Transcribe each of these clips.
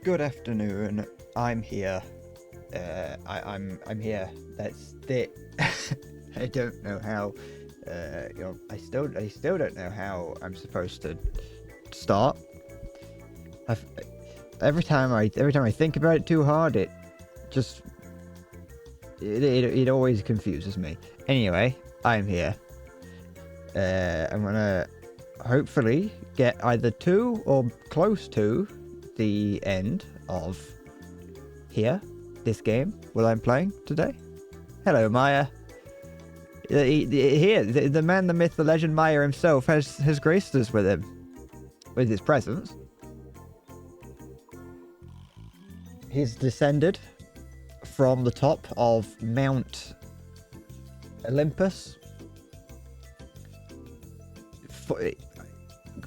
Good afternoon. I'm here. I'm here. That's it. I don't know how. I still don't know how I'm supposed to start. Every time I think about it too hard, it just it always confuses me. Anyway, I'm here. I'm gonna hopefully get either to or close to the end of this game while I'm playing today. Hello, Maya. The man, the myth, the legend, Maya himself has graced us with his presence. He's descended from the top of Mount Olympus,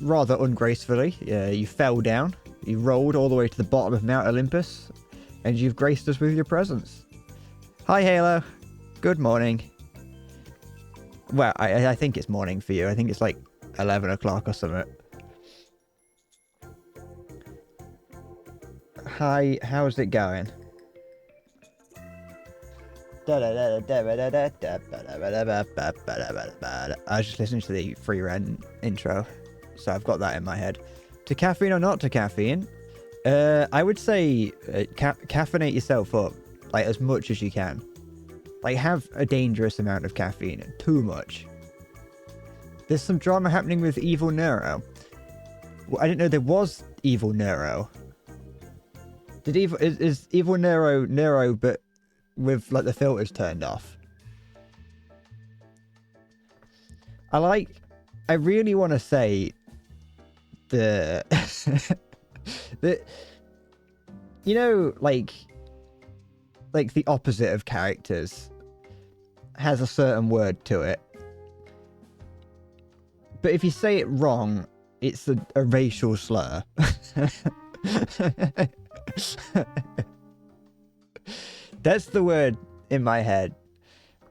rather ungracefully. You fell down. You rolled all the way to the bottom of Mount Olympus, and you've graced us with your presence. Hi, Halo. Good morning. Well, I think it's morning for you. I think it's like 11 o'clock or something. Hi, how's it going? I was just listening to the Free Rent intro, so I've got that in my head. To caffeine or not to caffeine? I would say caffeinate yourself up, like, as much as you can. Like, have a dangerous amount of caffeine. Too much. There's some drama happening with Evil Neuro. Well, I didn't know there was Evil Neuro. Is Evil Neuro, but with, like, the filters turned off? I really want to say the you know, like the opposite of characters has a certain word to it, but if you say it wrong, it's a racial slur. That's the word in my head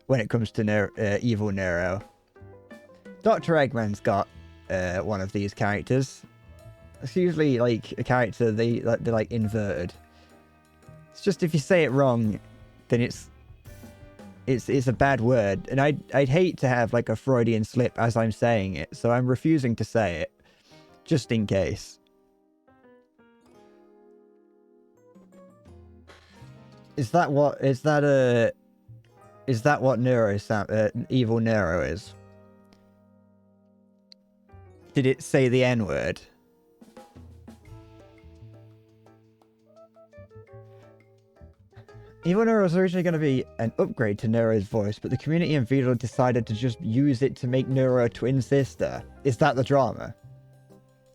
when it comes to Evil Neuro. Dr. Eggman's got one of these characters. It's usually like a character they're like inverted. It's just if you say it wrong, then it's a bad word, and I'd hate to have like a Freudian slip as I'm saying it, so I'm refusing to say it, just in case. Is that what Evil Neuro is? Did it say the N-word? Evil Neuro was originally going to be an upgrade to Neuro's voice, but the community and Vito decided to just use it to make Neuro a twin sister. Is that the drama?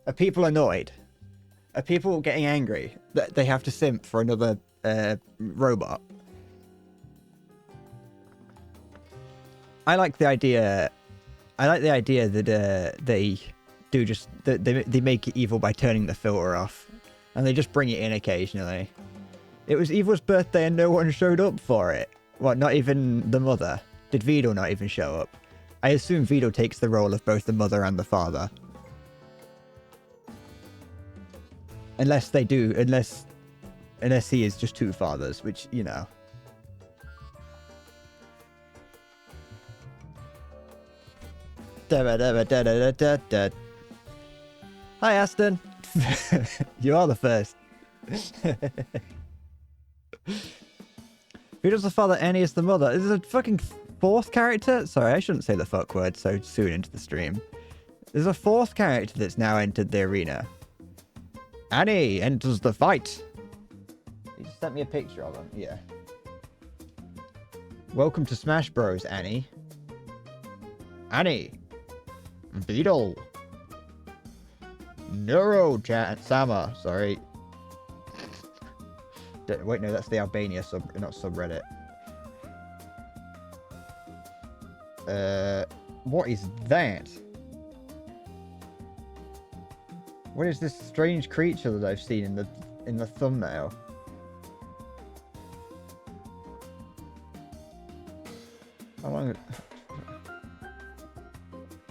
Are people annoyed? Are people getting angry that they have to simp for another robot? I like the idea that they do just they make it evil by turning the filter off, and they just bring it in occasionally. It was Evil's birthday and no one showed up for it. What, not even the mother? Did Vito not even show up? I assume Vito takes the role of both the mother and the father. Unless they do, unless he is just two fathers, which, you know. Hi, Aston. You are the first. Vito's the father, Annie is the mother. Is there a fucking fourth character? Sorry, I shouldn't say the fuck word so soon into the stream. There's a fourth character that's now entered the arena. Annie enters the fight. You just sent me a picture of him. Yeah. Welcome to Smash Bros, Annie. Annie. Vito. Sama. Sorry. Wait, no, that's the Albania not subreddit. What is that? What is this strange creature that I've seen in the thumbnail? How long?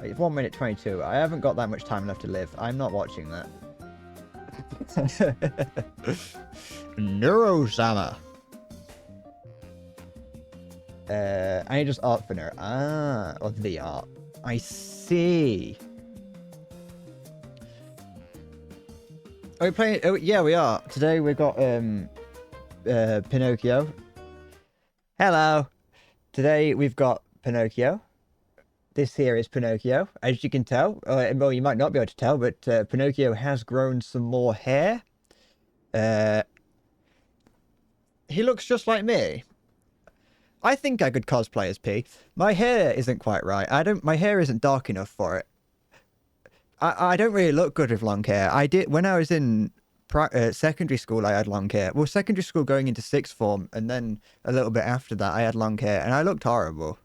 It's 1 minute 22. I haven't got that much time left to live. I'm not watching that. Neurosama. I need just art for Neuro. Ah, or the art. I see. Are we playing? Oh, yeah, we are. Today we got Pinocchio. Hello. Today we've got Pinocchio. This here is Pinocchio, as you can tell. Well, you might not be able to tell, but Pinocchio has grown some more hair. He looks just like me. I think I could cosplay as P. My hair isn't quite right. My hair isn't dark enough for it. I don't really look good with long hair. I did when I was in secondary school. I had long hair. Well, secondary school going into sixth form, and then a little bit after that, I had long hair, and I looked horrible.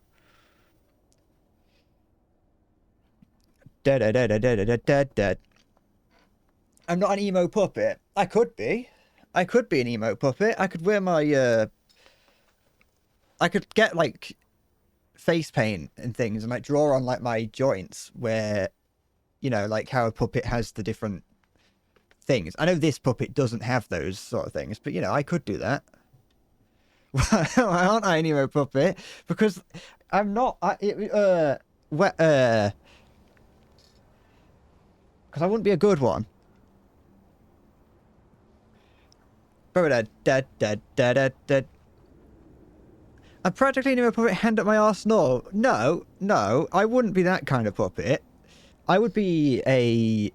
Dead. I'm not an emo puppet. I could be. I could be an emo puppet. I could wear my I could get like face paint and things and like draw on like my joints where, you know, like how a puppet has the different things. I know this puppet doesn't have those sort of things, but you know, I could do that. Why aren't I an emo puppet? Because I'm not. Because I wouldn't be a good one. I'm practically an emo puppet. Hand up my arse. No, I wouldn't be that kind of puppet. I would be a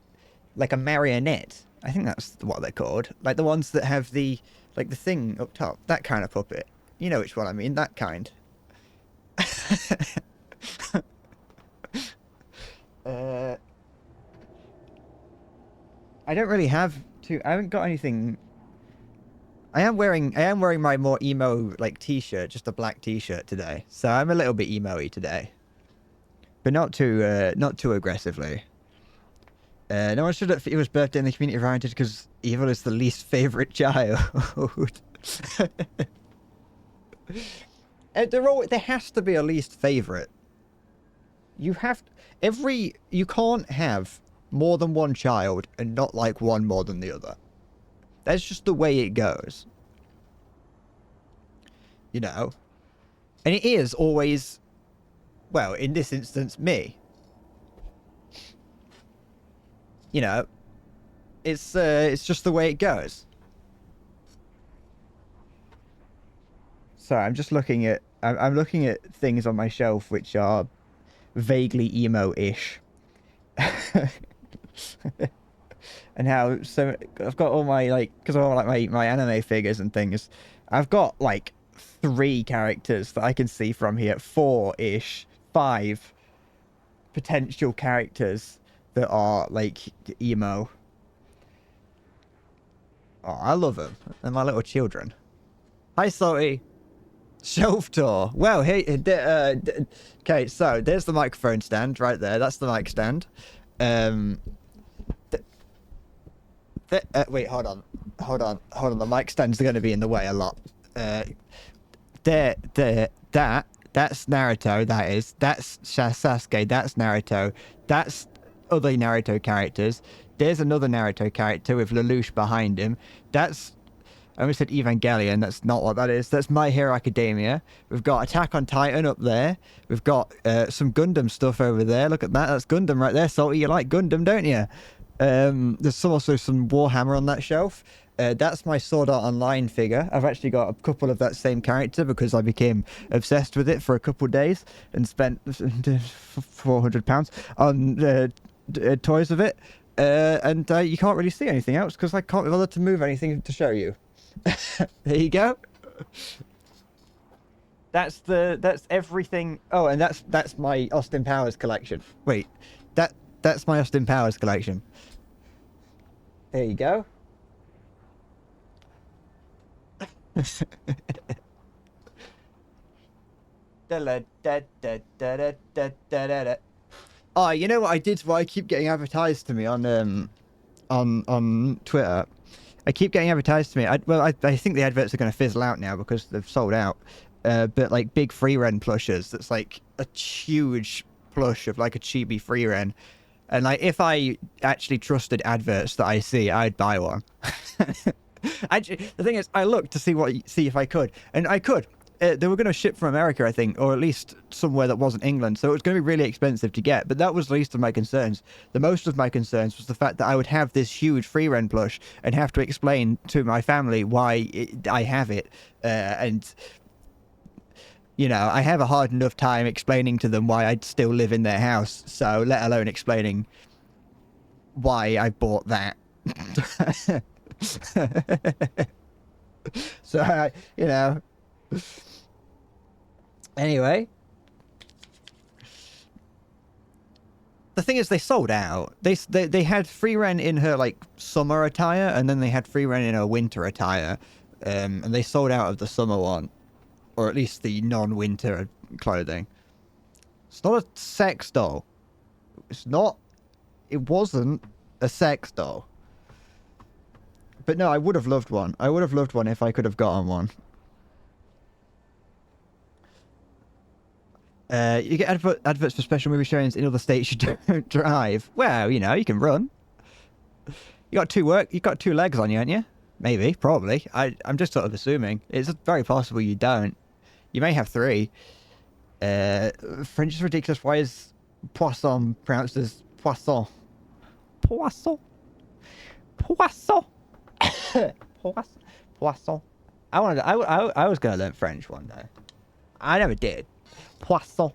marionette. I think that's what they're called. Like the ones that have the thing up top. That kind of puppet. You know which one I mean. That kind. I don't really have to. I haven't got anything. I am wearing my more emo like t-shirt, just a black t-shirt today. So I'm a little bit emo-y today, but not too aggressively. No one should have Evil's birthday in the community oriented because Evil is the least favorite child. There has to be a least favorite. You can't have more than one child and not like one more than the other. That's just the way it goes. You know? And it is always, well, in this instance, me. You know? It's just the way it goes. Sorry, I'm just looking at... I'm looking at things on my shelf which are vaguely emo-ish. And how I've got all my because of all my anime figures and things. I've got 3 characters that I can see from here, 4-ish, 5 potential characters that are emo. Oh, I love them. They're my little children. Hi, Salty. Shelf tour. Well, hey, okay, so there's the microphone stand right there. That's the mic stand. Wait, hold on. The mic stand's going to be in the way a lot. That's Naruto. That's Sasuke. That's Naruto. That's other Naruto characters. There's another Naruto character with Lelouch behind him. I almost said Evangelion. That's not what that is. That's My Hero Academia. We've got Attack on Titan up there. We've got some Gundam stuff over there. Look at that. That's Gundam right there. Salty, you like Gundam, don't you? There's also some Warhammer on that shelf. That's my Sword Art Online figure. I've actually got a couple of that same character because I became obsessed with it for a couple of days and spent £400 on toys of it. And you can't really see anything else because I can't be bothered to move anything to show you. There you go. That's everything. Oh, and that's my Austin Powers collection. Wait, that's my Austin Powers collection. There you go. Oh, you know what I did? What I keep getting advertised to me on Twitter. I keep getting advertised to me. I think the adverts are going to fizzle out now because they've sold out. But big free ren plushes. That's a huge plush of a chibi free ren. And if I actually trusted adverts that I see, I'd buy one. Actually, the thing is, I looked to see if I could, and I could. They were going to ship from America, I think, or at least somewhere that wasn't England, so it was going to be really expensive to get, but that was the least of my concerns. The most of my concerns was the fact that I would have this huge free rent plush and have to explain to my family why I have it, and, you know, I have a hard enough time explaining to them why I'd still live in their house, so let alone explaining why I bought that. So, you know... Anyway, the thing is, they sold out. They had free rent in her like summer attire, and then they had free rent in her winter attire, and they sold out of the summer one, or at least the non-winter clothing. It's not a sex doll. It's not. It wasn't a sex doll. But no, I would have loved one. I would have loved one if I could have gotten one. You get adverts for special movie showings in other states you don't drive. Well, you know, you can run. You got two legs on you, haven't you? Maybe, probably. I'm just sort of assuming. It's very possible you don't. You may have three. French is ridiculous. Why is poisson pronounced as poisson? Poisson. Poisson. Poisson. I was gonna learn French one day. I never did. Poisson.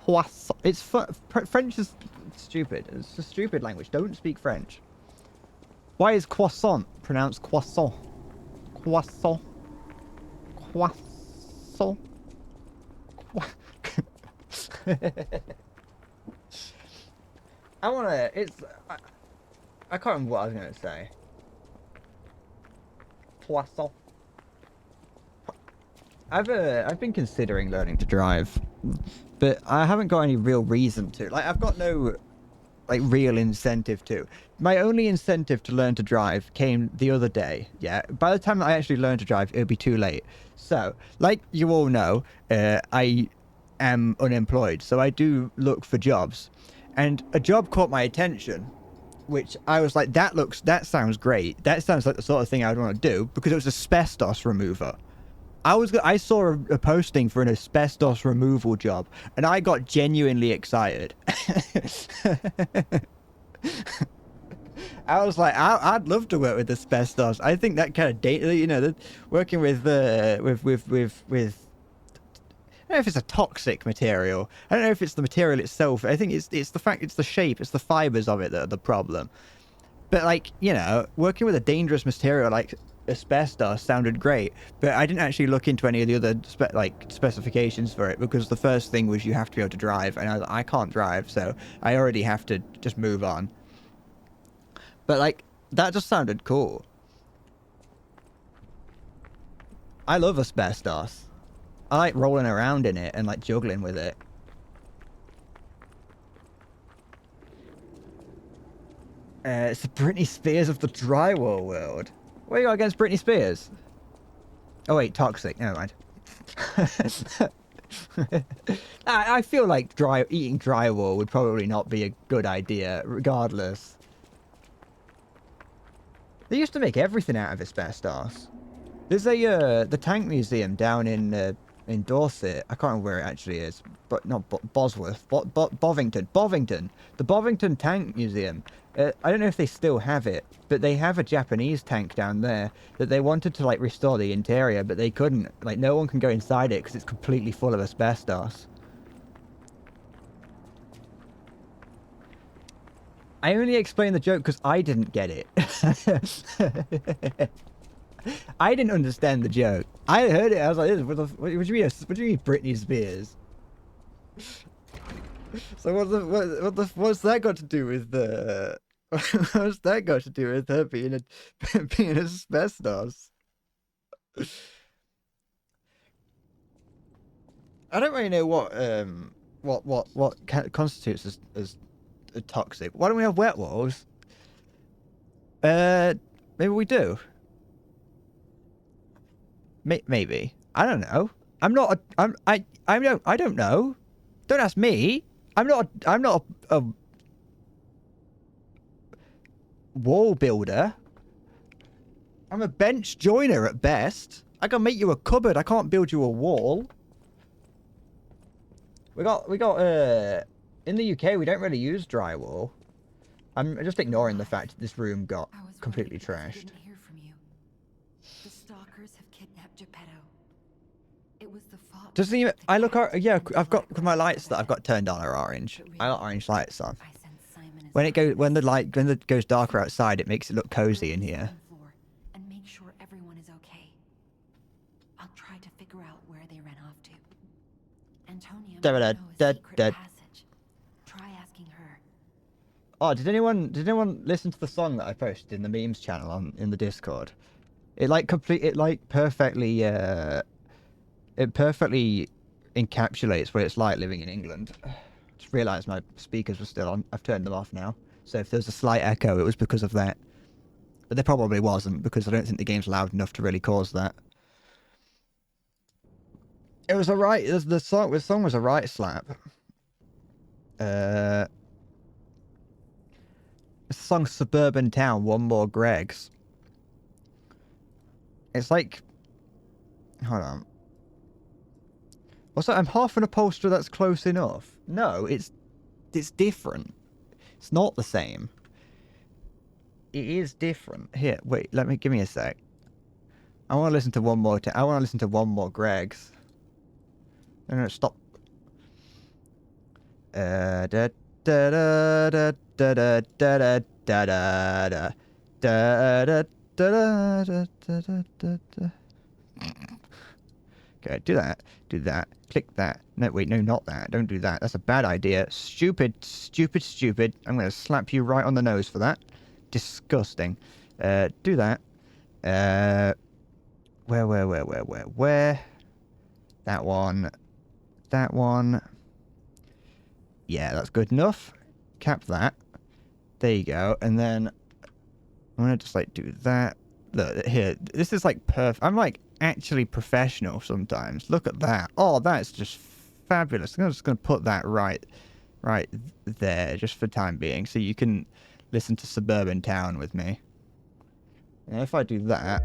Poisson. It's French is stupid. It's a stupid language. Don't speak French. Why is croissant pronounced croissant? Croissant. Croissant. I wanna. I can't remember what I was gonna say. Poisson. I've been considering learning to drive, but I haven't got any real reason to. Like, I've got no, like, real incentive to. My only incentive to learn to drive came the other day, yeah? By the time that I actually learn to drive, it'll be too late. So, like you all know, I am unemployed, so I do look for jobs. And a job caught my attention, which I was like, that sounds great. That sounds like the sort of thing I would want to do, because it was asbestos remover. I saw a posting for an asbestos removal job, and I got genuinely excited. I was like, I'd love to work with asbestos. I think that kind of data, you know, working with I don't know if it's a toxic material. I don't know if it's the material itself. I think it's the shape, it's the fibers of it that are the problem. But, like, you know, working with a dangerous material like asbestos sounded great, but I didn't actually look into any of the other specifications for it, because the first thing was you have to be able to drive, and I can't drive, so I already have to just move on. But, like, that just sounded cool. I love asbestos. I like rolling around in it and, like, juggling with it. It's the Britney Spears of the drywall world. What you got against Britney Spears? Oh wait, toxic. Never mind. I feel like eating drywall would probably not be a good idea, regardless. They used to make everything out of asbestos. There's the Tank Museum down in Dorset. I can't remember where it actually is, but not Bosworth, Bovington. The Bovington Tank Museum. I don't know if they still have it, but they have a Japanese tank down there that they wanted to, like, restore the interior, but they couldn't. Like, no one can go inside it because it's completely full of asbestos. I only explained the joke because I didn't get it. I didn't understand the joke. I heard it. I was like, what do you mean? What do you mean, Britney Spears? So what's that got to do with the? What's that got to do with her being asbestos? I don't really know what constitutes as toxic. Why don't we have wet walls? Maybe we do. Maybe. I don't know. I don't know. Don't ask me. I'm not a wall builder. I'm a bench joiner at best. I can make you a cupboard. I can't build you a wall. We got, in the UK, we don't really use drywall. I'm just ignoring the fact that this room got completely trashed. Hear from you. The stalkers have kidnapped Geppetto. It was the fault. Doesn't even, I look, yeah, I've got, my lights that I've got turned on are orange. I got orange lights on. When the light goes darker outside, it makes it look cozy in here. And make sure everyone is okay. I'll try to figure out where they ran off to. Antonia might know a secret passage. Try asking her. Oh, did anyone listen to the song that I posted in the memes channel in the Discord? It perfectly encapsulates what it's like living in England. Just realised my speakers were still on. I've turned them off now. So if there's a slight echo, it was because of that. But there probably wasn't, because I don't think the game's loud enough to really cause that. It was alright. The song was a right slap. The song Suburban Town, One More Greg's. It's like... Hold on. What's that? I'm half an upholsterer, that's close enough. No, it's different. It's not the same. It is different. Here, wait, give me a sec. I want to listen to one more I want to listen to One More Greg's. No, stop. Da da da da da da da da da da da da da. Okay, do that, click that. No, wait, no, not that. Don't do that. That's a bad idea. Stupid. I'm gonna slap you right on the nose for that. Disgusting. Do that. Where? That one. Yeah, that's good enough. Cap that. There you go. And then I'm gonna just like do that. Look, here. This is like perfect. I'm like actually professional sometimes. Look at that. Oh, that's just fabulous. I'm just gonna put that right there, just for time being, so you can listen to Suburban Town with me. And if I do that,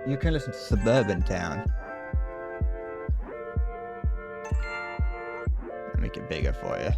you can listen to Suburban Town. I'll make it bigger for you.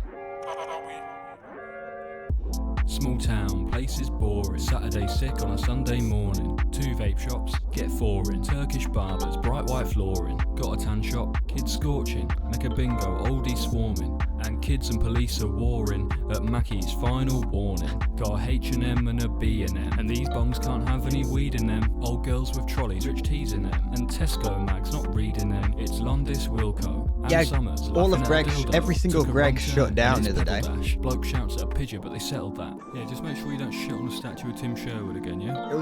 Small town, place is boring. Saturday sick on a Sunday morning. 2 vape shops, get 4 in. Turkish barbers, bright white flooring. Got a tan shop, kids scorching. Make a bingo, oldies swarming. And kids and police are warring at Mackey's final warning. Got a H&M and a B&M. And these bongs can't have any weed in them. Old girls with trolleys, rich teas in them. And Tesco mags, not reading them. It's Londis, Wilco, and yeah, Summers. All of Greg's, every single Greg shut down the other day. Bloke shouts at a pigeon, but they settled that. Yeah, just make sure you don't shit on the statue of Tim Sherwood again, yeah? It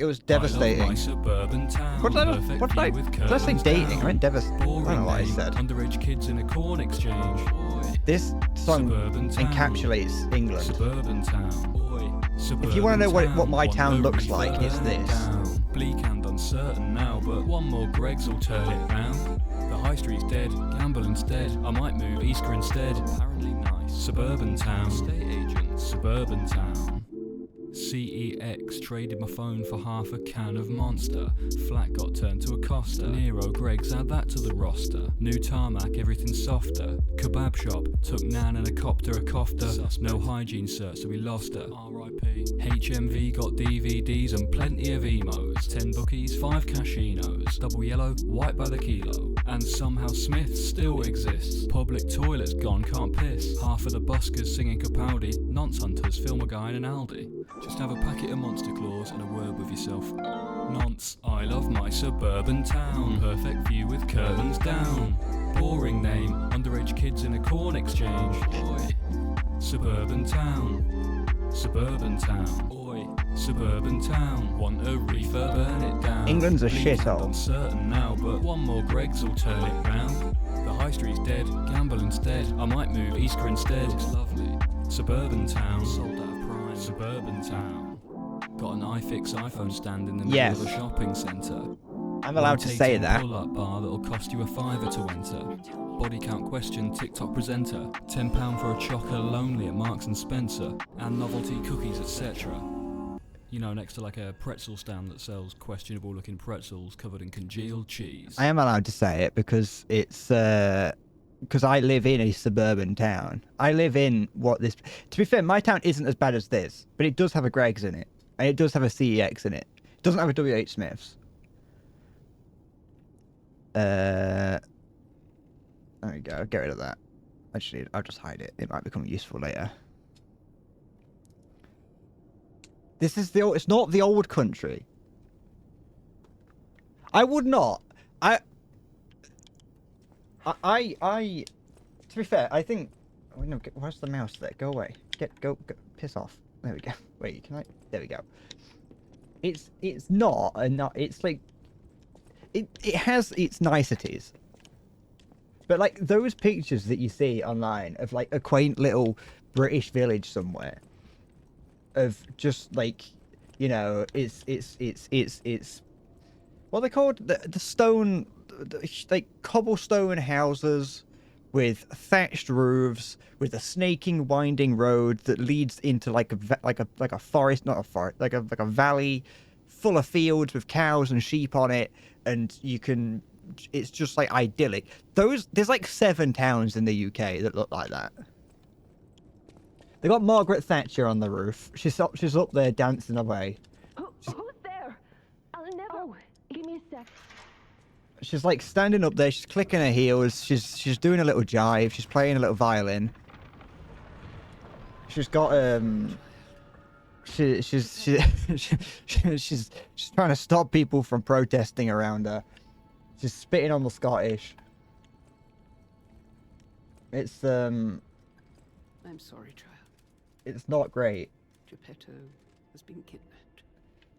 was devastating. My suburban town. What did I say dating? I meant devastating. I don't know what I said. Underage kids in a corn exchange. This song encapsulates England. Suburban town. If you want to know what my town looks like, it's this. Bleak and uncertain now, but one more Greg's will turn it round. The high street's dead, gamble instead. I might move Easter instead. Apparently nice. Suburban town. Estate agent. Suburban town. CEX traded my phone for half a can of Monster. Flat got turned to a Costa. Nero Greg's add that to the roster. New tarmac, everything softer. Kebab shop took Nan and a copter a cofter. No hygiene cert, so we lost her. R.I.P. HMV got DVDs and plenty of emos. 10 bookies, 5 casinos. Double yellow, white by the kilo. And somehow Smith still exists. Public toilets gone, can't piss. Half of the buskers singing Capaldi. Nonce hunters film a guy in an Aldi. Just have a packet of Monster Claws and a word with yourself. Nonce, I love my suburban town. Perfect view with curtains down. Boring name, underage kids in a corn exchange. Oi, suburban town. Suburban town. Oi, suburban town. Want a reefer, burn it down. England's a shithole. Uncertain now, but one more Greg's will turn it round. The high street's dead, gamble instead. I might move Easter instead. It's lovely. Suburban town. Sold out. Suburban town. Got an iFix iPhone stand in the middle of a shopping centre. I'm allowed to say that. Pull-up bar that'll cost you a £5 to enter. Body count question, TikTok presenter. £10 for a chocker lonely at Marks and Spencer. And novelty cookies, etc. You know, next to like a pretzel stand that sells questionable looking pretzels covered in congealed cheese. I am allowed to say it because it's because I live in a suburban town. I live in what this. To be fair, my town isn't as bad as this, but it does have a Greg's in it, and it does have a CEX in it. It doesn't have a WH Smiths. There we go. Get rid of that. Actually, I'll just hide it. It might become useful later. This is the. It's not the old country. I would not. To be fair, I think. Oh, no, where's the mouse there? Go away. Go. Piss off. There we go. Wait, can I? There we go. It's not it's like. It has its niceties. But like those pictures that you see online of like a quaint little British village somewhere, of just like, you know, it's what are they called, the stone, like cobblestone houses with thatched roofs, with a snaking winding road that leads into like a forest, not a forest, like a valley full of fields with cows and sheep on it, and you can. It's just like idyllic. There's like 7 towns in the UK that look like that. They got Margaret Thatcher on the roof. She's up there dancing away. Who's there? I'll never. Oh, give me a sec. She's like standing up there. She's clicking her heels. She's doing a little jive. She's playing a little violin. She's got she's trying to stop people from protesting around her. She's spitting on the Scottish. It's I'm sorry, child. It's not great. Geppetto has been kidnapped.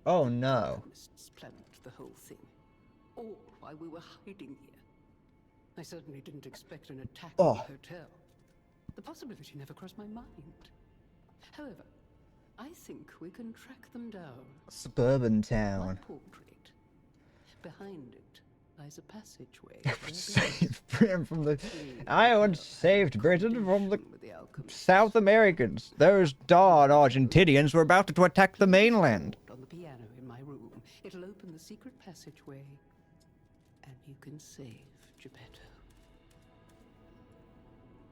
Oh no. Mists planned the whole thing. All while we were hiding here. I certainly didn't expect an attack on the hotel. The possibility never crossed my mind. However, I think we can track them down. Suburban My town. portrait. Behind it lies a passageway. Saved Britain from the. I once saved Britain from the South Americans. Those darn Argentinians were about to attack the mainland. On the piano in my room, it'll open the secret passageway, and you can save Geppetto.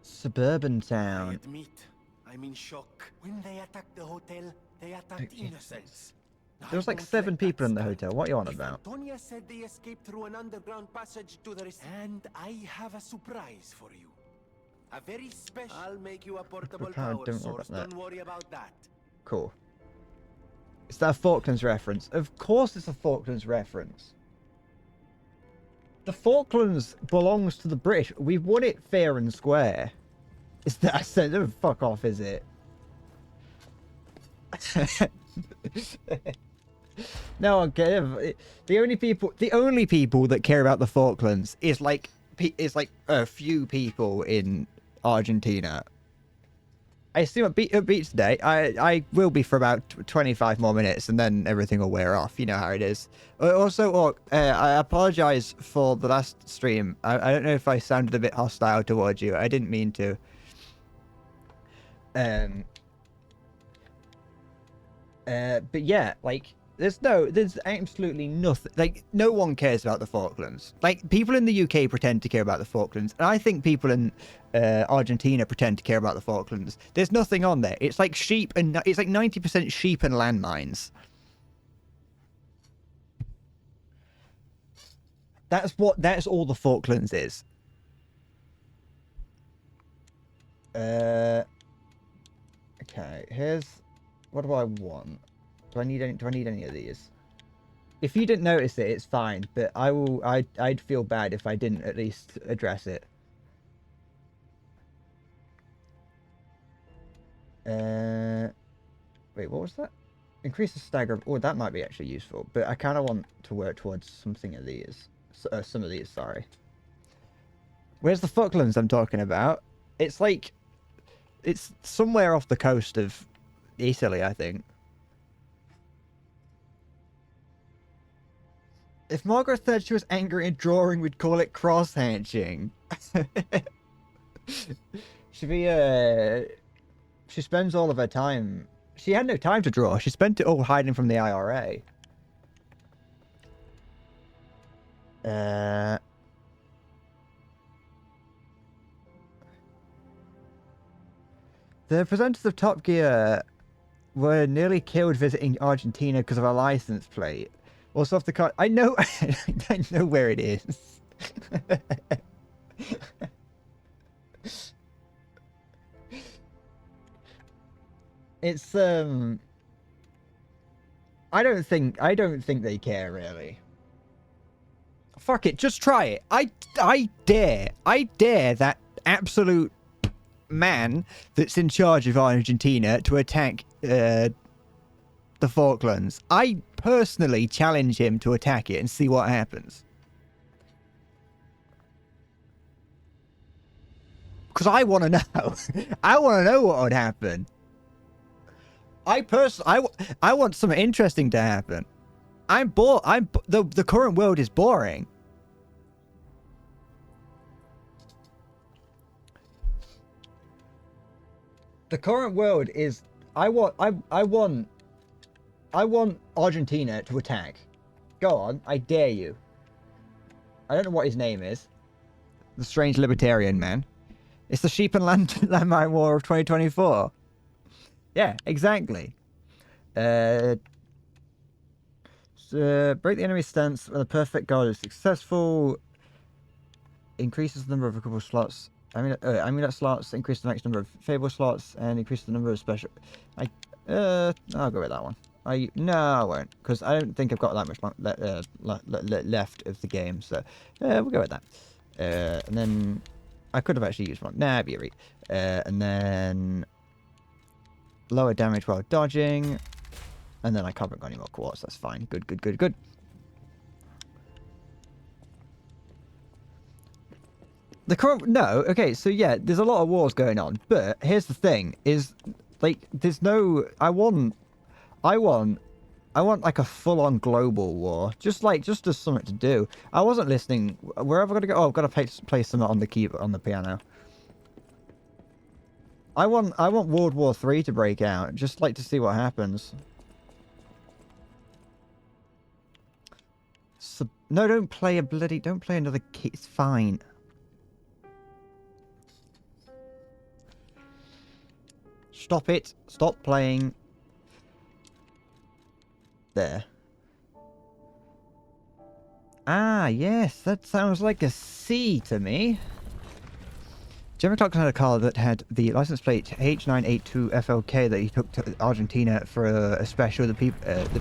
Suburban I town. admit, I'm in shock. When they attacked the hotel, they attacked innocents. There was like I won't 7 let people that in the stand. hotel. What are you on If about? Antonia said they escaped through an underground passage to the and I have a surprise for you. A very special. I'll make you a portable Prepared, power don't worry source. about that. Don't worry about that. Cool. Is that a Falklands reference? Of course it's a Falklands reference. The Falklands belongs to the British. We've won it fair and square. Is that I said, don't fuck off, is it? No one cares. The only people that care about the Falklands is like a few people in Argentina. I assume at beach today. I will be for about 25 more minutes, and then everything will wear off. You know how it is. Also, I apologize for the last stream. I don't know if I sounded a bit hostile towards you. I didn't mean to. But yeah, like there's absolutely nothing. Like no one cares about the Falklands. Like people in the UK pretend to care about the Falklands, and I think people in Argentina pretend to care about the Falklands. There's nothing on there. It's like sheep and it's like 90% sheep and landmines. That's all the Falklands is. Okay, here's what do I want? Do I need any of these? If you didn't notice it, it's fine, but I'd feel bad if I didn't at least address it. Wait, what was that? Increase the stagger. Oh, that might be actually useful, but I kind of want to work towards something of these. Some of these, sorry. Where's the Falklands I'm talking about? It's like, it's somewhere off the coast of Italy, I think. If Margaret Thatcher was angry and drawing, we'd call it cross-hatching. She spends all of her time She had no time to draw. She spent it all hiding from the IRA. The presenters of Top Gear were nearly killed visiting Argentina because of a license plate. Also off the card. I know. I know where it is. It's I don't think they care really. Fuck it, just try it. I dare that absolute man that's in charge of Argentina to attack the Falklands. I personally challenge him to attack it and see what happens. Because I want to know. I want to know what would happen. I want something interesting to happen. I'm bored. The current world is boring. The current world is. I want Argentina to attack. Go on, I dare you. I don't know what his name is. The strange libertarian man. It's the sheep and landmine war of 2024. Yeah, exactly. So break the enemy's stance when the perfect guard is successful. Increases the number of recoverable slots. Amulet slots. Increase the max number of fable slots and increase the number of special. I'll go with that one. No, I won't, because I don't think I've got that much left of the game. So we'll go with that. And then I could have actually used one. Nah, be a read. And then lower damage while dodging. And then I haven't got any more quartz. That's fine. Good. The current... No, okay, so yeah, there's a lot of wars going on. But here's the thing, is, like, there's no... I want like a full-on global war. Just as something to do. I wasn't listening... Where have I got to go? Oh, I've got to play something on the keyboard, on the piano. I want World War III to break out. Just like to see what happens. No, don't play another key. It's fine. Stop it. Stop playing. There. Ah, yes. That sounds like a C to me. Jeremy Clarkson had a car that had the license plate H982FLK that he took to Argentina for a special. The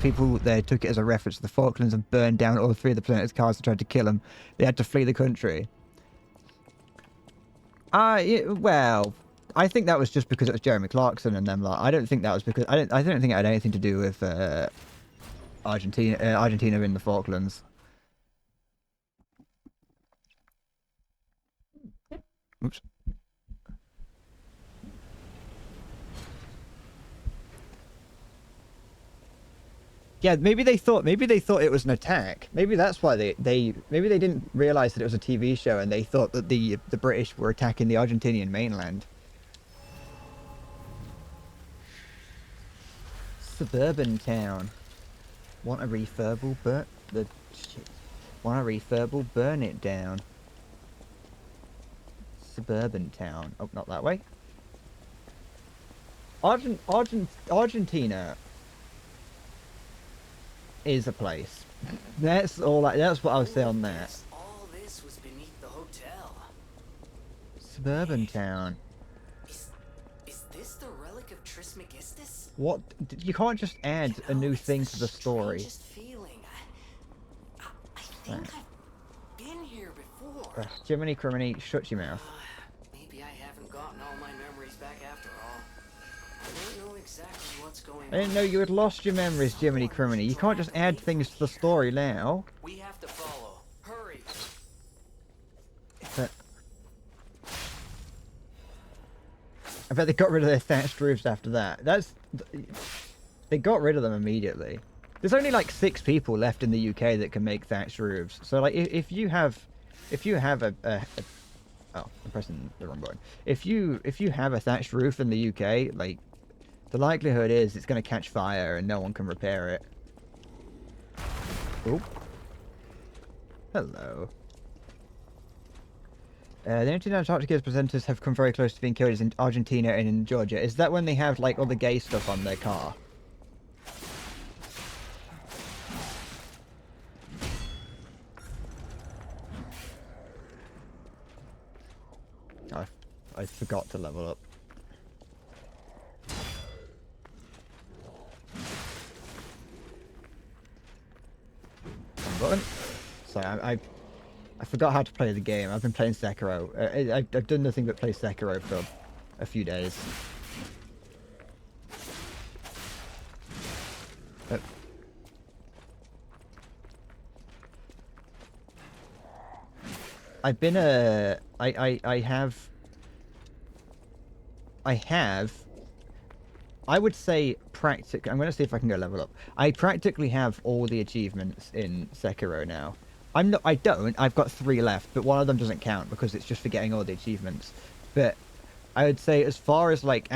people there took it as a reference to the Falklands and burned down all three of the presenter's cars and tried to kill him. They had to flee the country. Well, I think that was just because it was Jeremy Clarkson and them lot. I don't think that was because I don't think it had anything to do with Argentina in the Falklands. Oops. Yeah, maybe they thought it was an attack. Maybe that's why maybe they didn't realize that it was a TV show and they thought that the British were attacking the Argentinian mainland. Suburban town. Want a refurb? Burn it down. Suburban town. Oh, not that way. Argentina is a place. That's all. That's what I was saying on that. All this was beneath the hotel. Suburban town. Is this the relic of Trismegistus? What? You can't just add a new thing to the story. Just feeling. I think I've been here before. Jiminy Criminy, shut your mouth. Maybe I haven't gotten all my memories back after all. I don't know exactly what's going on. I didn't know you had lost your memories, Jiminy Criminy. You can't just add things to the story now. We have to follow. Hurry. But I bet they got rid of their thatched roofs after that. They got rid of them immediately. There's only like 6 people left in the UK that can make thatched roofs. So like if you have a oh, I'm pressing the wrong button. If you have a thatched roof in the UK, like The likelihood is it's going to catch fire and no one can repair it. Oh. Hello. The Antarctica's presenters have come very close to being killed in Argentina and in Georgia. Is that when they have, like, all the gay stuff on their car? I forgot to level up. Button. Sorry, I forgot how to play the game. I've been playing Sekiro. I've done nothing but play Sekiro for a few days. I've been I would say practically, I'm going to see if I can go level up. I practically have all the achievements in Sekiro now. I've got 3 left, but one of them doesn't count because it's just for getting all the achievements. But I would say as far as like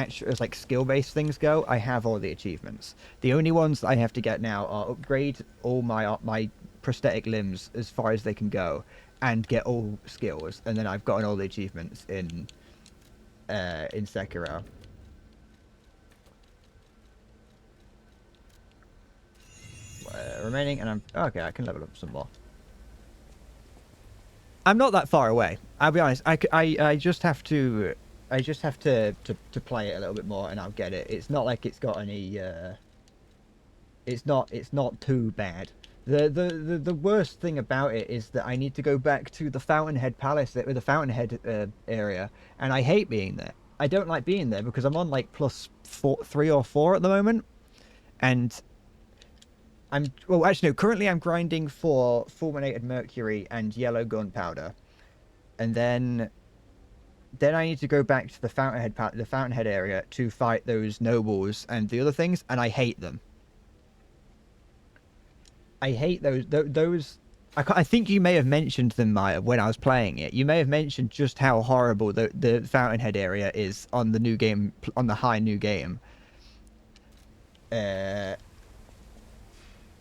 skill-based things go, I have all the achievements. The only ones that I have to get now are upgrade all my prosthetic limbs as far as they can go and get all skills, and then I've gotten all the achievements in Sekiro. Remaining, and I'm okay. I can level up some more. I'm not that far away. I'll be honest. I just have to play it a little bit more, and I'll get it. It's not like it's got any. It's not too bad. The worst thing about it is that I need to go back to the Fountainhead Palace, with the Fountainhead area, and I hate being there. I don't like being there because I'm on like +3 or 4 at the moment, and currently I'm grinding for fulminated mercury and yellow gunpowder, and then I need to go back to the Fountainhead area to fight those nobles and the other things, and I hate them. I hate those. I think you may have mentioned them, Maya, when I was playing it. You may have mentioned just how horrible the Fountainhead area is on the new game, on the high new game.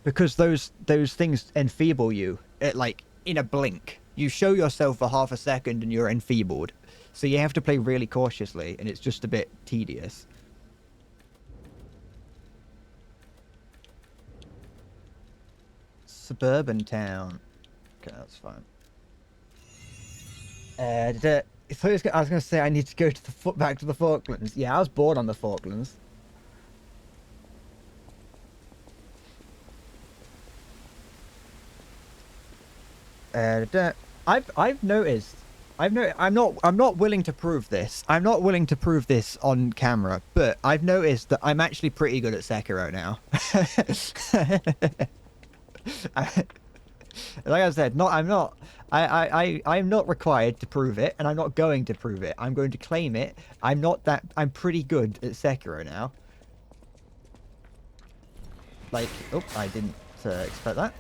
Because those things enfeeble you like in a blink. You show yourself for half a second and you're enfeebled. So you have to play really cautiously, and it's just a bit tedious. Suburban town. Okay, that's fine. I was going to say I need to go to back to the Falklands. Yeah, I was bored on the Falklands. I've noticed. I'm not willing to prove this. I'm not willing to prove this on camera, but I've noticed that I'm actually pretty good at Sekiro now. Like I said, I'm not required to prove it, and I'm not going to prove it. I'm going to claim it. I'm pretty good at Sekiro now. Like, oh, I didn't expect that.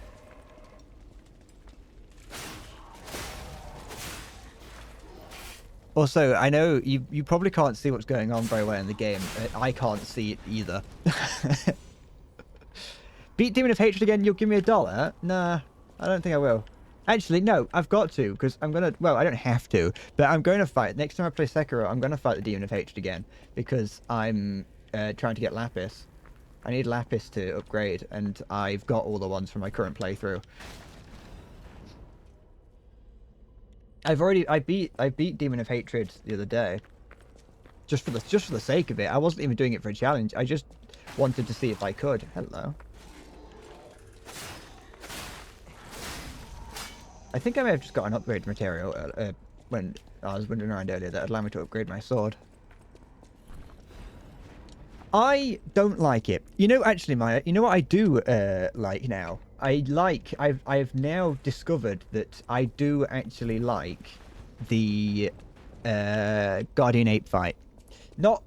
Also, I know you probably can't see what's going on very well in the game. I can't see it either. Beat Demon of Hatred again, you'll give me $1? Nah, I don't think I will. Actually, no, I've got to, because I'm going to... Well, I don't have to, but I'm going to fight. Next time I play Sekiro, I'm going to fight the Demon of Hatred again, because I'm trying to get Lapis. I need Lapis to upgrade, and I've got all the ones from my current playthrough. I beat Demon of Hatred the other day. Just for the sake of it. I wasn't even doing it for a challenge. I just wanted to see if I could. Hello. I think I may have just got an upgrade material when I was wandering around earlier that allowed me to upgrade my sword. I don't like it. You know, actually, Maya, you know what I do like now? I've now discovered that I do actually like the Guardian Ape fight.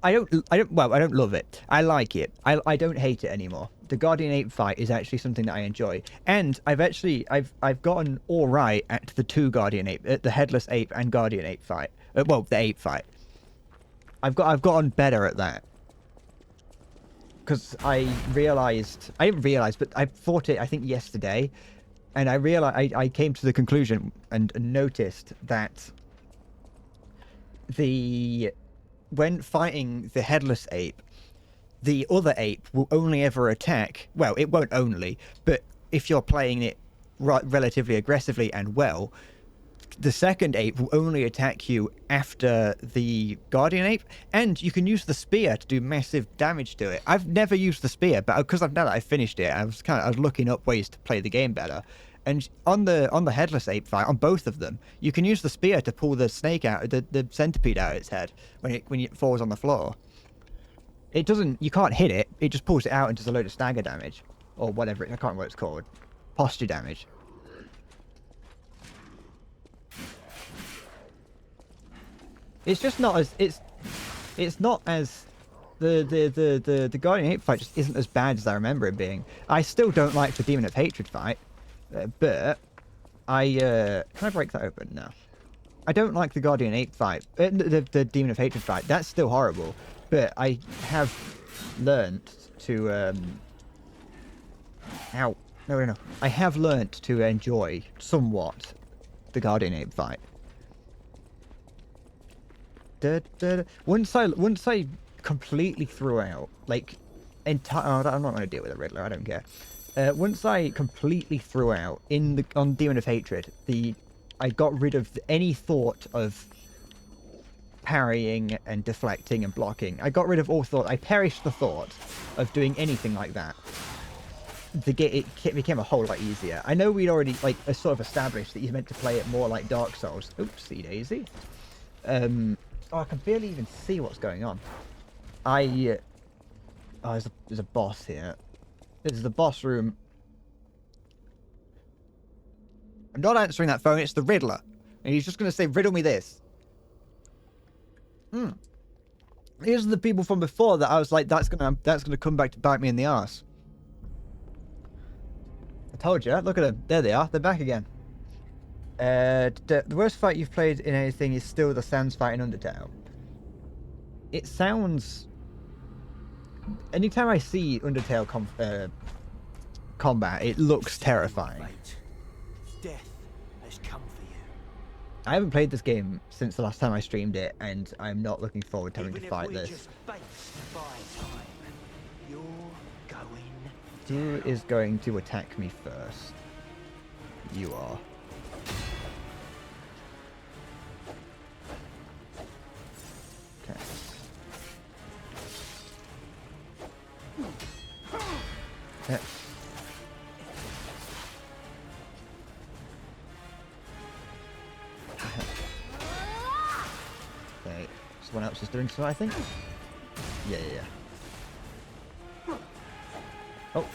I don't love it. I like it. I don't hate it anymore. The Guardian Ape fight is actually something that I enjoy, and I've gotten all right at the 2 Guardian Ape, the Headless Ape and Guardian Ape fight. Well, the ape fight. I've gotten better at that. because I didn't realize, but I fought it, I think, yesterday. And I realized, I came to the conclusion and noticed that when fighting the headless ape, the other ape will only ever attack, well, it won't only, but if you're playing it relatively aggressively and well, the second ape will only attack you after the guardian ape, and you can use the spear to do massive damage to it. I've never used the spear, but because I've now that I finished it, I was looking up ways to play the game better. And on the headless ape fight, on both of them, you can use the spear to pull the snake out, the centipede out of its head when it falls on the floor. It doesn't, you can't hit it. It just pulls it out and does a load of stagger damage, or whatever. I can't remember what it's called. Posture damage. It's just not as it's not as the Guardian Ape fight just isn't as bad as I remember it being. I still don't like the Demon of Hatred fight, but I can I break that open? No. I don't like the Guardian Ape fight, the Demon of Hatred fight. That's still horrible, but I have learnt to ow. No. I have learnt to enjoy somewhat the Guardian Ape fight. Once I completely threw out, like, I'm not going to deal with the Riddler, I don't care. Once I completely threw out, on Demon of Hatred, I got rid of any thought of parrying and deflecting and blocking. I got rid of all thought. I perished the thought of doing anything like that. It became a whole lot easier. I know we'd already, like, sort of established that you're meant to play it more like Dark Souls. Oopsie daisy. Oh, I can barely even see what's going on. Oh, there's a boss here. This is the boss room. I'm not answering that phone, it's the Riddler. And he's just going to say, riddle me this. These are the people from before that I was like, that's gonna come back to bite me in the arse. I told you, look at them. There they are, they're back again. The worst fight you've played in anything is still the Sans fight in Undertale. It sounds... Anytime I see Undertale combat, it looks terrifying. Death has come for you. I haven't played this game since the last time I streamed it, and I'm not looking forward to having to fight this. Just face by time, you're going Who is going to attack me first? You are. Okay. Okay, someone else is doing so, I think. Yeah. Oh.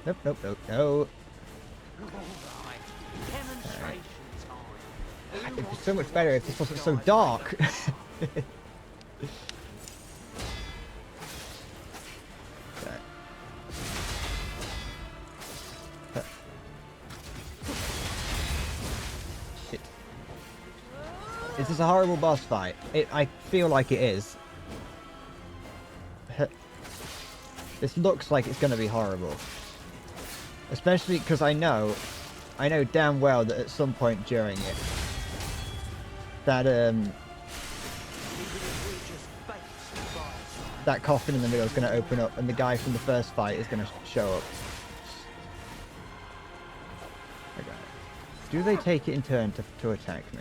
Nope. No. It'd be so much better if this wasn't so dark. Shit. Is this a horrible boss fight? I feel like it is. This looks like it's going to be horrible. Especially because I know damn well that at some point during it, that coffin in the middle is going to open up and the guy from the first fight is going to show up. Okay. Do they take it in turn to attack me?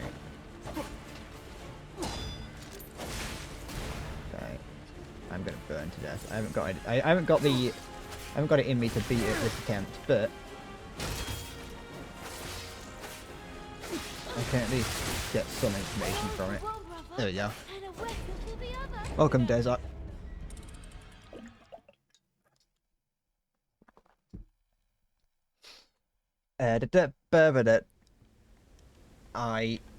Okay. I'm going to burn to death. I haven't got it in me to beat it this attempt, but I can at least get some information from it. There we go. Welcome, Desert. I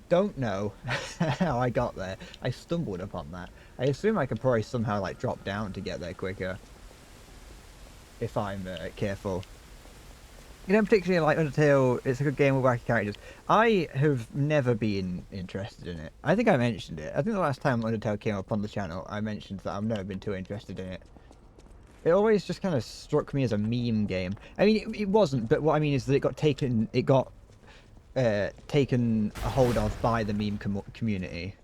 don't know how I got there. I stumbled upon that. I assume I could probably somehow like drop down to get there quicker if I'm careful. You don't particularly like Undertale. It's a good game with wacky characters. I have never been interested in it. I think I mentioned it. I think the last time Undertale came up on the channel, I mentioned that I've never been too interested in it. It always just kind of struck me as a meme game. I mean, it wasn't, but what I mean is that it got taken a hold of by the meme community.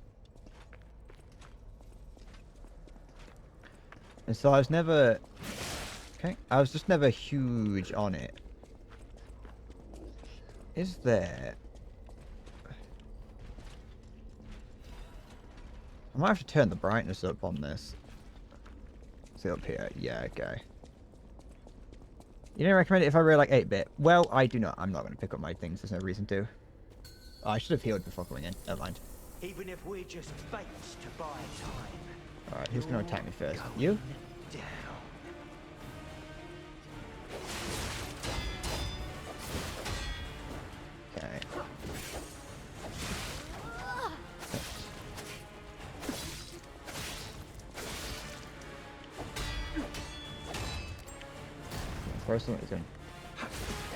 And so I was never... Okay, I was just never huge on it. Is there... I might have to turn the brightness up on this. See up here? Yeah, okay. You don't recommend it if I really like 8-bit? Well, I do not. I'm not going to pick up my things. There's no reason to. Oh, I should have healed before coming in. Never mind. Even if we're just baits to buy time. Alright, who's going to attack me first? You? Down. Okay. Throw something that's going.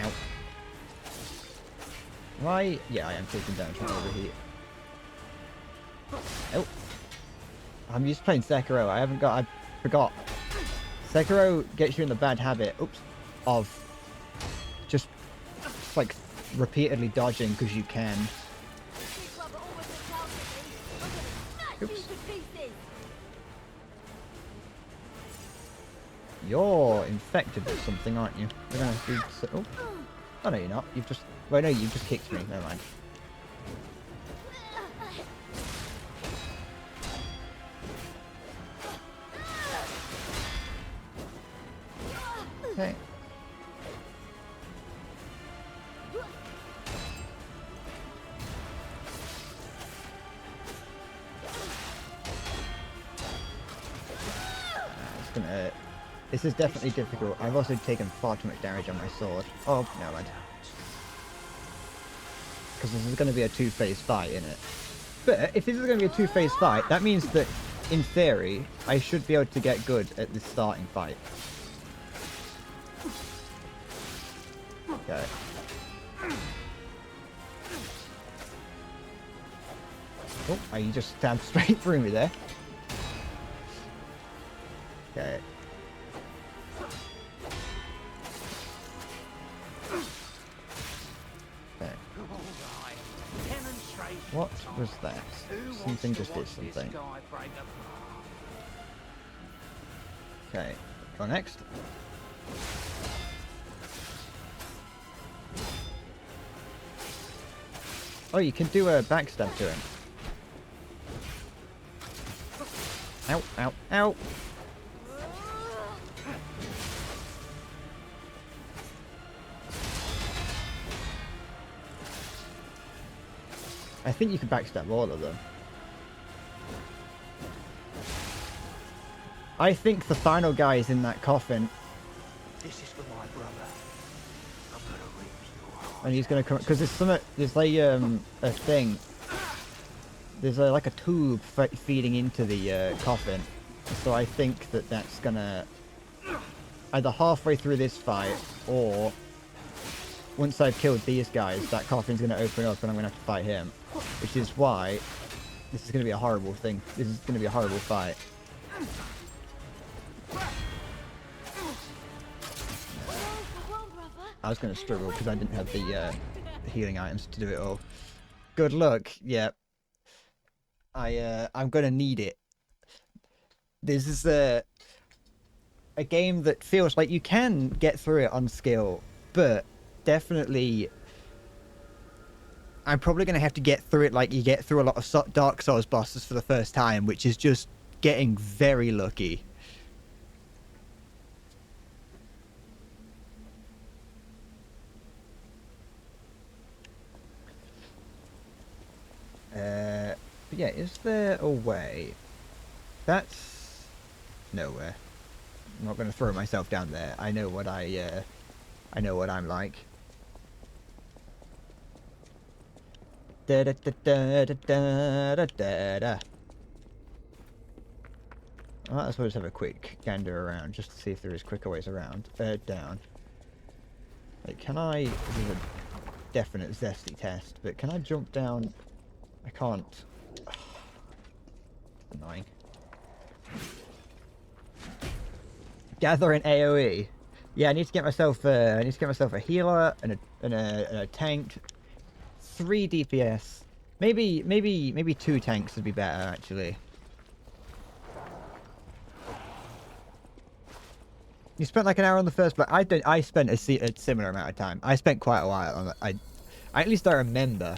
Ow. Why? Yeah, I am taking damage from overheat. Oh. I'm used to playing Sekiro. I forgot. Sekiro gets you in the bad habit, of just like repeatedly dodging because you can. Oops. You're infected with something, aren't you? We're gonna do so. Oh no, you're not. You've just. Well, no, you just kicked me. Never mind. Okay. This is definitely difficult. I've also taken far too much damage on my sword. Oh, no, mind. Because this is going to be a two-phase fight, isn't it? But if this is going to be a two-phase fight, that means that, in theory, I should be able to get good at the starting fight. Okay. Oh, you just stabbed straight through me there. Okay. What was that? Something just did something. Okay, go next. Oh, you can do a backstab to him. Ow, ow, ow! I think you can backstab all of them. I think the final guy is in that coffin. This is for my brother. I'm gonna rip your heart. And he's gonna come, because there's like a thing. There's like a tube feeding into the coffin. So I think that that's gonna either halfway through this fight or once I've killed these guys, that coffin's gonna open up and I'm gonna have to fight him. Which is why this is gonna be a horrible thing. This is gonna be a horrible fight. I was gonna struggle because I didn't have the healing items to do it all. Good luck. Yeah. I'm gonna need it. This is a game that feels like you can get through it on skill, but definitely I'm probably gonna have to get through it like you get through a lot of Dark Souls bosses for the first time, which is just getting very lucky. But yeah, is there a way? That's nowhere. I'm not going to throw myself down there. I know what I know what I'm like. Da da da da da da da da. I might as well just have a quick gander around just to see if there is quicker ways around. Down. Like, can I... This is a definite zesty test, but can I jump down? I can't. Annoying. Gather an AOE. Yeah, I need to get myself a healer and a tank. 3 DPS. Maybe 2 tanks would be better actually. You spent like an hour on the first block. I spent a similar amount of time. I spent quite a while on it. At least I remember.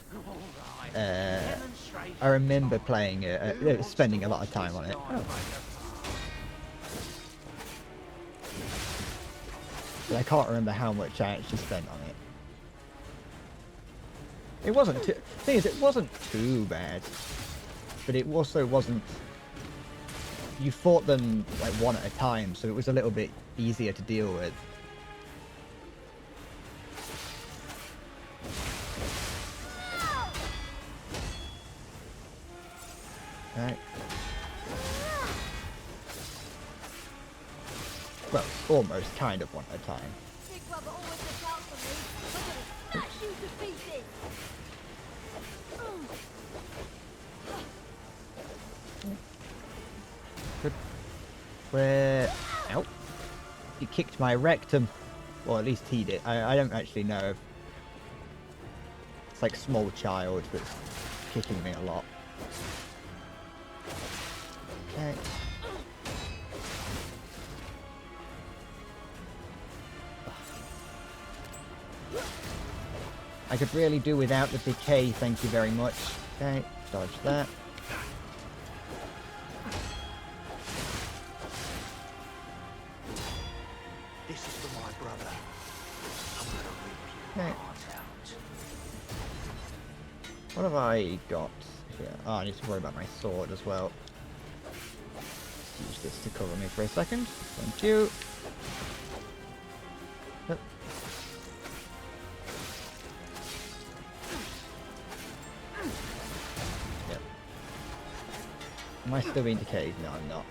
I remember playing it, spending a lot of time on it. Oh. But I can't remember how much I actually spent on it. It wasn't too... Thing is, it wasn't too bad. But it also wasn't... You fought them like one at a time, so it was a little bit easier to deal with. Right. Well, almost kind of one at a time. Big brother always looks out for me. I'm gonna smash you to pieces. Good. Where... Ow. He kicked my rectum. Well, at least he did. I don't actually know if... It's like small child that's kicking me a lot. Okay. I could really do without the decay, thank you very much. Okay, dodge that. This is for my brother. I'm gonna rip your Okay. heart out. What have I got here? Oh, I need to worry about my sword as well. Let's use this to cover me for a second. Thank you. Yep. Yep. Am I still being decayed? No, I'm not.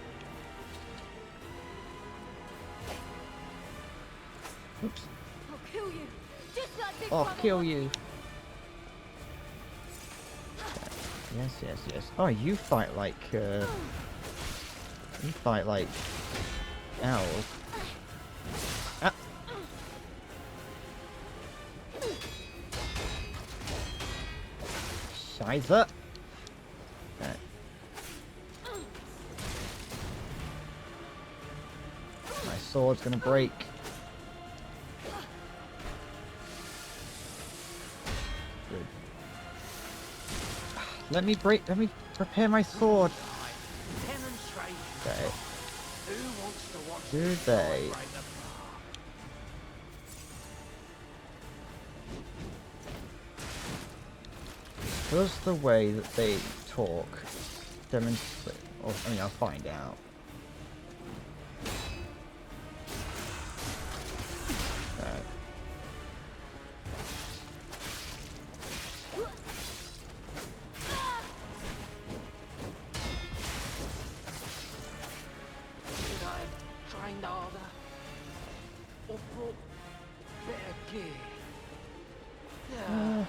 Oops. I'll kill you. Just like Big I'll brother kill wants. you. Yes, yes, yes. Oh, you fight like, You fight like... owls. Ah! Scheiße! Right. My sword's gonna break. Good. Let me prepare my sword. Demonstrate. Okay. Who wants to watch Do this they? guy break apart? Does the way that they talk demonstrate? Or, I mean, I'll find out. Right. Should I have trained harder? Or brought better gear? Yeah.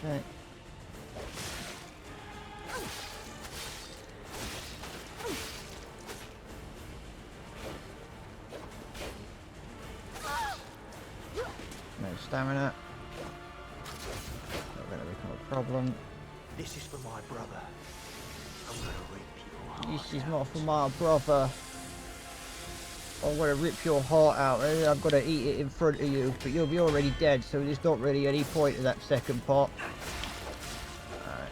Okay. No stamina. Not gonna become a problem. This is for my brother. I'm gonna rip your heart This is out. not for my brother. I'm gonna rip your heart out and then I'm gonna eat it in front of you, but you'll be already dead, so there's not really any point in that second part. Alright.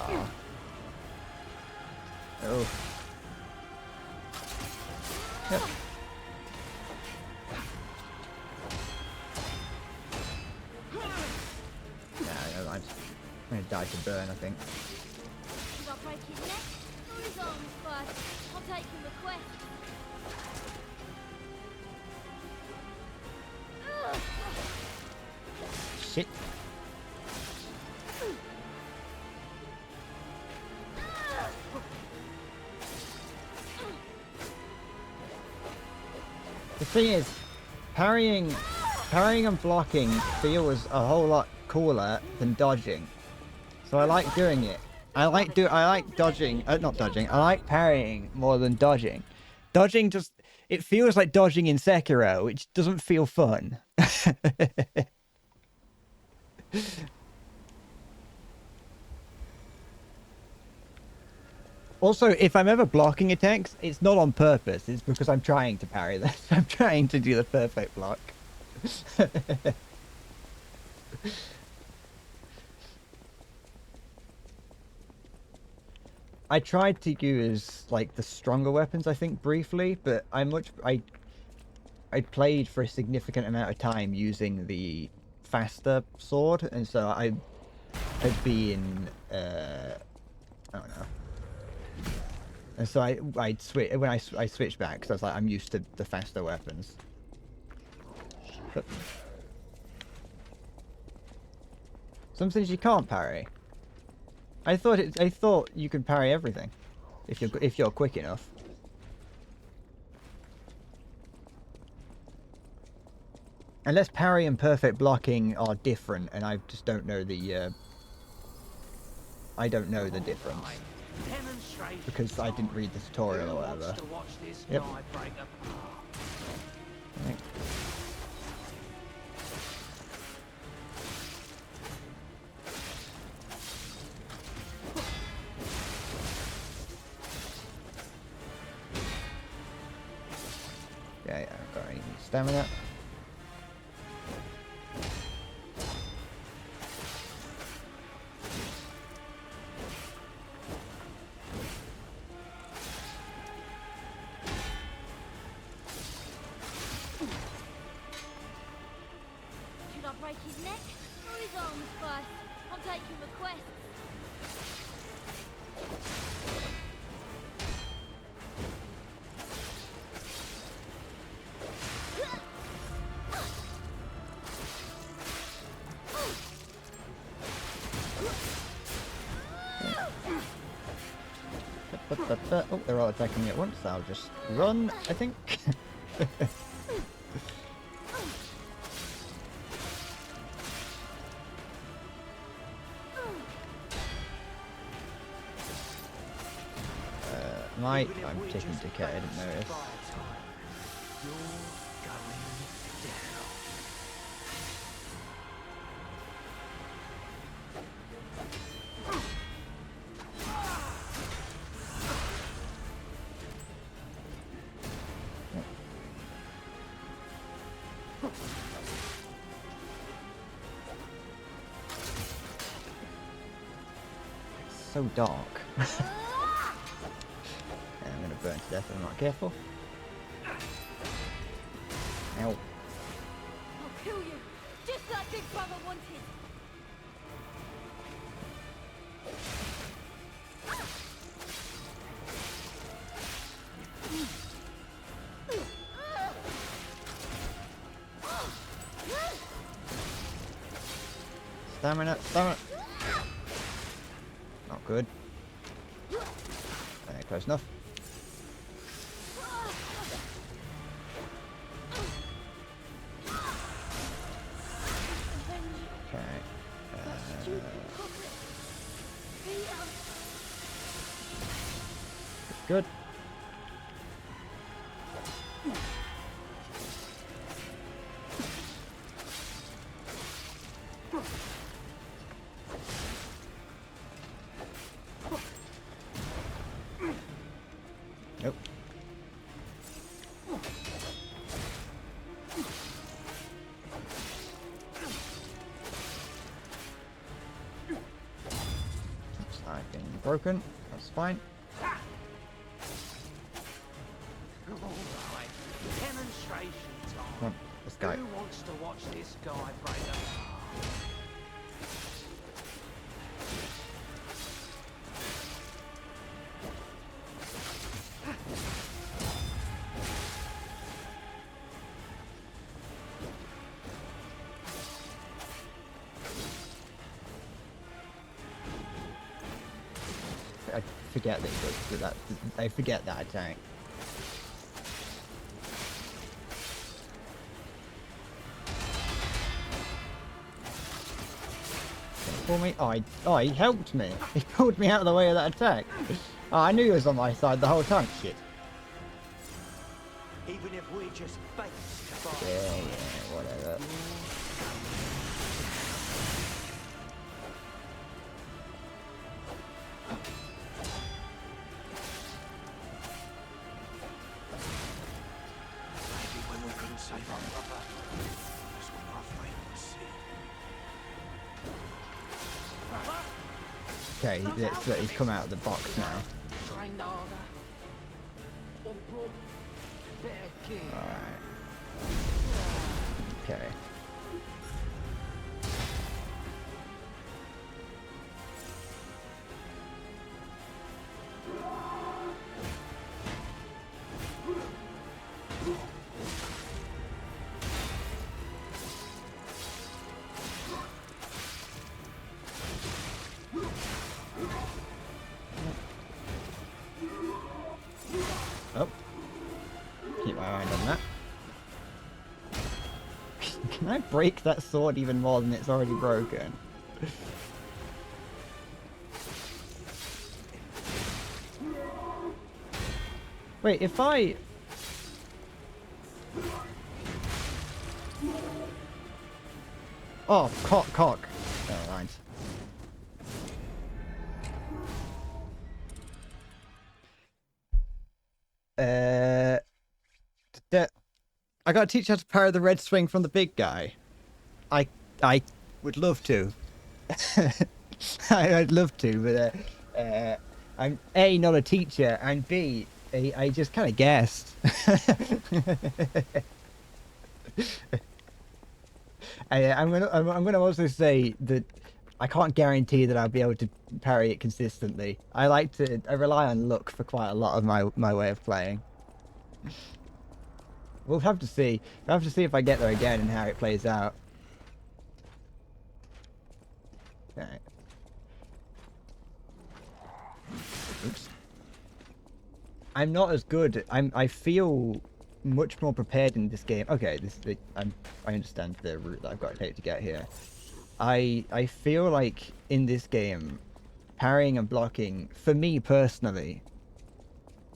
Ah. Oh. Yep. Yeah, I'm gonna die to burn, I think. Should I break his neck or his arms first? I'll take him a quest. shit. The thing is, parrying and blocking feels a whole lot cooler than dodging. So I like doing it. I like dodging, not dodging. I like parrying more than dodging. Dodging just, it feels like dodging in Sekiro, which doesn't feel fun. Also, if I'm ever blocking attacks, it's not on purpose. It's because I'm trying to parry them. I'm trying to do the perfect block. I tried to use like the stronger weapons, I think, briefly, but I played for a significant amount of time using the faster sword, and so I'd been I don't know. And so I switched back because I was like, I'm used to the faster weapons. But some things you can't parry. I thought you could parry everything if you're quick enough. Unless parry and perfect blocking are different, and I just don't know the I don't know the difference. Because I didn't read the tutorial or whatever. Yep. Right. Okay, I've got any stamina. Break his neck or his arms first. I'll take your request. Oh, they're all attacking me at once. I'll just run, I think. I'm taking decay, I didn't notice. It's so dark. I'm gonna burn to death if I'm not careful. Ow. I'll kill you, just like Big Brother wanted. Stamina, stamina. Not good. Close enough. Good. Nope. I've been broken. That's fine. Come on, let's go. Who wants to watch this guy break up? I forget that he does that. I forget that attack. For me? Oh, he helped me. He pulled me out of the way of that attack. Oh, I knew he was on my side the whole time. Shit. Even if we just face to fight. Yeah, whatever. Maybe when we couldn't save our brother, was when our flame was seen. Okay, he's come out of the box now. Alright. Okay. Oh. Keep my mind on that. Can I break that sword even more than it's already broken? Wait, if I... Oh, cock. Never mind. I gotta teach how to parry the red swing from the big guy. I would love to. I'd love to, but I'm A, not a teacher, and B, I just kind of guessed. I'm gonna also say that I can't guarantee that I'll be able to parry it consistently. I rely on luck for quite a lot of my way of playing. We'll have to see. We'll have to see if I get there again and how it plays out. Okay. Oops. I'm not as good. I feel much more prepared in this game. Okay, I understand the route that I've got to take to get here. I feel like in this game, parrying and blocking, for me personally,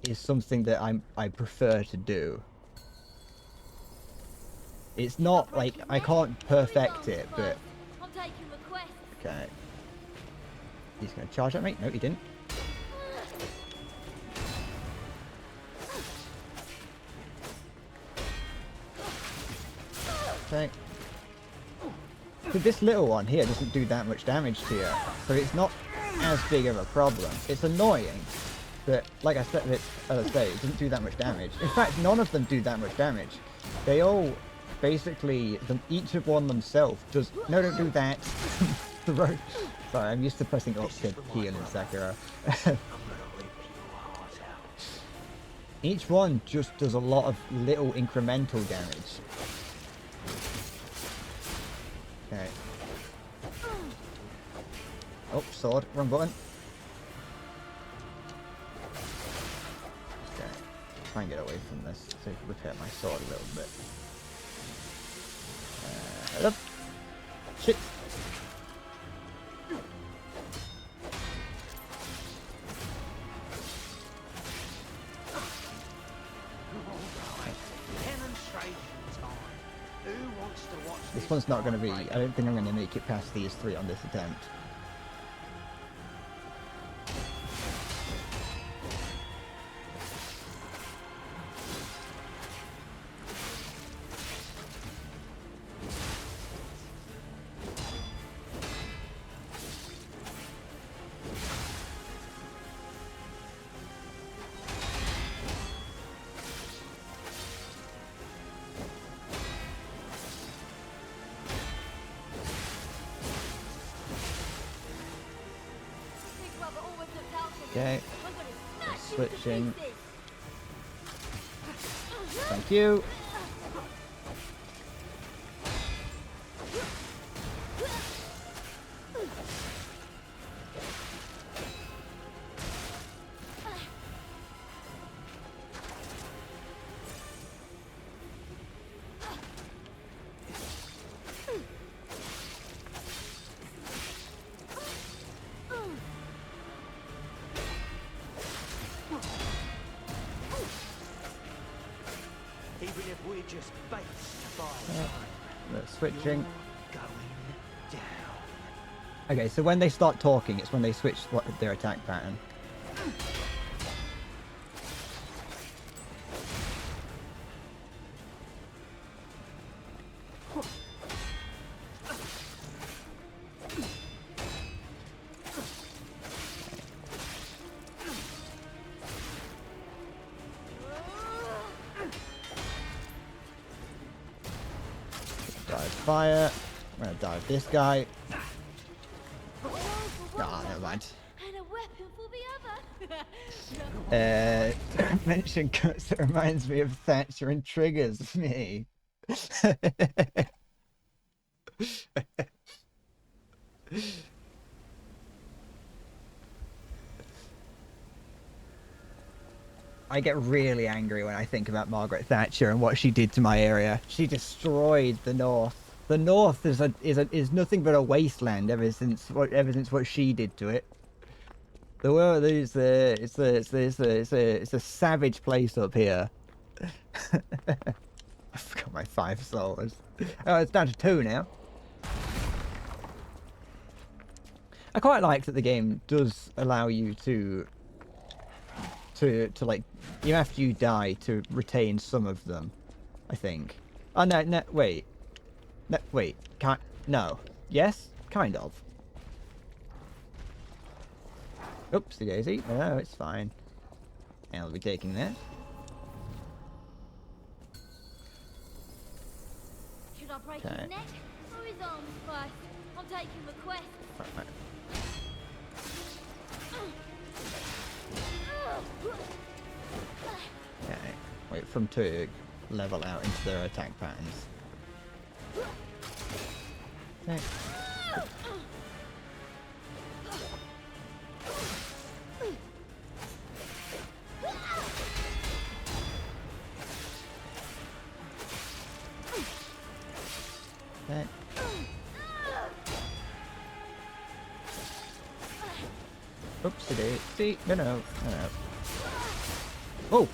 is something that I prefer to do. It's not like I can't perfect it, but I'm taking requests. okay. He's gonna charge at me. No, he didn't. Okay. So this little one here doesn't do that much damage to you, so it's not as big of a problem. It's annoying, but like I said, it doesn't do that much damage. In fact, none of them do that much damage. They all basically, each of one themselves does. No, don't do that. Sorry, I'm used to pressing up to heal in Sekiro. Each one just does a lot of little incremental damage. Okay. Oh, sword. Wrong button. Okay. Try and get away from this so I can repair my sword a little bit. Up. Shit. This one's not going to be... I don't think I'm going to make it past these 3 on this attempt. Okay, switching. Thank you. switching. Okay, so when they start talking, it's when they switch their attack pattern. Dive fire. I'm gonna dive this guy. Ah, never mind. And a weapon for the other. Mention cuts that reminds me of Thatcher and triggers me. I get really angry when I think about Margaret Thatcher and what she did to my area. She destroyed the North. The North is nothing but a wasteland ever since what she did to it. The world is it's a savage place up here. I forgot my 5 souls. Oh, it's down to 2 now. I quite like that the game does allow you to like, you after you die to retain some of them, I think. Oh no, wait. No, wait, no. Yes? Kind of. Oopsie daisy. No, it's fine. And I'll be taking that. Should I break his neck or his arms first? I'm taking requests. Right. Okay. Wait for them to level out into their attack patterns. Okay. Okay. Oopsie daisy. No. Oh!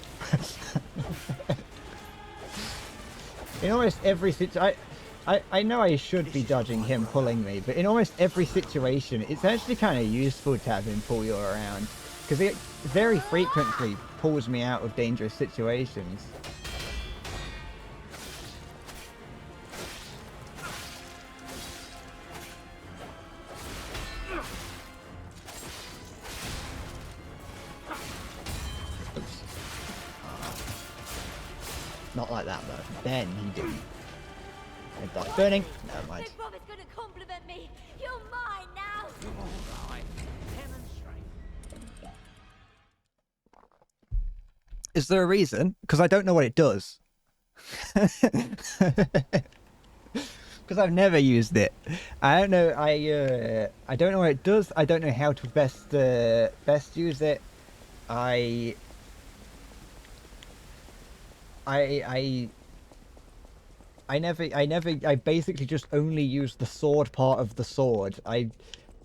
In almost every situation, I know I should be dodging him pulling me, but in almost every situation, it's actually kind of useful to have him pull you around, because it very frequently pulls me out of dangerous situations. Not like that though. Then he didn't. Dark burning. Never mind. Big Brother's gonna compliment me. You're mine now. Is there a reason? Because I don't know what it does. Because I've never used it. I don't know. I don't know what it does. I don't know how to best use it. I basically just only use the sword part of the sword. I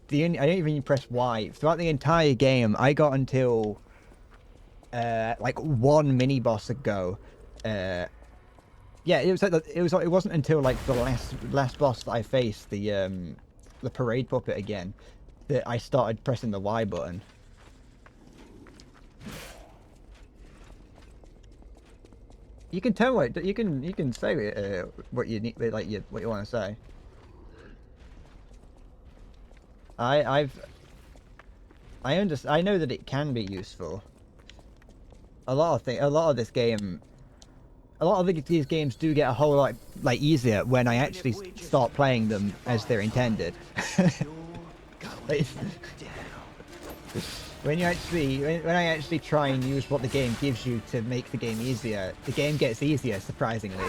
don't even press Y. Throughout the entire game, I got until like one mini boss ago. Yeah, it wasn't until like the last boss that I faced, the parade puppet again, that I started pressing the Y button. You can tell what you can say what you need, like what you want to say. I know that it can be useful. A lot of these games do get a whole lot like easier when I actually start playing them as they're intended. When I actually try and use what the game gives you to make the game easier, the game gets easier, surprisingly.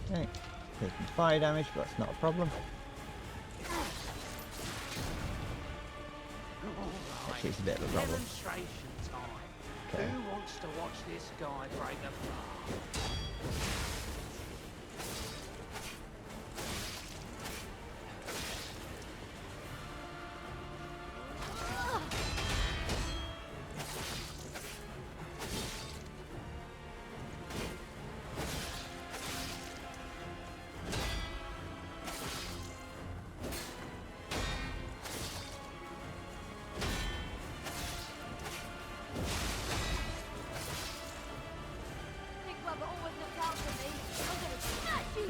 Okay, taking fire damage, but that's not a problem. Actually, it's a bit of a problem. Okay. Who wants to watch this guy break apart?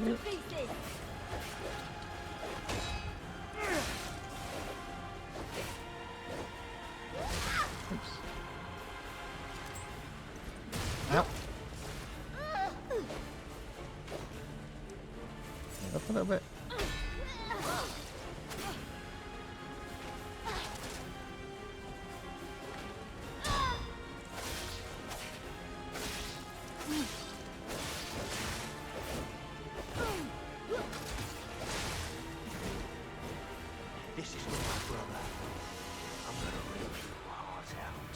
to pieces. Oops. Ow. Up a little bit. This is for my brother. I'm gonna rip your heart out.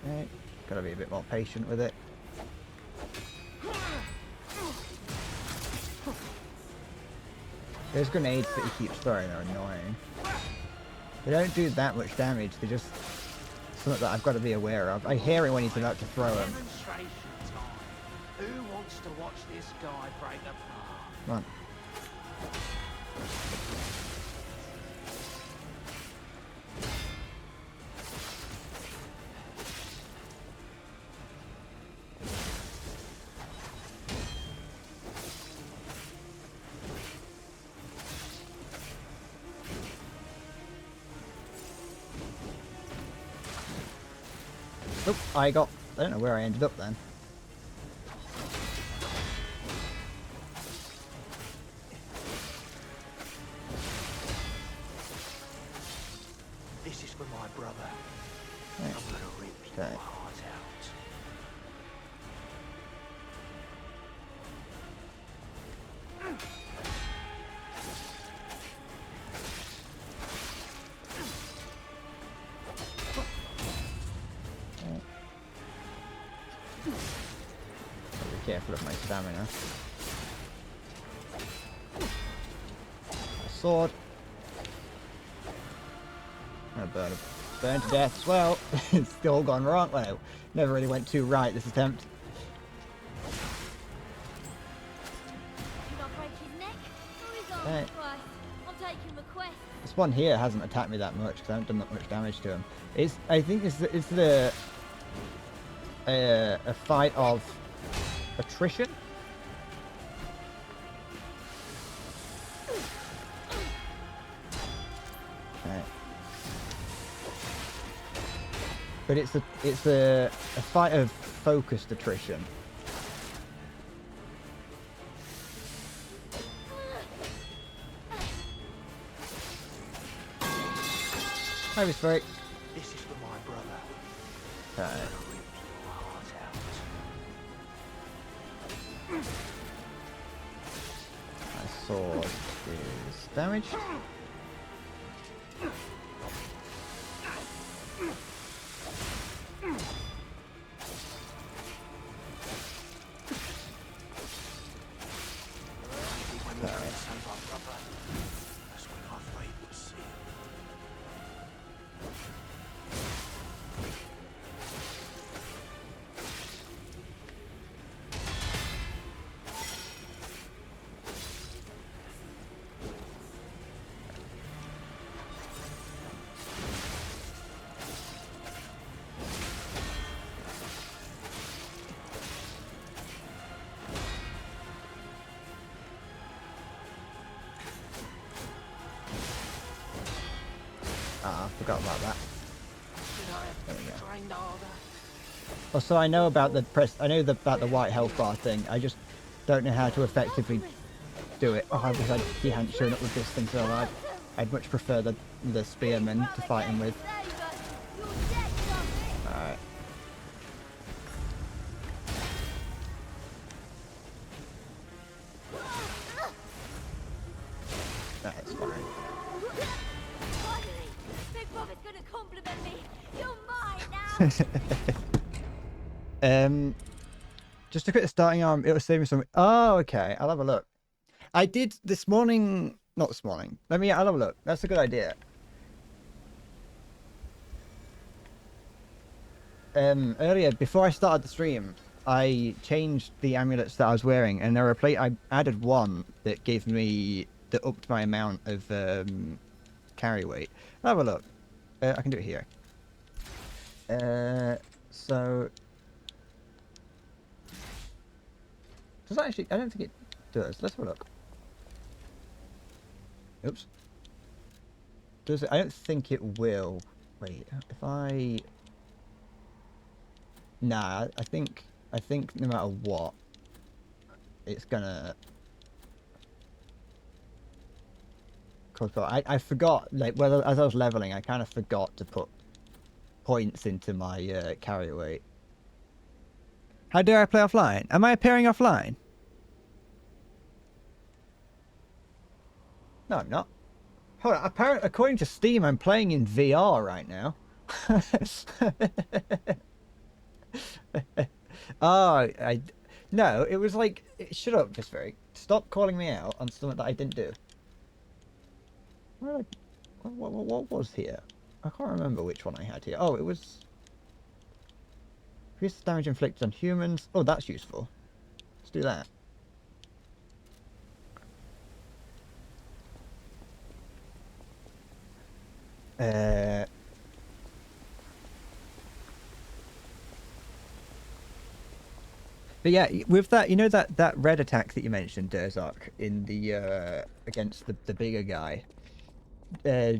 Right. Gotta be a bit more patient with it. Those grenades that he keeps throwing are annoying. They don't do that much damage, they're just something that I've got to be aware of. I hear it when he's about to throw them. Demonstration time. Who wants to watch this guy break apart? Come on. Oop, I don't know where I ended up then. This is for my brother. Right. I'm gonna rip your heart out. Be careful of my stamina. A sword. And a burn to death as well. It's still gone wrong. Well, never really went too right this attempt. Did I break his neck? Or his arm? Right. Christ, I'm taking requests. This one here hasn't attacked me that much because I haven't done that much damage to him. I think it's a fight of attrition. Right. But it's a fight of focused attrition. Hi, Miss Break. This is for my brother. Okay. I'm gonna rip your heart out. My sword is damaged. When we go and save our brother, that's when our fate was sealed. Ah, I forgot about that. Should I There we have go. trained harder? Also, I know about the white health bar thing. I just don't know how to effectively do it. Oh, I wish he hadn't shown up with this thing so hard. I'd much prefer the spearman to fight him with. Alright. That's fine. Finally, Big Brother's gonna compliment me. You're mine now. Just to quit the starting arm, it'll save me some. Oh, okay. I'll have a look. I did this morning. Not this morning. I'll have a look. That's a good idea. Earlier, before I started the stream, I changed the amulets that I was wearing, and I added one that gave me that upped my amount of carry weight. Have a look. I can do it here. So does that actually? I don't think it does. Let's have a look. Oops. Does it? I don't think it will. Wait, if I... Nah, I think no matter what, it's gonna... I forgot, like, whether as I was leveling, I kind of forgot to put points into my carry weight. How dare I play offline? Am I appearing offline? No, I'm not. Hold on, apparently, according to Steam, I'm playing in VR right now. Oh, no, it was like... Shut up, Pisbury. Stop calling me out on something that I didn't do. What was here? I can't remember which one I had here. Oh, it was... Increase damage inflicted on humans. Oh, that's useful. Let's do that. But yeah, with that, you know that red attack that you mentioned, Derzak, in the against the bigger guy.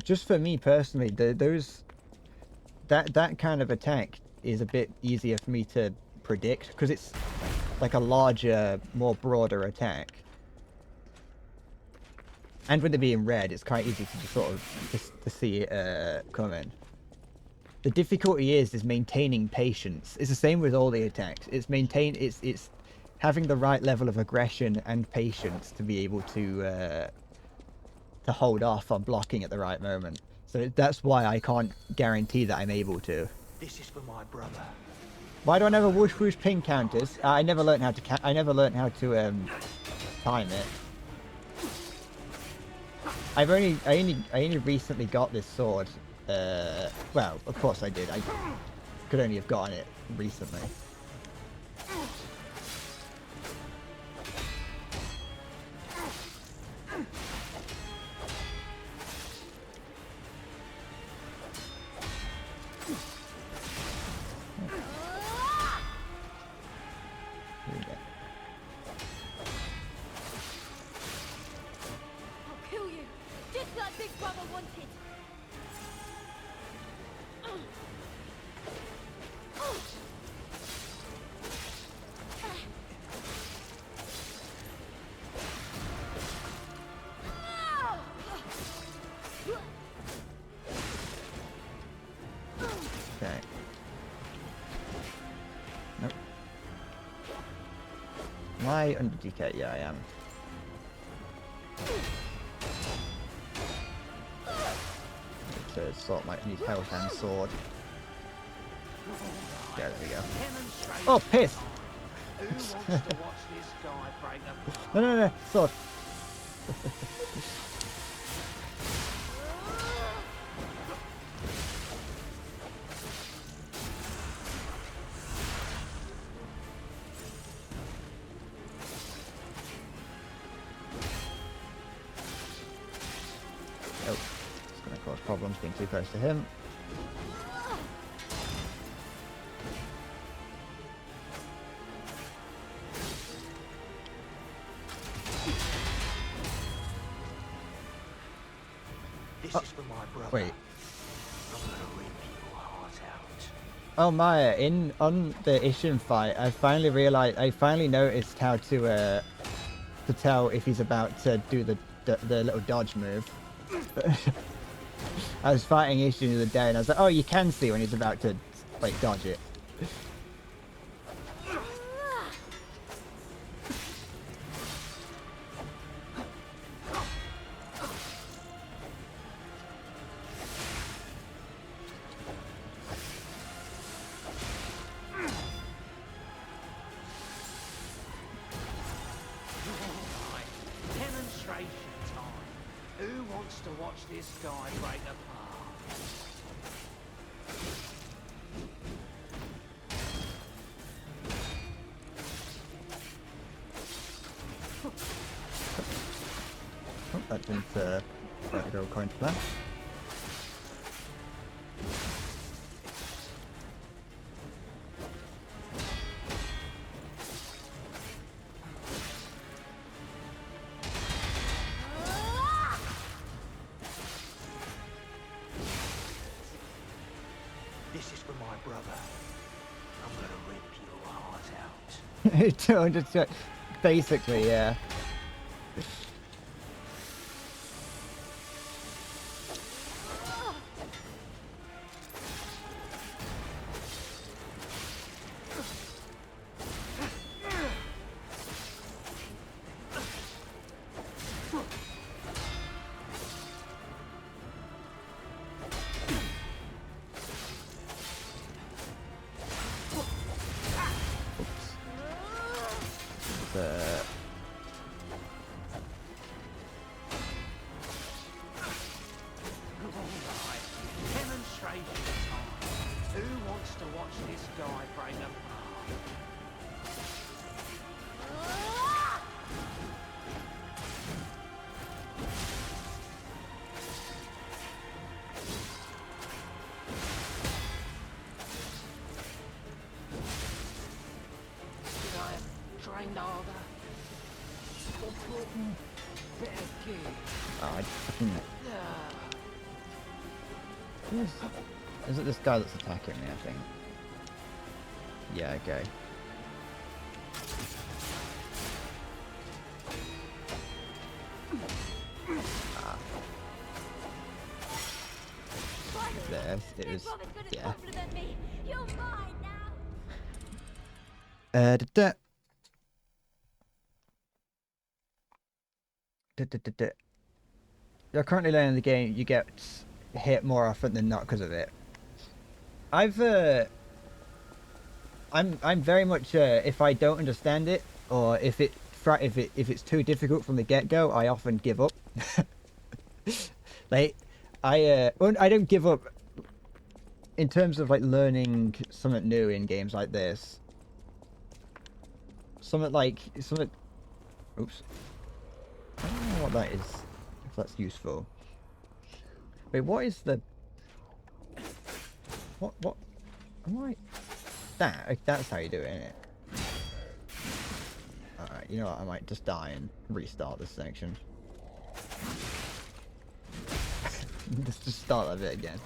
Just for me personally, that kind of attack is a bit easier for me to predict because it's like a larger, more broader attack. And with it being red, it's quite easy to just sort of to see it coming. The difficulty is maintaining patience. It's the same with all the attacks. It's having the right level of aggression and patience to be able to hold off on blocking at the right moment. So that's why I can't guarantee that I'm able to. This is for my brother. Why do I never whoosh whoosh ping counters? I never learned how to time it. I only recently got this sword. Well, of course I did. I could only have gotten it recently. I'll kill you, just like Big Brother wanted. Okay. Nope. Am I under DK? Yeah, I am. To sort my need health and sword. Yeah, there we go. Oh, piss! No, sword. Oh, it's going to cause problems being too close to him. This is for my brother. Wait. I'm gonna rip your heart out. Oh, Maya, on the Ishin fight, I finally noticed how to tell if he's about to do the little dodge move. I was fighting Ishin the other day, and I was like, oh, you can see when he's about to, like, dodge it. Demonstration time. Who wants to watch this guy break apart? That didn't go according to plan. This is for my brother. I'm gonna rip your heart out. Just, basically, yeah. Is it this guy that's attacking me, I think? Yeah, okay. There, it was, yeah. You're currently learning the game, you get hit more often than not because of it. I'm very much if I don't understand it or if it's too difficult from the get-go, I often give up. Like I don't give up in terms of like learning something new in games like this. Something. Oops. I don't know what that is. If that's useful. Wait, what is the? What? Am I? That's how you do it, isn't it? Alright, you know what? I might just die and restart this section. just start that bit again.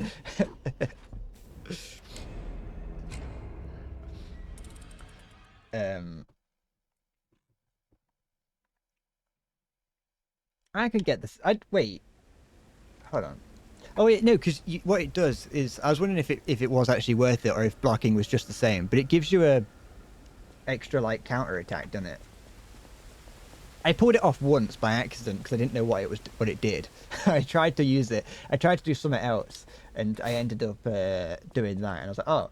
I could get this. Wait. Hold on. Oh wait, no, because what it does is I was wondering if it was actually worth it or if blocking was just the same, but it gives you a extra like counter attack, doesn't it? I pulled it off once by accident because I didn't know what it did. I tried to use it. I tried to do something else, and I ended up doing that, and I was like, oh.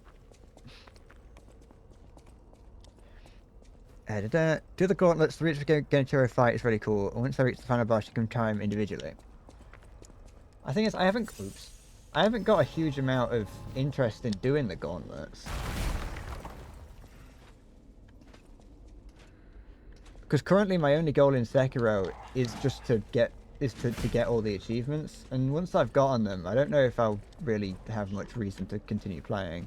Do the gauntlets to reach the Genichiro fight is really cool. And once I reach the final boss, you can try them individually. I think I haven't got a huge amount of interest in doing the gauntlets. Because currently my only goal in Sekiro is just to get all the achievements, and once I've gotten them, I don't know if I'll really have much reason to continue playing.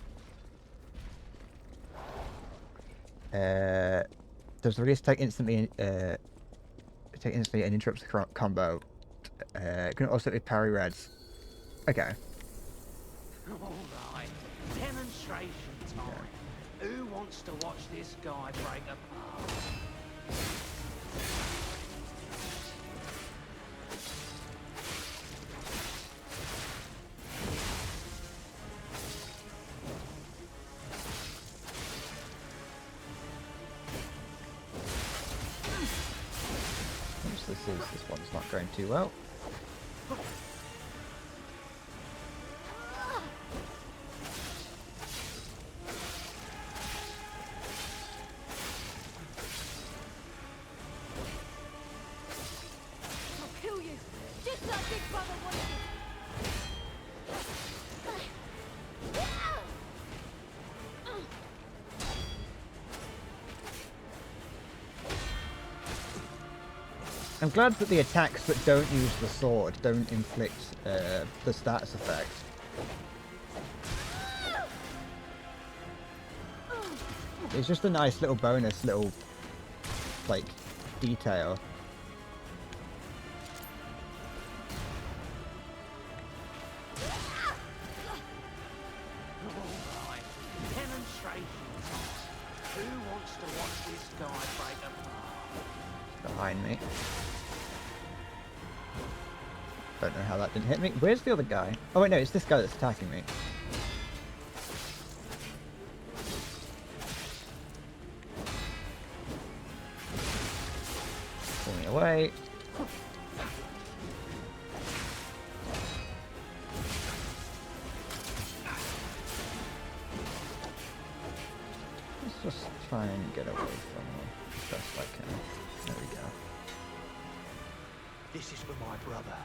Does the release take instantly and interrupts the combo? Can also be parry reds. Okay. Alright, demonstration time. Yeah. Who wants to watch this guy break apart? This one's not going too well. I'll kill you, just like Big Brother wanted. I'm glad that the attacks that don't use the sword don't inflict the status effect. It's just a nice little bonus, like, detail. Behind me. Don't know how that didn't hit me. Where's the other guy? Oh wait, no, it's this guy that's attacking me. Pull me away. Let's just try and get away from him as best I can. There we go. This is for my brother.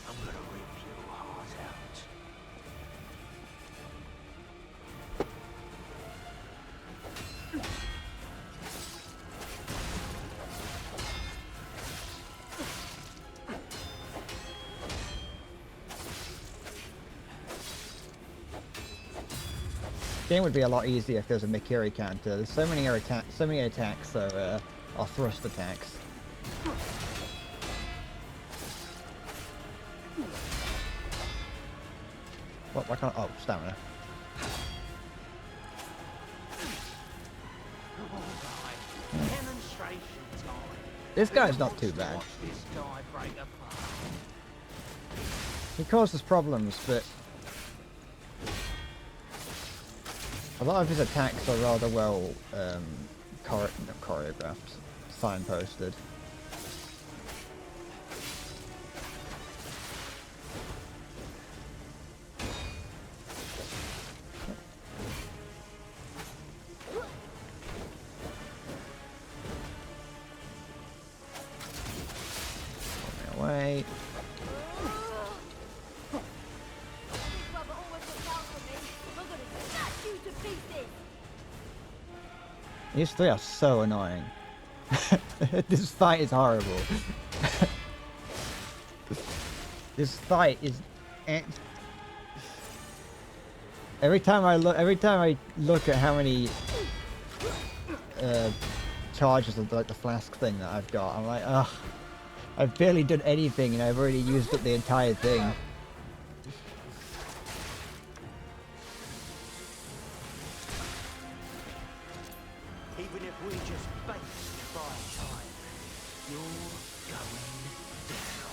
I'm gonna rip your heart out. Game would be a lot easier if there's a Mikiri counter. There's so many attacks are thrust attacks. What? Why can't? Oh, stamina. This guy's not too bad. He causes problems, but a lot of his attacks are rather well choreographed, signposted. Away. Big brother always looks out for me. I'm gonna smash you to pieces. These three are so annoying. This fight is horrible. This fight is. Every time I look at how many charges of like the flask thing that I've got, I'm like, ugh. I've barely done anything and I've already used up the entire thing. Even if we just face by time, you're going down.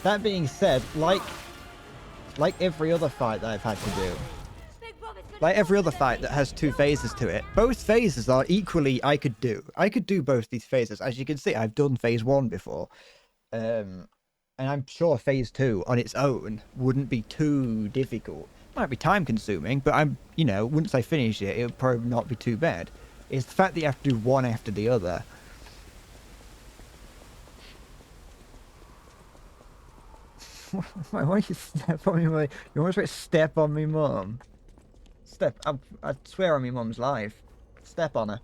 That being said, like every other fight that I've had to do, like every other fight that has two phases to it, both phases are equally I could do. I could do both these phases. As you can see, I've done phase 1 before. And I'm sure phase 2 on its own wouldn't be too difficult. Might be time consuming, but once I finish it, it'll probably not be too bad. It's the fact that you have to do one after the other. Why you step on me? You almost like step on me, mum. I swear on me mum's life. Step on her.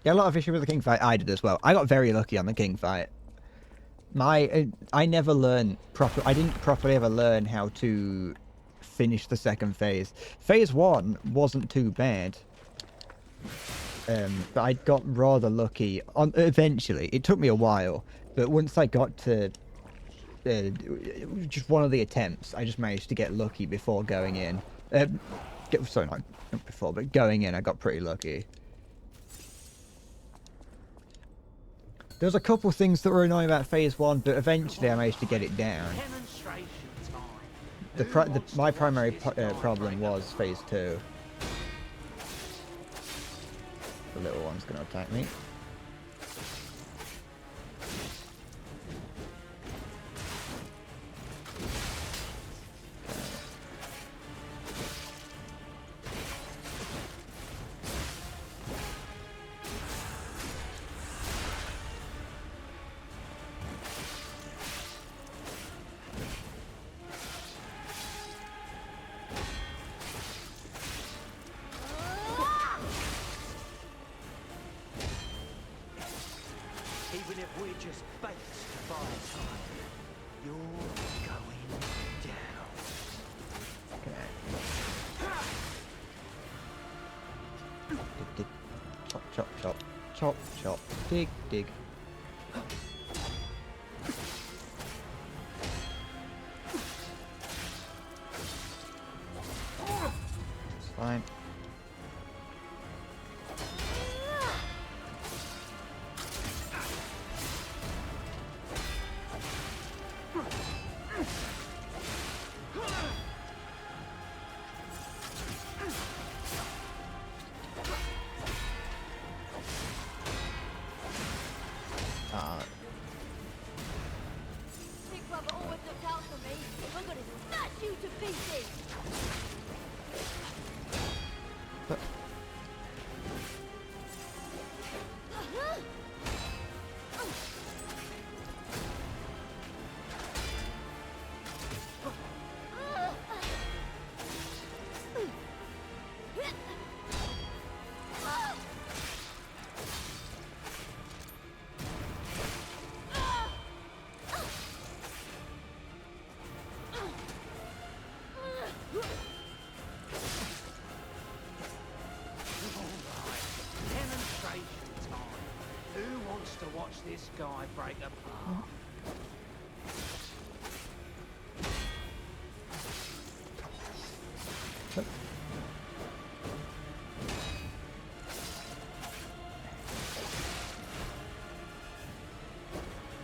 Yeah, a lot of issue with the king fight. I did as well. I got very lucky on the king fight. I never learned proper. I didn't properly ever learn how to finish the second phase. Phase 1 wasn't too bad. But I got rather lucky. Eventually, it took me a while, but once I got to just one of the attempts, I just managed to get lucky before going in. Sorry, not before, but going in, I got pretty lucky. There's a couple things that were annoying about phase 1, but eventually I managed to get it down. My primary problem was phase 2. The little one's going to attack me. we're just bait to buy time, you're going down. Okay. Dig, dig. Chop, chop, chop. Chop, chop. Dig, dig. It's fine. Big brother always looks out for me. I'm gonna smash you to pieces. But Demonstration time. Who wants to watch this guy break apart?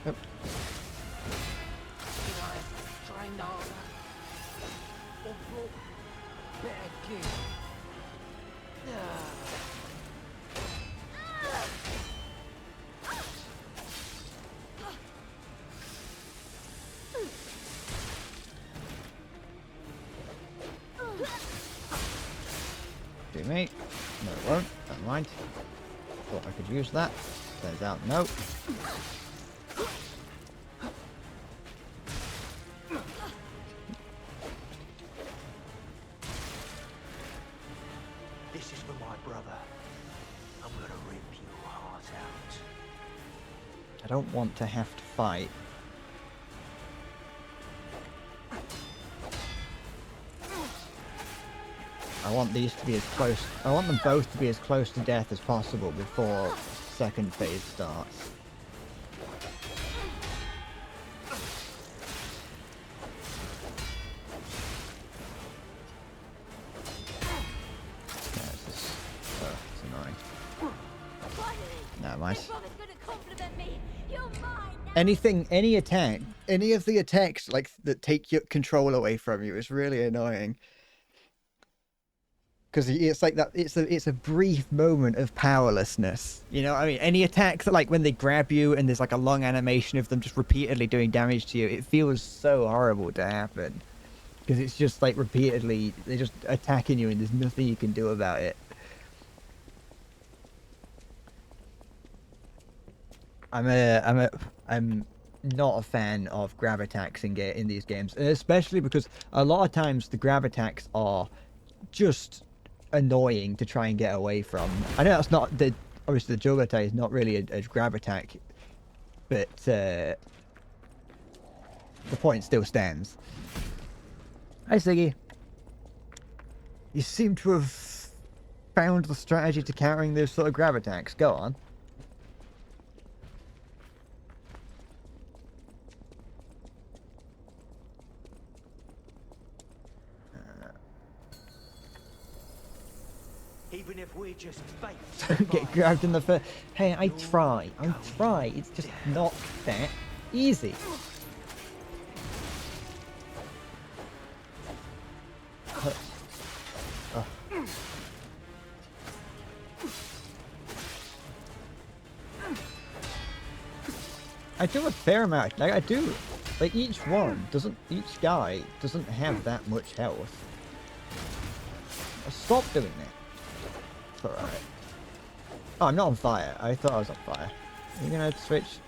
Yep. Did I train harder? Or brought better gear? do me. No, it won't. Never mind. Thought I could use that. Turns out, no. This is for my brother. I'm gonna rip your heart out. I don't want to have to fight. I want these to be as close. I want them both to be as close to death as possible before second phase starts. Yeah, it's just, it's annoying. Never mind. Big brother's gonna compliment me. You're mine now. Anything, any attack, any of the attacks like that take your control away from you is really annoying. Because it's like that. It's a brief moment of powerlessness. You know, I mean, any attacks that like when they grab you and there's like a long animation of them just repeatedly doing damage to you, it feels so horrible to happen. Because it's just like repeatedly they're just attacking you and there's nothing you can do about it. I'm not a fan of grab attacks in these games, and especially because a lot of times the grab attacks are just annoying to try and get away from. I know that's not obviously the juggle attack is not really a grab attack, but the point still stands. Hi Siggy. You seem to have found the strategy to countering those sort of grab attacks. Go on. Even if we're just bait. Get grabbed in the face. Hey, I try. It's just not that easy. I do a fair amount. Like I do. Like each guy doesn't have that much health. Stop doing that. It's alright. Oh, I'm not on fire. I thought I was on fire. Are you gonna switch?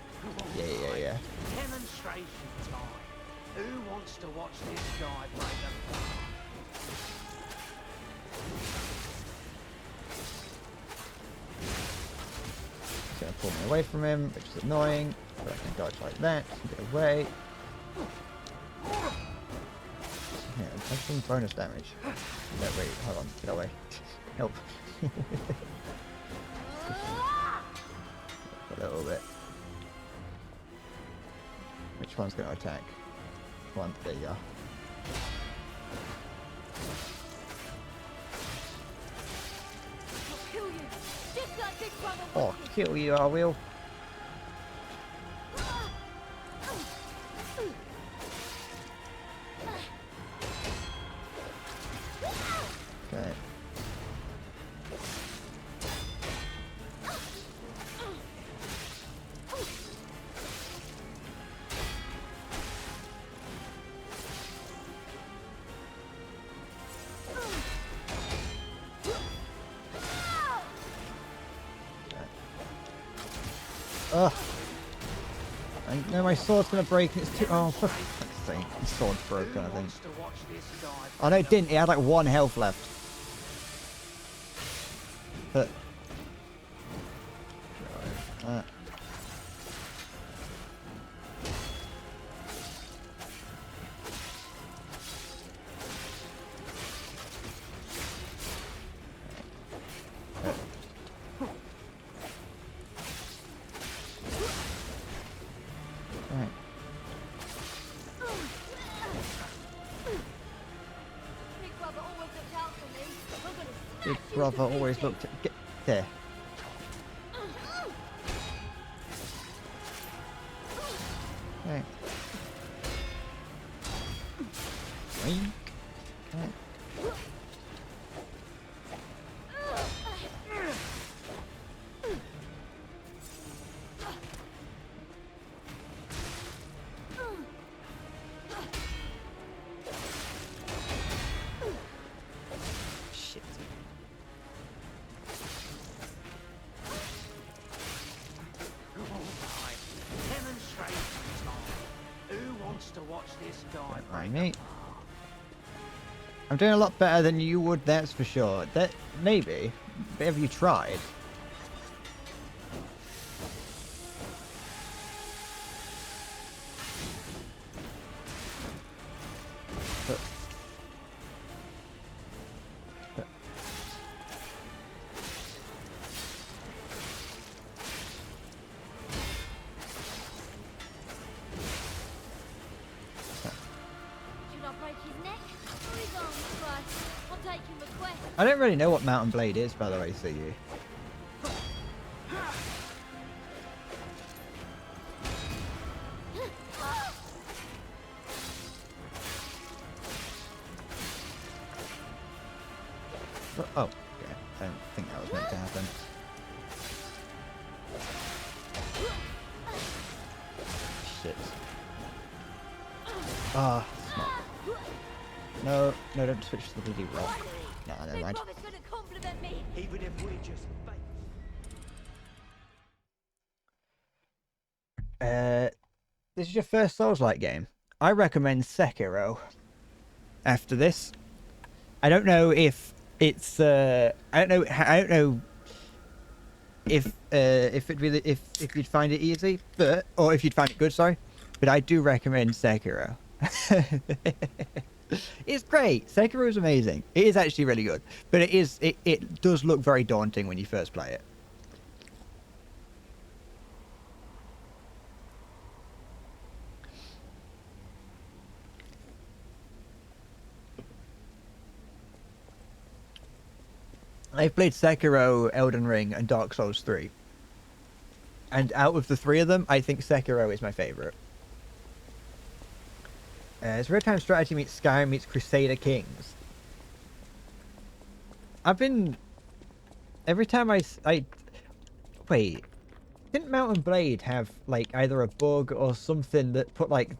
Yeah. Demonstration time. Who wants to watch this guy break apart? He's gonna pull me away from him, which is annoying. So I can dodge like that, get away. Yeah, take some bonus damage. No, wait, hold on, get away. Help. A little bit. Which one's going to attack? One, there you go. I'll kill you. Just like Big Brother Oh, wanted. kill you, I will. Okay. Ugh. I know my sword's gonna break and it's too. Oh, for fuck's sake. The sword's broken, I think. Oh no, it didn't. It had like 1 health left. But. Right. Big Brother always looks out for me. I'm gonna Big smash you brother to always pieces. looked at. Get there. Okay. Wink. Okay. Shit. Who wants to watch this die? Right, mate. I'm doing a lot better than you would, that's for sure. That maybe. But have you tried? But- but- Should I break his neck? Or his arms first? I'll take your request. I don't really know what Mountain Blade is, by the way, so you. Oh, okay. I don't think that was meant to happen. Shit. Ah, smart. No, no, don't switch to the bloody rock. No, never Big mind. Brother's gonna compliment me. Even if we just This is your first Souls-like game. I recommend Sekiro. After this, I don't know if it's. I don't know if it really if you'd find it easy, but or if you'd find it good. Sorry, but I do recommend Sekiro. It's great. Sekiro is amazing. It is actually really good, but it does look very daunting when you first play it. I've played Sekiro, Elden Ring, and Dark Souls 3. And out of the 3 of them, I think Sekiro is my favourite. It's real-time strategy meets Skyrim meets Crusader Kings. I've been... Every time I... Wait. Didn't Mountain Blade have, like, either a bug or something that put, like...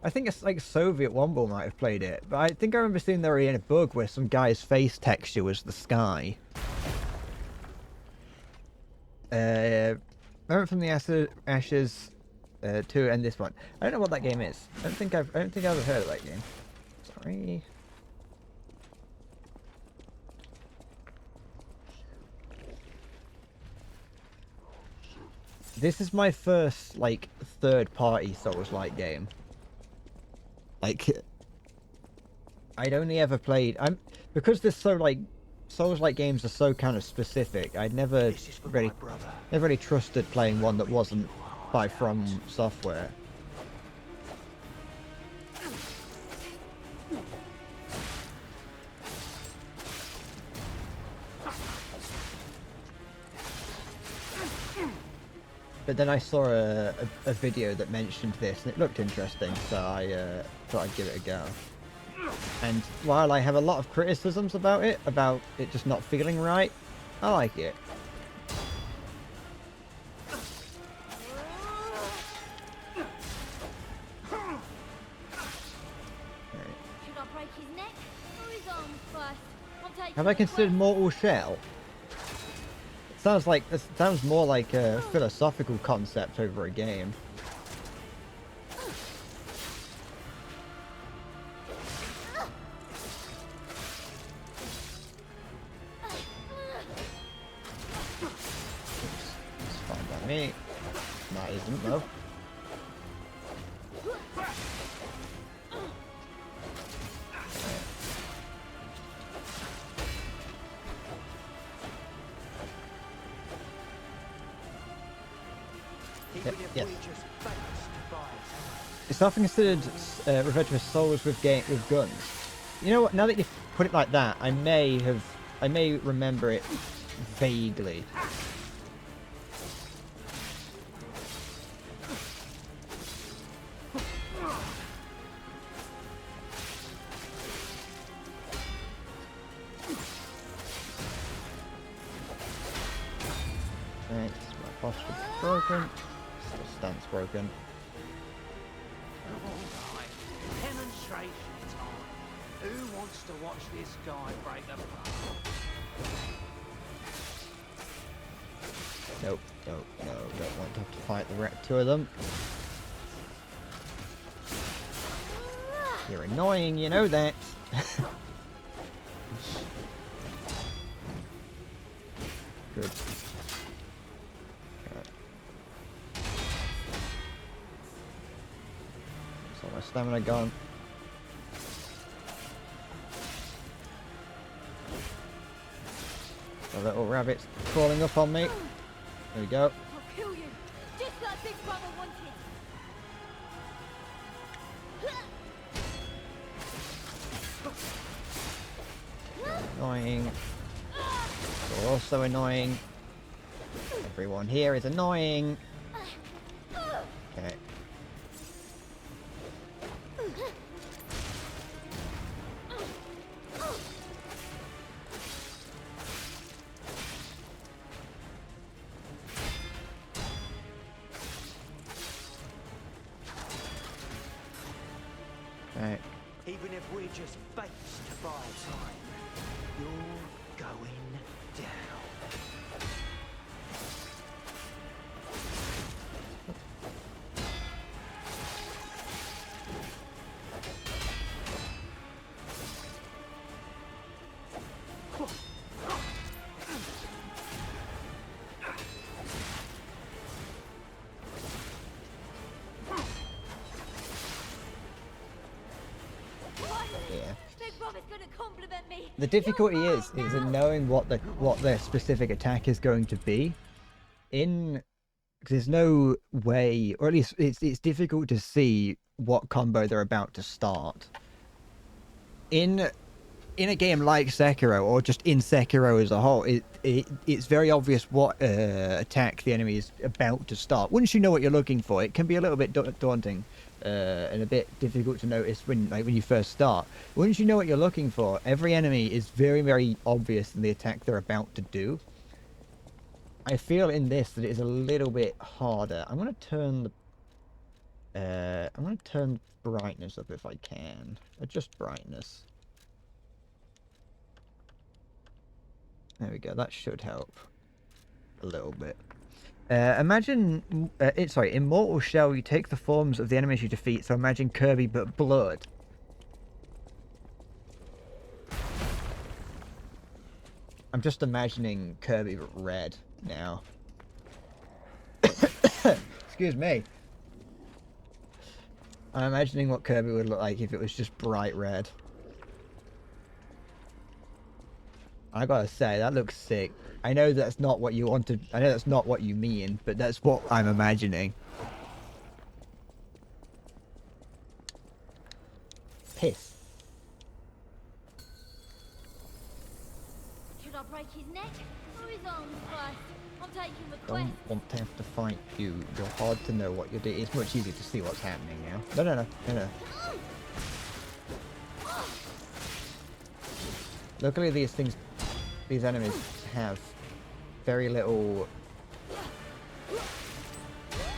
I think it's like Soviet Womble might have played it, but I think I remember seeing there in a bug where some guy's face texture was the sky. Remember from the Ashes 2 and this one. I don't know what that game is. I don't think I've ever heard of that game. Sorry. This is my first, like, third-party Souls-like game. Like, I'd only ever played... because there's so, like... Souls-like games are so kind of specific, I'd never really trusted playing one that wasn't by From Software. But then I saw a video that mentioned this, and it looked interesting, so I thought I'd give it a go. And while I have a lot of criticisms about it just not feeling right, I like it. Should I break his neck or his arms first? I'm taking Have I considered Mortal Shell? It sounds more like a philosophical concept over a game. It's fine by me. That isn't though. Yes. It's often considered referred to as Souls with guns. You know what? Now that you put it like that, I may remember it vaguely. Right, my posture's broken. Still stance broken. Alright, demonstration time. Who wants to watch this guy break apart? Nope, no, don't want to have to fight the two of them. You're annoying, you know that. Good. So my stamina gone. The little rabbit's crawling up on me. There we go. I'll kill you, just like Big Brother wanted. Annoying. You're also annoying. Everyone here is annoying. Okay. Right. Even if we're just faced by time, you're going down. Yeah. Big Brother's gonna compliment me. The difficulty is in knowing what their specific attack is going to be. Because there's no way, or at least it's difficult to see what combo they're about to start. In a game like Sekiro, or just in Sekiro as a whole, it's very obvious what attack the enemy is about to start. Once you know what you're looking for, it can be a little bit daunting and a bit difficult to notice when you first start. Once you know what you're looking for, every enemy is very, very obvious in the attack they're about to do. I feel in this that it is a little bit harder. I'm gonna turn brightness up if I can. Adjust brightness. There we go, that should help a little bit. Imagine, in Mortal Shell, you take the forms of the enemies you defeat, so imagine Kirby but blood. I'm just imagining Kirby but red now. excuse me. I'm imagining what Kirby would look like if it was just bright red. I gotta say, that looks sick. I know that's not what you wanted. I know that's not what you mean, but that's what I'm imagining. Piss. Should I break his neck or his arms first? I'm taking the Don't quest. want to have to fight you. You're hard to know what you're doing. It's much easier to see what's happening now. No. Luckily, these enemies have very little.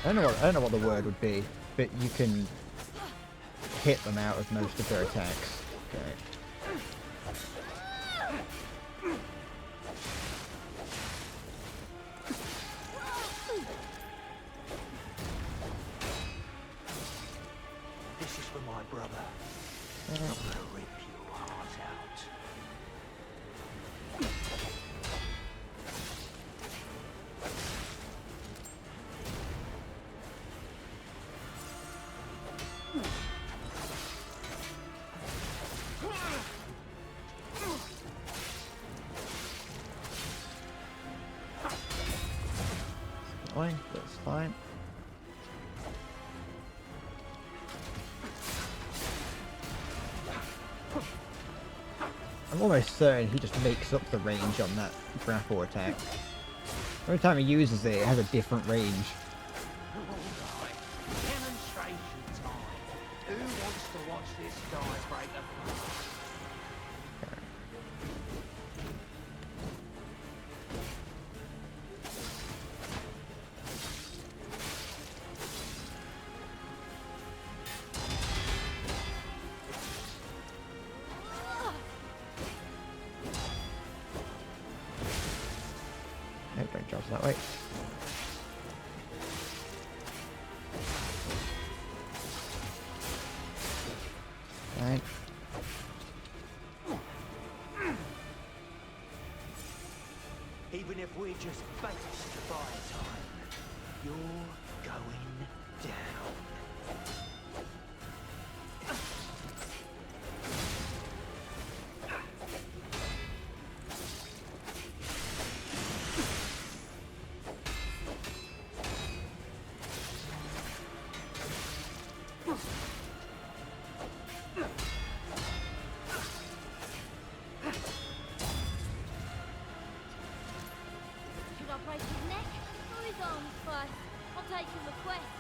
I don't know what the word would be, but you can hit them out of most of their attacks. Okay. This is for my brother. I'm gonna rip your heart out. Fine, that's fine. I'm almost certain he just makes up the range on that grapple attack. Every time he uses it, it has a different range. Alright, demonstration time. Who wants to watch this guy break apart? No, don't jump that way. Fine. Even if we're just base to buy time, you're going down. Should I break his neck or his arms first? I'm taking the quest.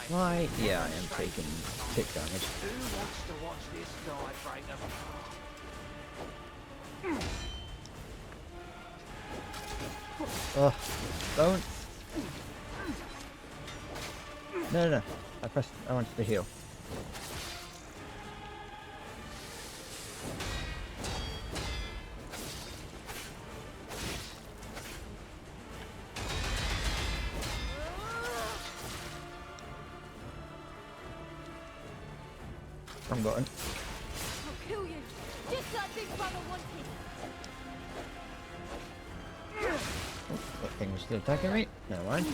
Why? Yeah, I am taking tick damage. Who wants to watch this guy break apart? Ugh. Don't. No. I wanted to heal. Wrong button. I'll kill you, just like Big Brother wanted. That thing was still attacking me. Never mind.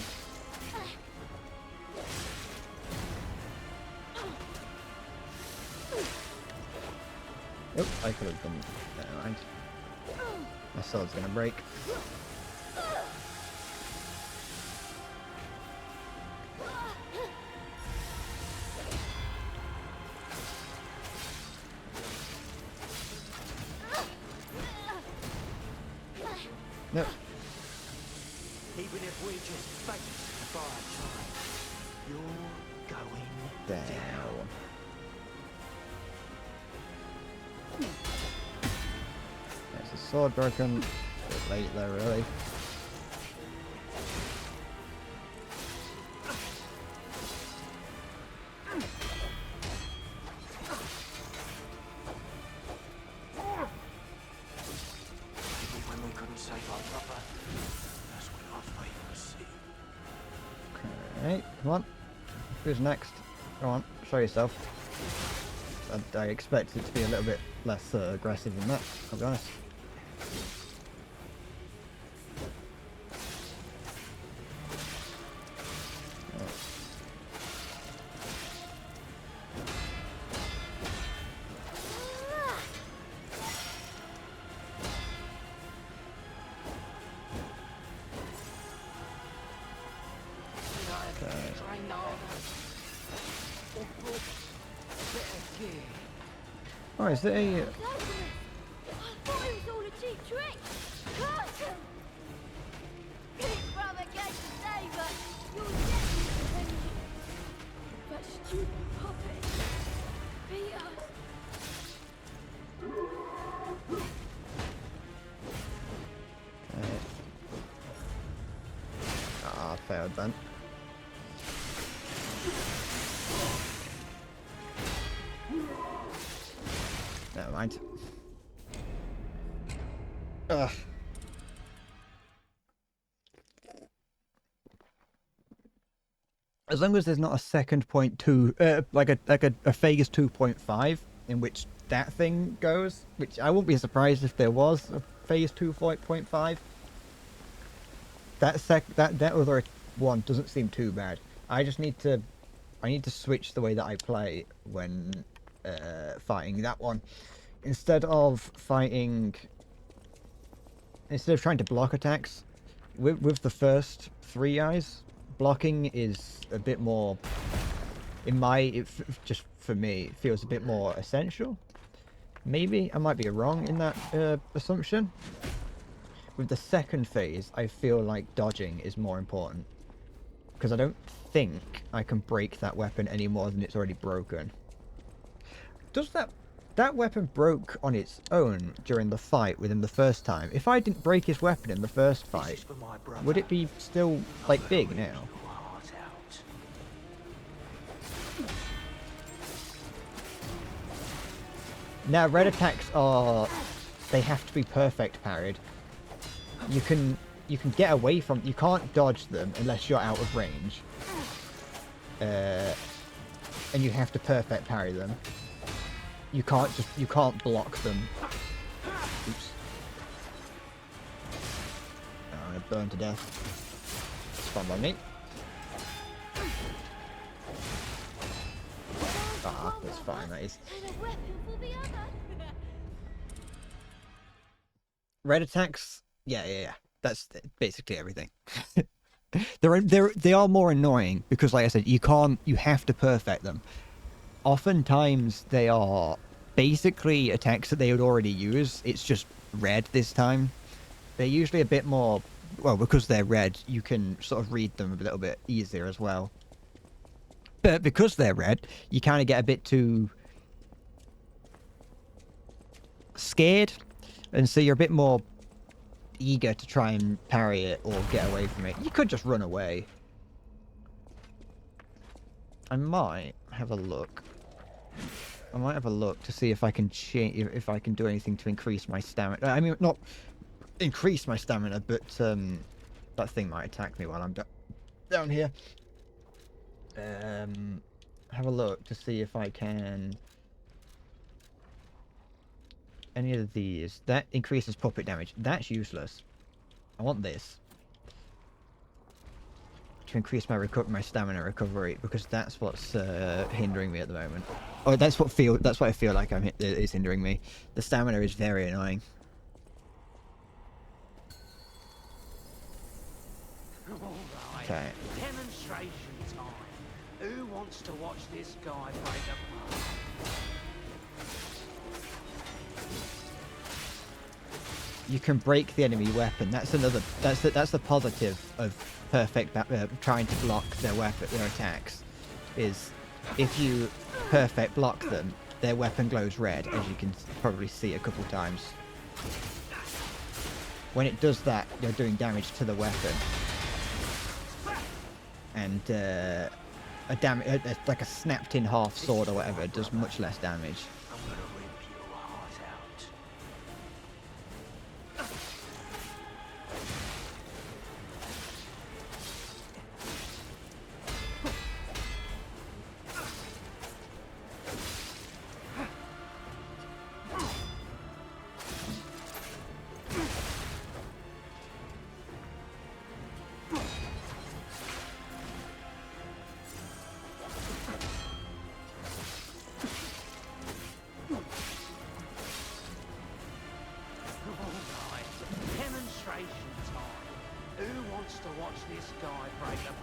Oop, I could have done. Never mind. My sword's gonna break. Nope. Even if we're just base to buy time, you're going Down. There's the sword broken. A bit late there, really. Come on. Who's next? Go on, show yourself. I expect it to be a little bit less aggressive than that, I'll be honest. Oh, is there a... I thought it was all a cheap trick. Curse him! Big brother gave the day, but you're definitely that stupid puppet. Beat us. Ah, I failed then. Never mind. Ugh. As long as there's not a second point two, like a phase 2.5 in which that thing goes, which I wouldn't be surprised if there was a phase 2.5. That other one doesn't seem too bad. I need to switch the way that I play when fighting that one. Instead of trying to block attacks with the first 3 eyes, blocking is a bit more, just for me, it feels a bit more essential. Maybe I might be wrong in that assumption. With the second phase, I feel like dodging is more important, because I don't think I can break that weapon any more than it's already broken. Does that weapon broke on its own during the fight with him the first time? If I didn't break his weapon in the first fight, would it be still like big now? Now red attacks they have to be perfect parried. You can get away from, you can't dodge them unless you're out of range. And you have to perfect parry them. You can't block them. Oops. I'm gonna burn to death. It's fun by me. Ah, that's fine, that is. Red attacks, yeah. That's basically everything. They are more annoying because, like I said, you have to perfect them. Oftentimes they are basically attacks that they would already use. It's just red this time. They're usually a bit more, well, because they're red, you can sort of read them a little bit easier as well. But because they're red, you kind of get a bit too scared, and so you're a bit more eager to try and parry it or get away from it. You could just run away. I might have a look. I might have a look to see if I can change, if I can do anything to increase my stamina. I mean, not increase my stamina, but that thing might attack me while I'm down here. Have a look to see if I can. Any of these. That increases puppet damage. That's useless. I want this to increase my stamina recovery, because that's what's hindering me at the moment. Oh, that's what I feel like is hindering me. The stamina is very annoying. Okay. Demonstration time. Who wants to watch this guy break apart? You can break the enemy weapon. That's the positive of perfect trying to block their attacks. Is if you perfect block them, their weapon glows red, as you can probably see a couple times. When it does that, you're doing damage to the weapon, and like a snapped in half sword or whatever does much less damage. this guy break apart.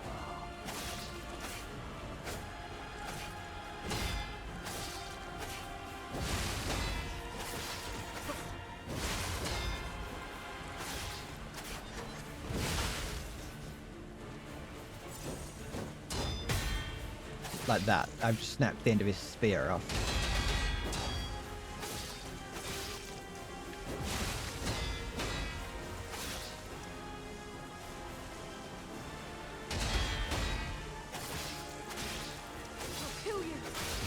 Like that. I've just snapped the end of his spear off. I'll kill you.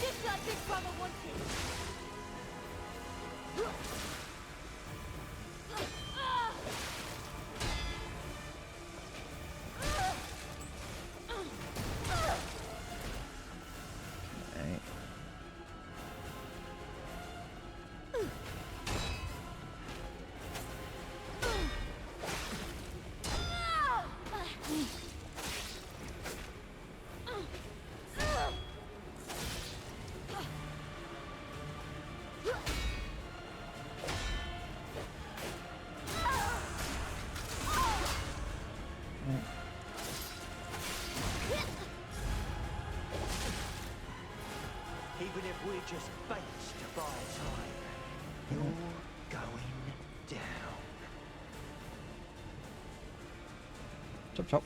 Just like Big Brother wanted. Right. Even if we're just baits to buy time, you're going down. Chop chop.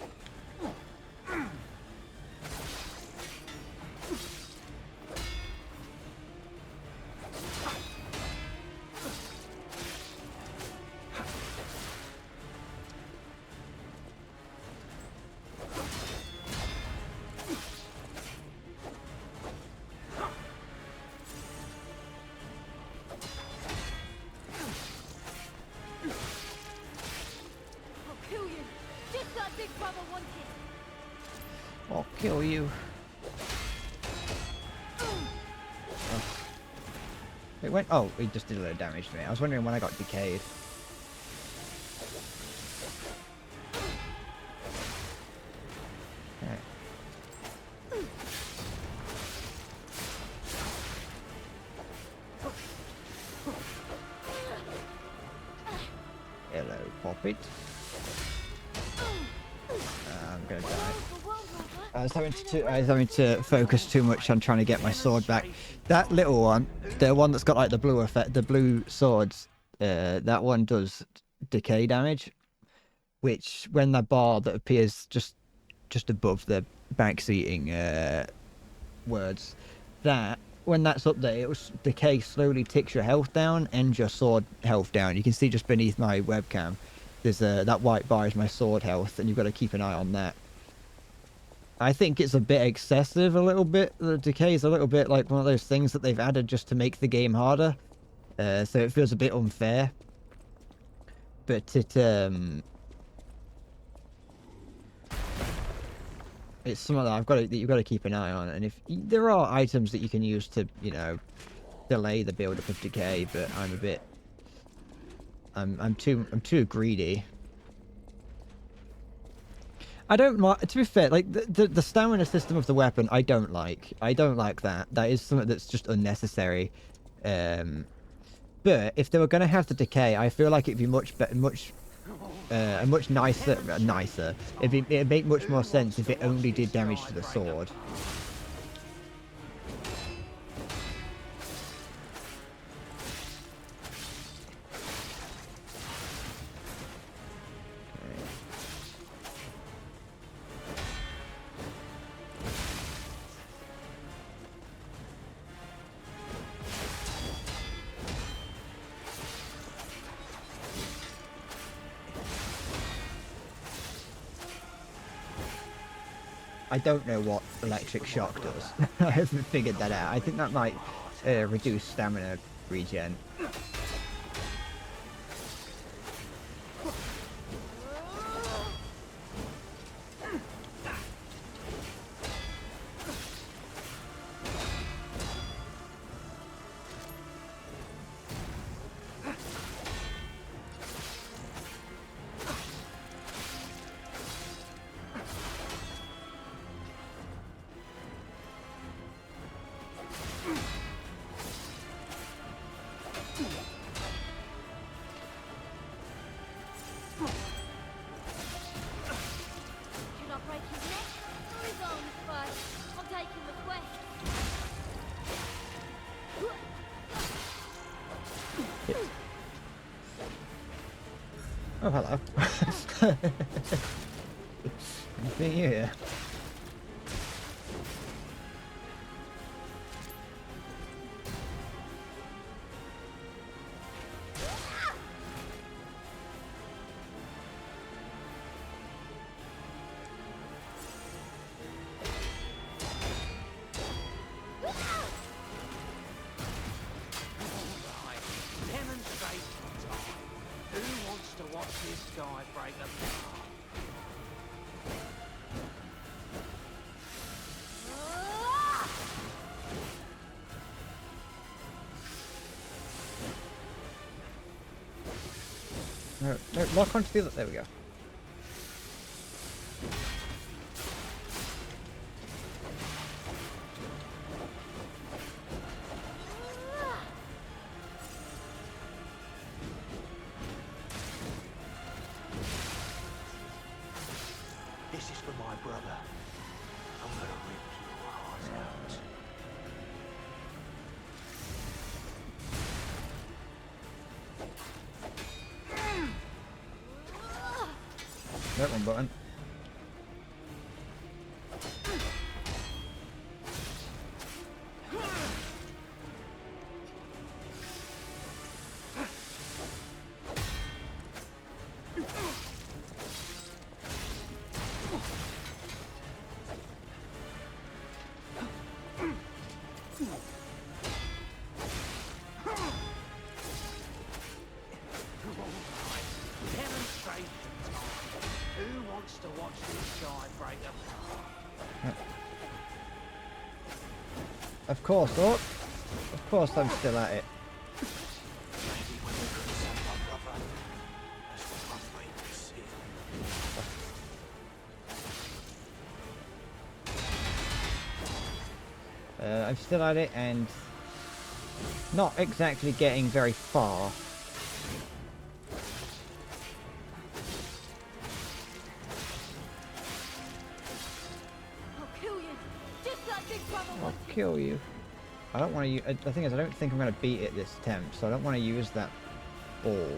I'll kill you. Just like Big Brother wanted. I'll kill you. It went. Oh, it just did a little damage to me. I was wondering when I got decayed. Okay. Hello, Poppet. I'm gonna die. I was having to focus too much on trying to get my sword back. That little one, the one that's got like the blue effect, the blue swords, that one does decay damage, which when that bar that appears just above the backseating words, that when that's up there, it was decay slowly ticks your health down and your sword health down. You can see just beneath my webcam, there's that white bar is my sword health, and you've got to keep an eye on that. I think it's a bit excessive, a little bit. The decay is a little bit like one of those things that they've added just to make the game harder. So it feels a bit unfair. But it's something that you've got to keep an eye on. And if there are items that you can use to, you know, delay the build-up of decay, but I'm a bit, I'm too greedy. I don't like, to be fair, like, the stamina system of the weapon, I don't like. I don't like that. That is something that's just unnecessary. But if they were going to have the decay, I feel like it'd be much nicer. It'd make much more sense if it only did damage to the sword. I don't know what electric shock does. I haven't figured that out. I think that might reduce stamina regen. it. Oh, hello. Anything here? No, no, lock onto the other. There we go. This is for my brother. I'm gonna rip your heart out. That one button. Of course, Orc. Of course I'm still at it. I'm still at it and not exactly getting very far. I'll kill you. I don't want to use... The thing is, I don't think I'm going to beat it this attempt, so I don't want to use that ball.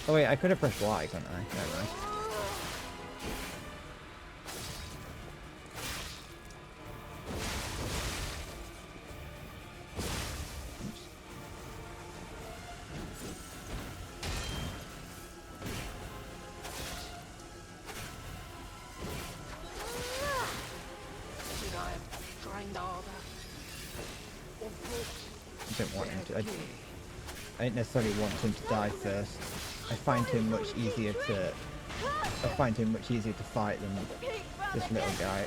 Oh wait, I could have pressed Y, couldn't I? Never mind. I don't want him to... I don't necessarily want him to die first. I find him much easier to... fight than this little guy.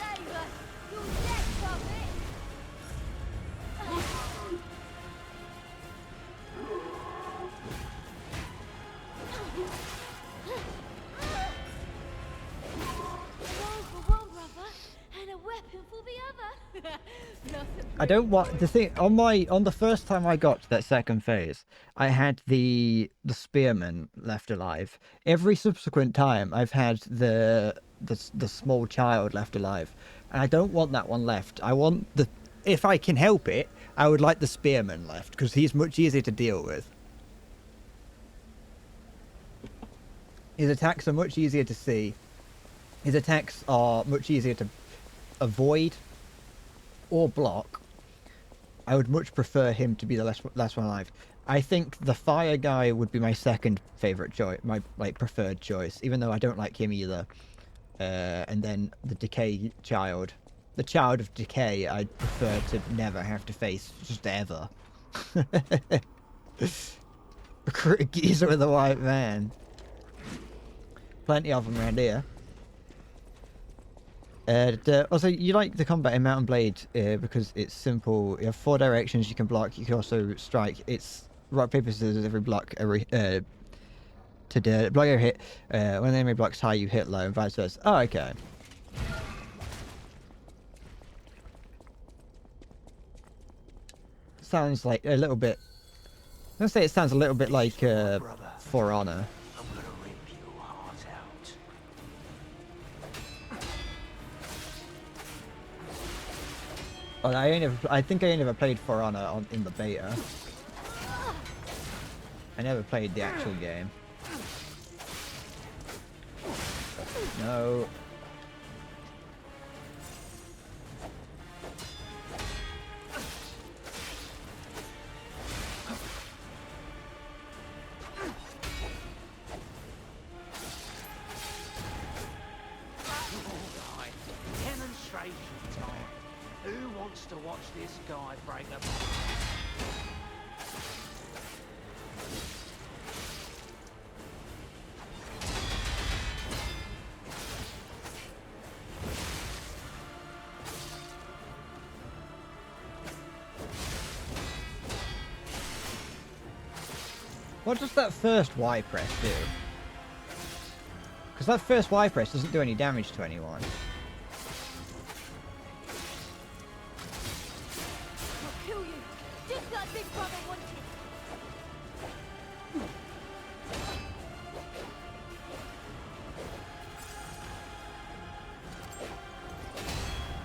I don't want the thing on the first time I got to that second phase, I had the spearman left alive. Every subsequent time I've had the small child left alive, and I don't want that one left. I want if I can help it, I would like the spearman left because he's much easier to deal with. His attacks are much easier to see. His attacks are much easier to avoid or block. I would much prefer him to be the last one alive. I think the fire guy would be my second favorite choice, my preferred choice, even though I don't like him either. And then the decay child, the child of decay, I'd prefer to never have to face, just ever. A geezer with a white van. Plenty of them around here. Also, you like the combat in Mount and Blade because it's simple. You have 4 directions you can block. You can also strike. It's rock paper scissors every block to block every hit. When the enemy blocks high, you hit low, and vice versa. Oh, okay. Sounds like a little bit. I'm gonna say it sounds a little bit like For Honor. I'm gonna rip your heart out. Oh, I think I only ever played For Honor in the beta. I never played the actual game. No. Alright, demonstration time. Who wants to watch this guy break apart? What does that first Y press do? Because that first Y press doesn't do any damage to anyone. I'll kill you, just like Big Brother wanted.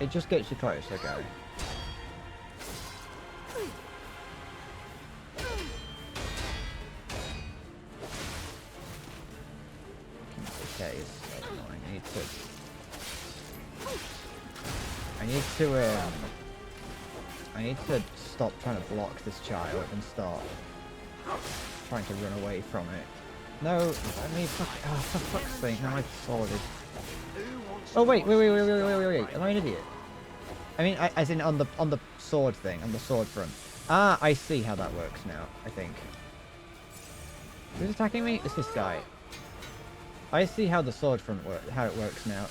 It just gets you close, okay. Okay, so I need to stop trying to block this child and start trying to run away from it. No, I mean, for fuck's sake, now my sword is... Oh wait, wait, am I an idiot? I mean, as in on the sword thing, on the sword front. Ah, I see how that works now, I think. Who's attacking me? It's this guy. I see how the sword front how it works now.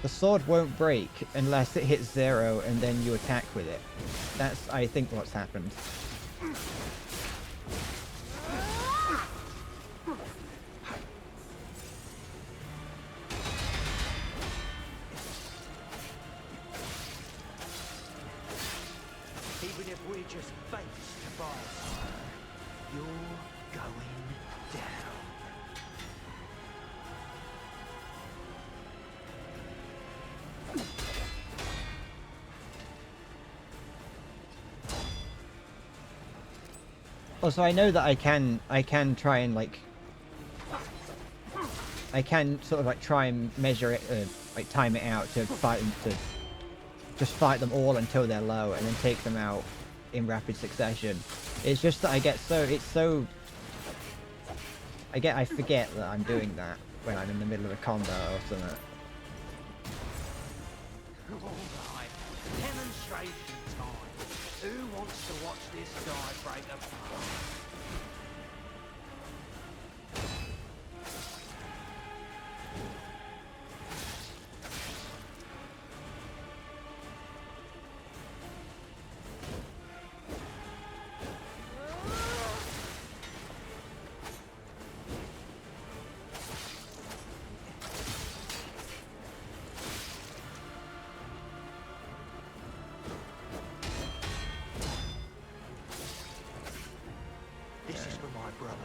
The sword won't break unless it hits 0 and then you attack with it. That's, I think, what's happened. Even if we're just base to buy time, you're going down. Also, I know that I can try and like, I can sort of like try and measure it, like time it out to fight them, to just fight them all until they're low and then take them out in rapid succession. It's just that I forget that I'm doing that when I'm in the middle of a combo or something. Alright, demonstration time. Who wants to watch this guy break apart? This is for my brother.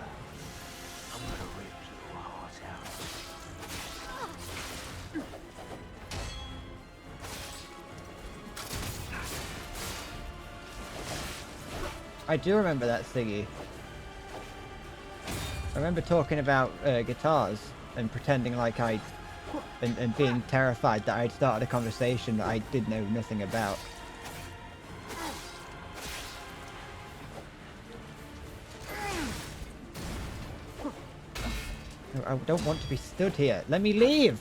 I'm gonna rip your heart out. I do remember that thingy. I remember talking about guitars and pretending like and being terrified that I'd started a conversation that I did know nothing about. I don't want to be stood here. Let me leave!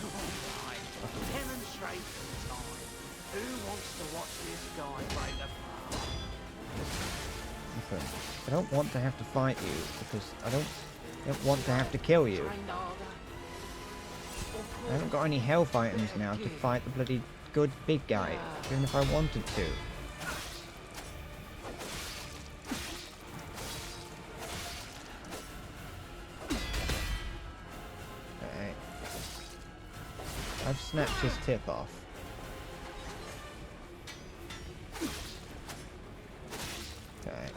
Alright, demonstration time. Who wants to watch this guy break apart? Listen, I don't want to have to fight you because I don't Don't want to have to kill you. Trained harder. I haven't got any health items now to fight the bloody good big guy, even if I wanted to. Alright. I've snapped his tip off. Okay.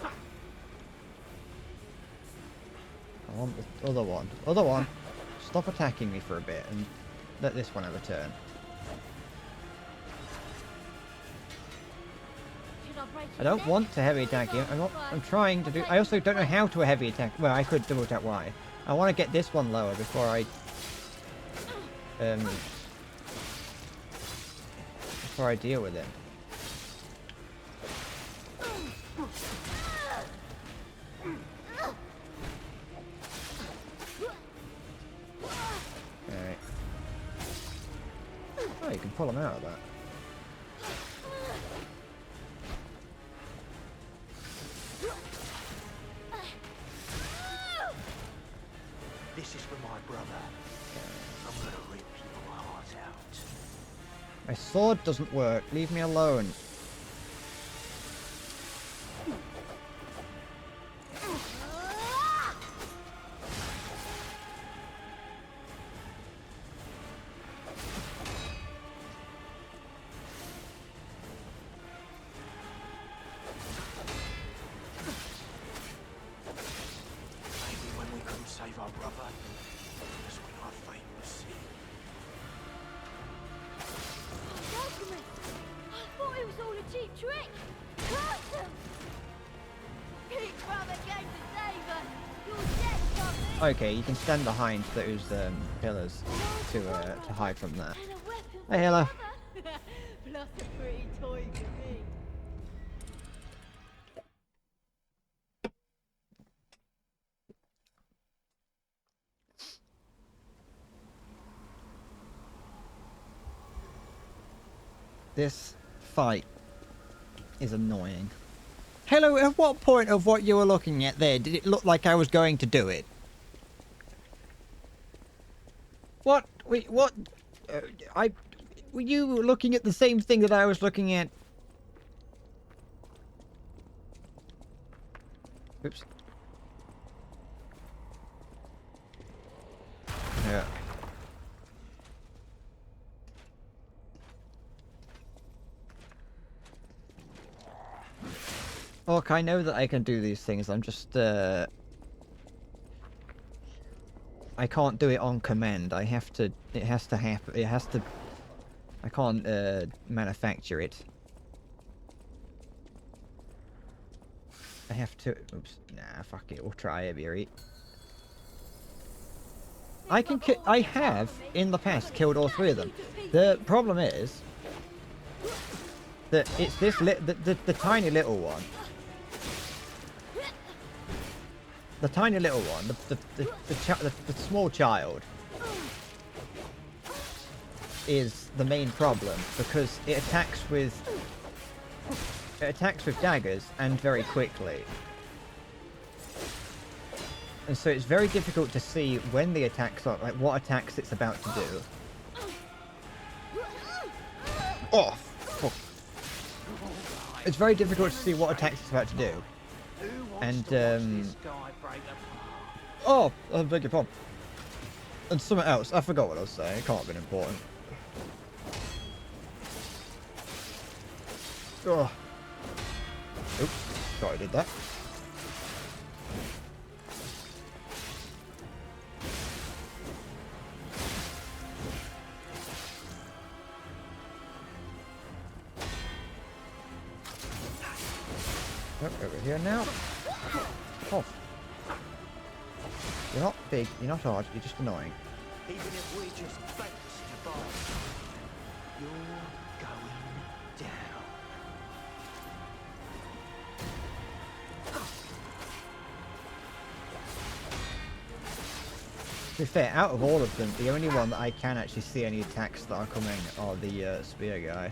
I want the other one. Other one! Stop attacking me for a bit and let this one have a turn. I don't want to heavy attack you. I'm trying to do... I also don't know how to heavy attack... Well, I could double tap Y. I want to get this one lower before I... Before I deal with it. Alright. Oh, you can pull him out of that. This is for my brother. I'm gonna rip your heart out. My sword doesn't work. Leave me alone. Maybe when we couldn't save our brother, that's when our fate was sealed. Alchemist! I thought it was all a cheap trick! Curse him! Big brother came to save us! You're dead, Tommy! Okay, you can stand behind those pillars to hide from that. And a weapon Hey, hello. for brother. Plus a pretty toy for me. This fight is annoying. Hello, at what point of what you were looking at there did it look like I was going to do it? What? Wait, what? Were you looking at the same thing that I was looking at? Oops. Yeah. Look, I know that I can do these things. I'm just, I can't do it on command. I have to, it has to happen, it has to, I can't, manufacture it. I have to, oops, nah, fuck it, we'll try it, Beery. I have, in the past, killed all three of them. The problem is, that it's this, the tiny little one. The tiny little one, the small child, is the main problem because it attacks with daggers and very quickly, and so it's very difficult to see when the attacks are, like what attacks it's about to do. Oh, fuck. It's very difficult to see what attacks it's about to do. And, oh, I beg your pardon. And something else. I forgot what I was saying. It can't have been important. Oh. Oops. Thought I did that. Oh, over here now. Oh. You're not big, you're not hard, you're just annoying. Even if we just face to buy time, you're going down. To be fair, out of all of them, the only one that I can actually see any attacks that are coming are the spear guy.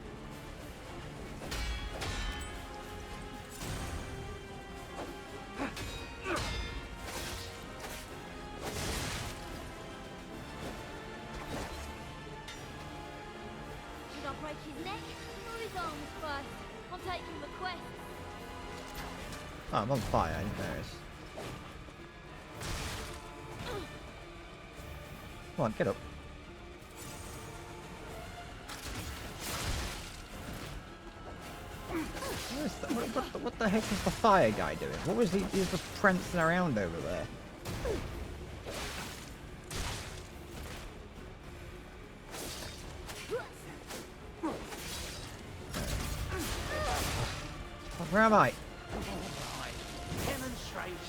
his neck or his arms first? I'm taking requests. Oh, I'm on fire, I didn't notice. Come on, get up. What the heck is the fire guy doing? What was he was just prancing around over there? Where am I?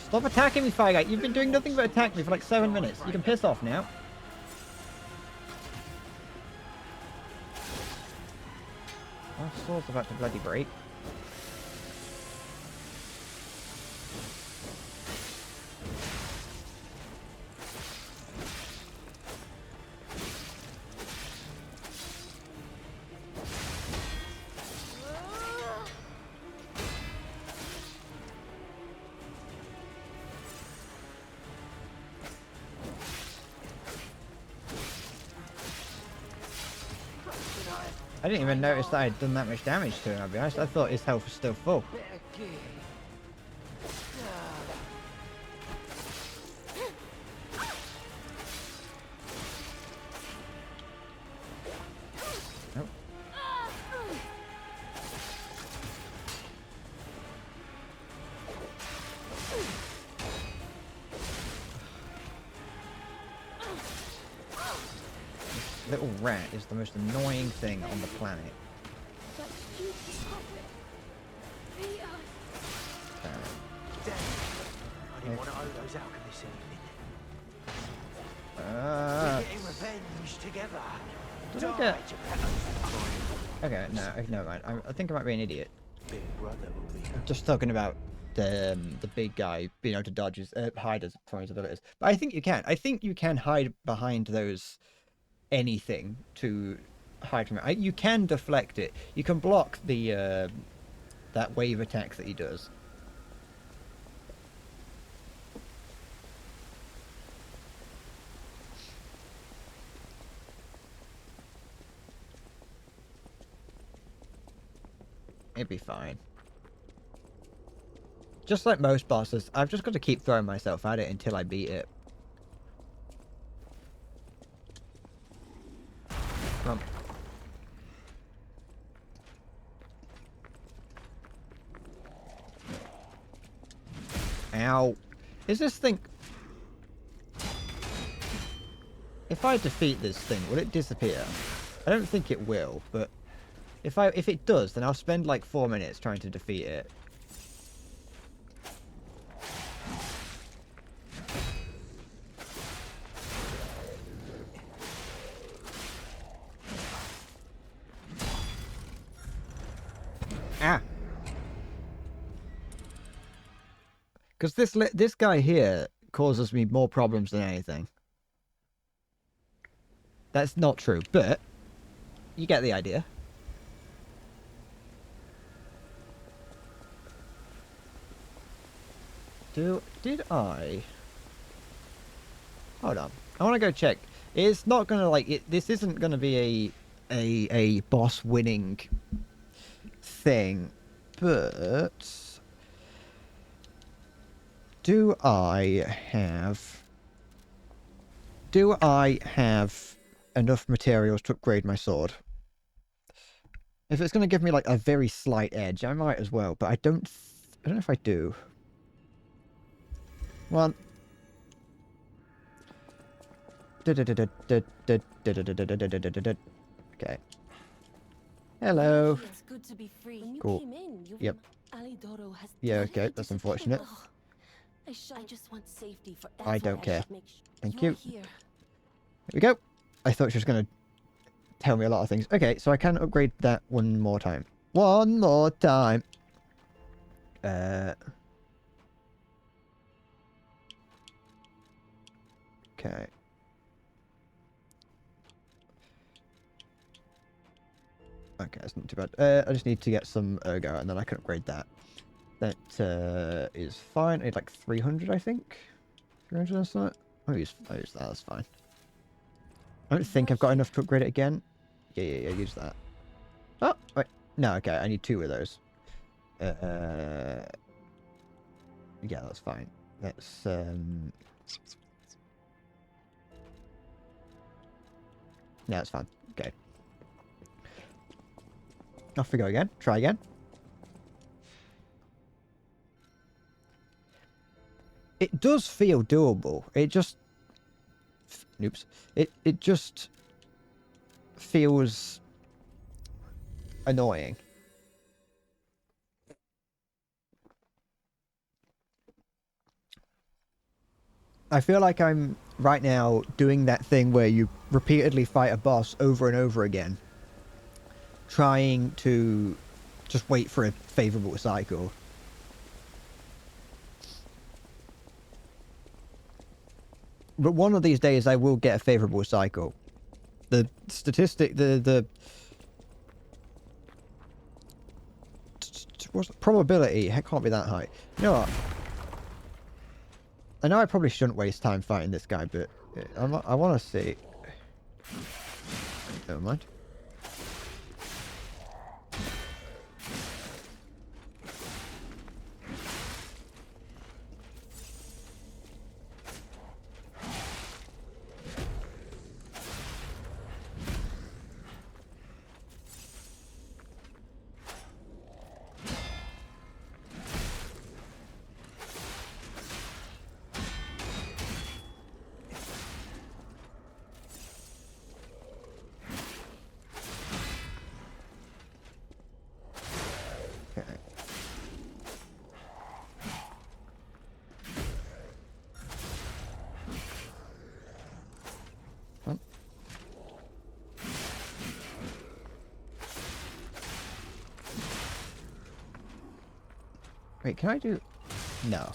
Stop attacking me, fire guy. You've been doing nothing but attack me for like 7 minutes. You can piss off now. My sword's about to bloody break. I didn't even notice that I'd done that much damage to him, I'll be honest. I thought his health was still full. Nope. Little rat is the most annoying thing on the planet. That stupid puppet. Peter. I didn't want to owe those alchemists anything. Uh, We're getting revenge together. Did I get... Okay, no, never mind. I think I might be an idiot. Big brother will be. I'm just talking about the big guy being able to dodge his, hide from his abilities. But I think you can. I think you can hide behind those anything to hide from it. You can deflect it. You can block the that wave attack that he does. It'd be fine. Just like most bosses, I've just got to keep throwing myself at it until I beat it. Come on. Ow. Is this thing... If I defeat this thing, will it disappear? I don't think it will, but... If it does, then I'll spend like 4 minutes trying to defeat it. Ah! Because this guy here causes me more problems than anything. That's not true, but you get the idea. Did I? Hold on. I want to go check. It's not gonna like this isn't gonna be a boss winning thing, but do I have enough materials to upgrade my sword? If it's gonna give me like a very slight edge, I might as well, but I don't know if I do. One. Okay. Hello. It's good to be free. Cool. Yep. Yeah, okay, that's unfortunate. I just want safety for I don't care. Thank you. Here. Here we go. I thought she was going to tell me a lot of things. Okay, so I can upgrade that one more time. One more time. Okay. Okay, that's not too bad. I just need to get some ergo, and then I can upgrade that. That is fine. I need like 300, I think. 300 or something. I'll use that. That's fine. I don't think I've got enough to upgrade it again. Yeah, use that. Oh, wait. No, okay. I need 2 of those. Yeah, that's fine. Let's, yeah, that's fine. Okay. Off we go again. Try again. It does feel doable. It just... Oops. It just feels annoying. I feel like I'm right now doing that thing where you repeatedly fight a boss over and over again, trying to just wait for a favorable cycle. But one of these days I will get a favorable cycle. The statistic, what's the probability? It can't be that high. You know what? I know I probably shouldn't waste time fighting this guy, but I want to see. Never mind. Wait, can I do... No.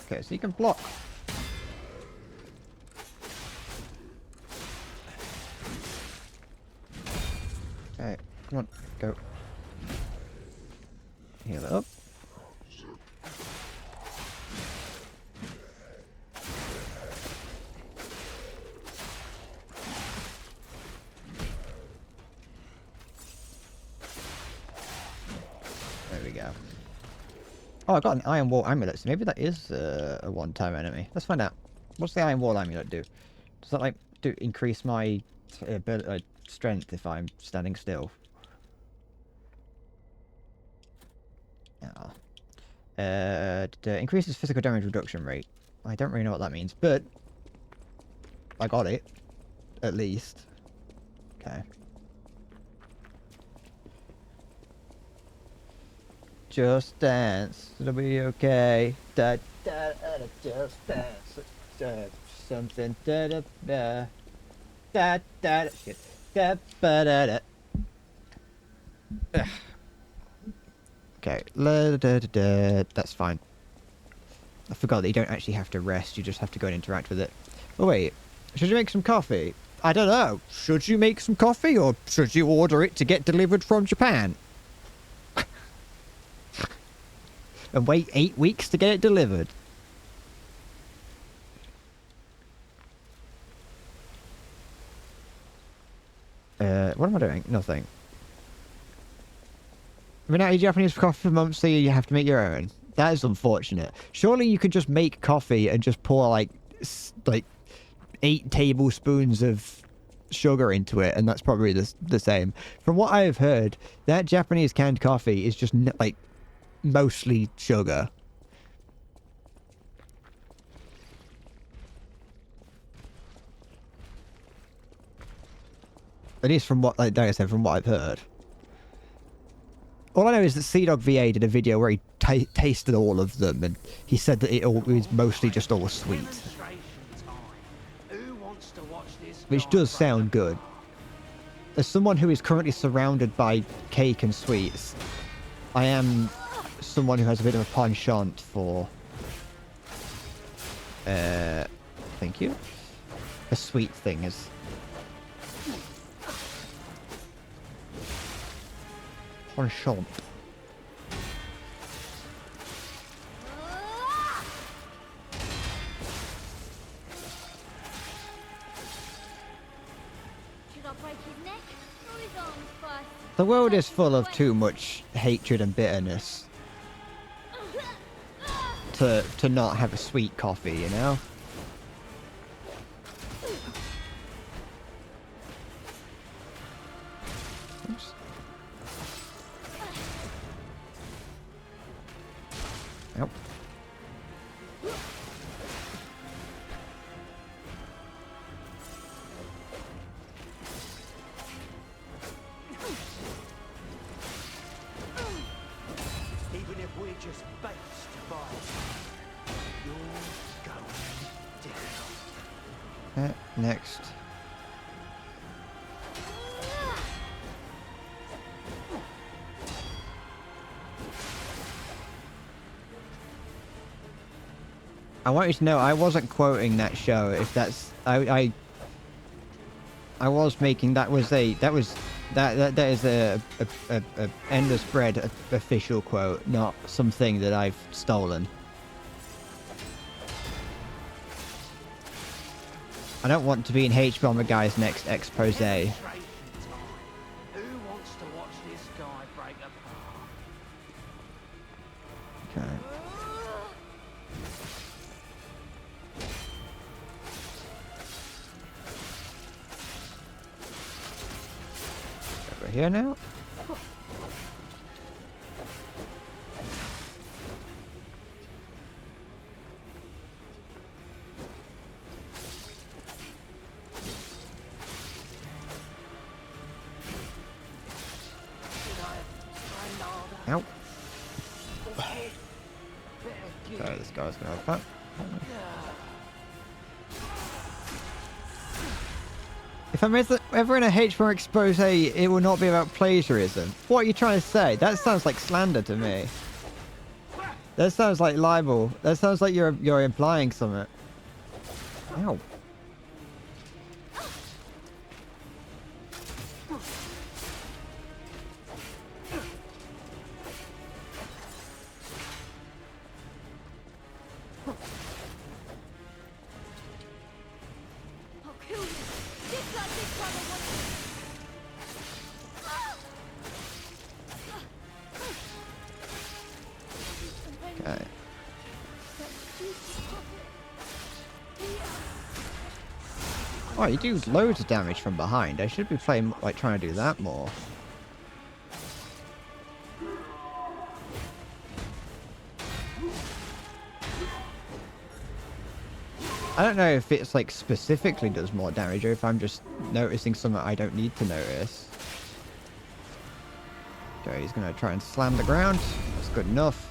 Okay, so you can block. Alright, come on, go. Heal it up. There we go. Oh, I got an Iron Wall Amulet, so maybe that is a one-time enemy. Let's find out. What's the Iron Wall Amulet do? Does that, like, increase my strength if I'm standing still? Increases physical damage reduction rate. I don't really know what that means, but I got it. At least. Okay. Just dance. It'll be okay. Da da da. Just dance. Something da da da. Da da. Shit. Da ba da da. Okay. La da da da. That's fine. I forgot that you don't actually have to rest. You just have to go and interact with it. Oh wait. Should you make some coffee? I don't know. Should you make some coffee or should you order it to get delivered from Japan? And wait 8 weeks to get it delivered. What am I doing? Nothing. I've been out of Japanese coffee for months, so you have to make your own. That is unfortunate. Surely you could just make coffee and just pour like 8 tablespoons of sugar into it, and that's probably the same. From what I have heard, that Japanese canned coffee is just like mostly sugar. At least from what, like I said, from what I've heard. All I know is that Sea-Dog VA did a video where he tasted all of them, and he said that it was mostly just all sweet. Which does sound good. As someone who is currently surrounded by cake and sweets, I am someone who has a bit of a penchant for Thank you. A sweet thing is... Penchant. Should I break his neck or his arms first? The world is full of too much hatred and bitterness to not have a sweet coffee, you know? Oops. Yep. Even if we're just baits to buy time, you're going down. Next. I want you to know I wasn't quoting that show. If that's I was making that is a Endless Bread official quote, not something that I've stolen. I don't want to be in H-Bomber Guy's next expose. Who wants to watch this guy break apart? Okay. Over here now. Ow. Okay, this guy's gonna have fun. If I'm ever in a H4 expose, it will not be about plagiarism. What are you trying to say? That sounds like slander to me. That sounds like libel. That sounds like you're implying something. Ow. I'll kill you. Just like this time I want to. Okay. Oh, you do loads of damage from behind. I should be playing, like, trying to do that more. I don't know if it's, like, specifically does more damage or if I'm just noticing something I don't need to notice. Okay, he's gonna try and slam the ground. That's good enough.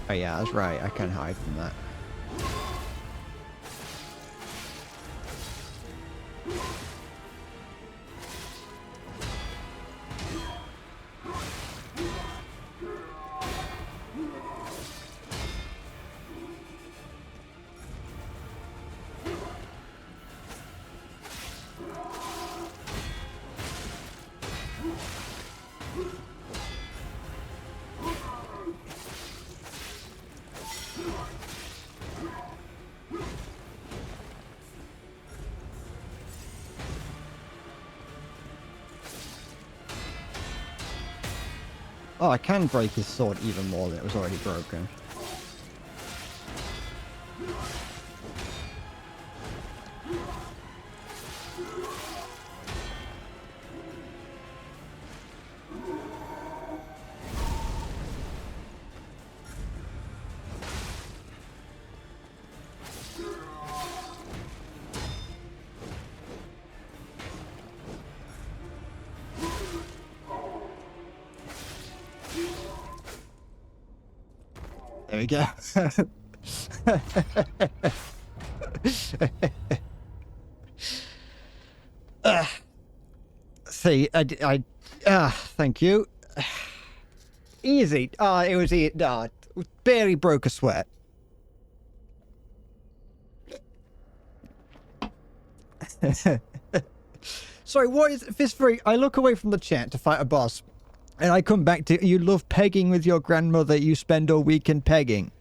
Oh yeah, that's right. I can hide from that. Oh, I can break his sword even more than it was already broken. There we go. See, thank you. Easy. It was easy. Barely broke a sweat. Sorry, what is Fist Freak? I look away from the chat to fight a boss, and I come back to you love pegging with your grandmother. You spend all weekend pegging.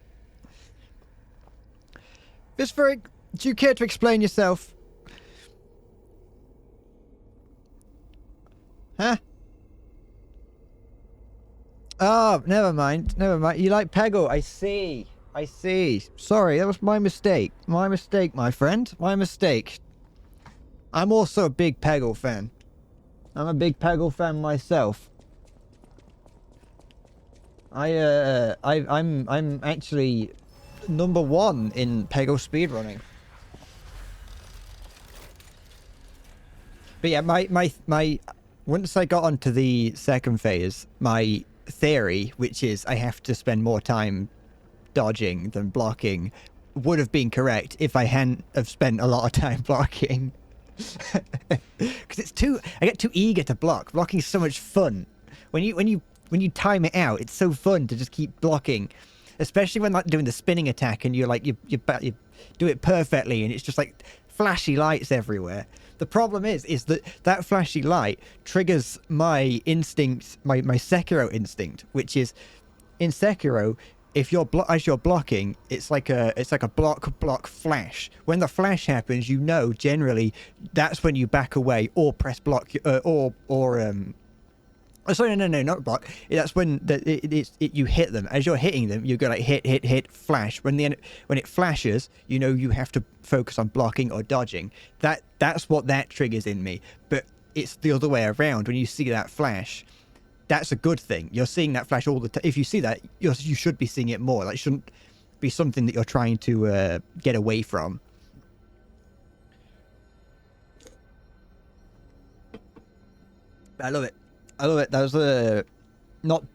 Fist Freak, do you care to explain yourself? Huh? Oh, never mind. Never mind. You like Peggle. I see. I see. Sorry, that was my mistake. My mistake, my friend. My mistake. I'm also a big Peggle fan. I'm a big Peggle fan myself. I'm actually #1 in Peggle speedrunning. But yeah, my once I got onto the second phase, my theory, which is I have to spend more time dodging than blocking, would have been correct if I hadn't have spent a lot of time blocking. Because I get too eager to block. Blocking is so much fun. When you time it out, it's so fun to just keep blocking, especially when like doing the spinning attack and you're like you do it perfectly and it's just like flashy lights everywhere. The problem is that flashy light triggers my instinct, my Sekiro instinct, which is in Sekiro, if you're as you're blocking, it's like a block flash. When the flash happens, you know generally that's when you back away or press block sorry, no, not block. That's when you hit them. As you're hitting them, you go like hit, flash. When it flashes, you know you have to focus on blocking or dodging. That's what that triggers in me. But it's the other way around. When you see that flash, that's a good thing. You're seeing that flash all the time. If you see that, you should be seeing it more. Like, it shouldn't be something that you're trying to get away from. I love it. I love it. That was not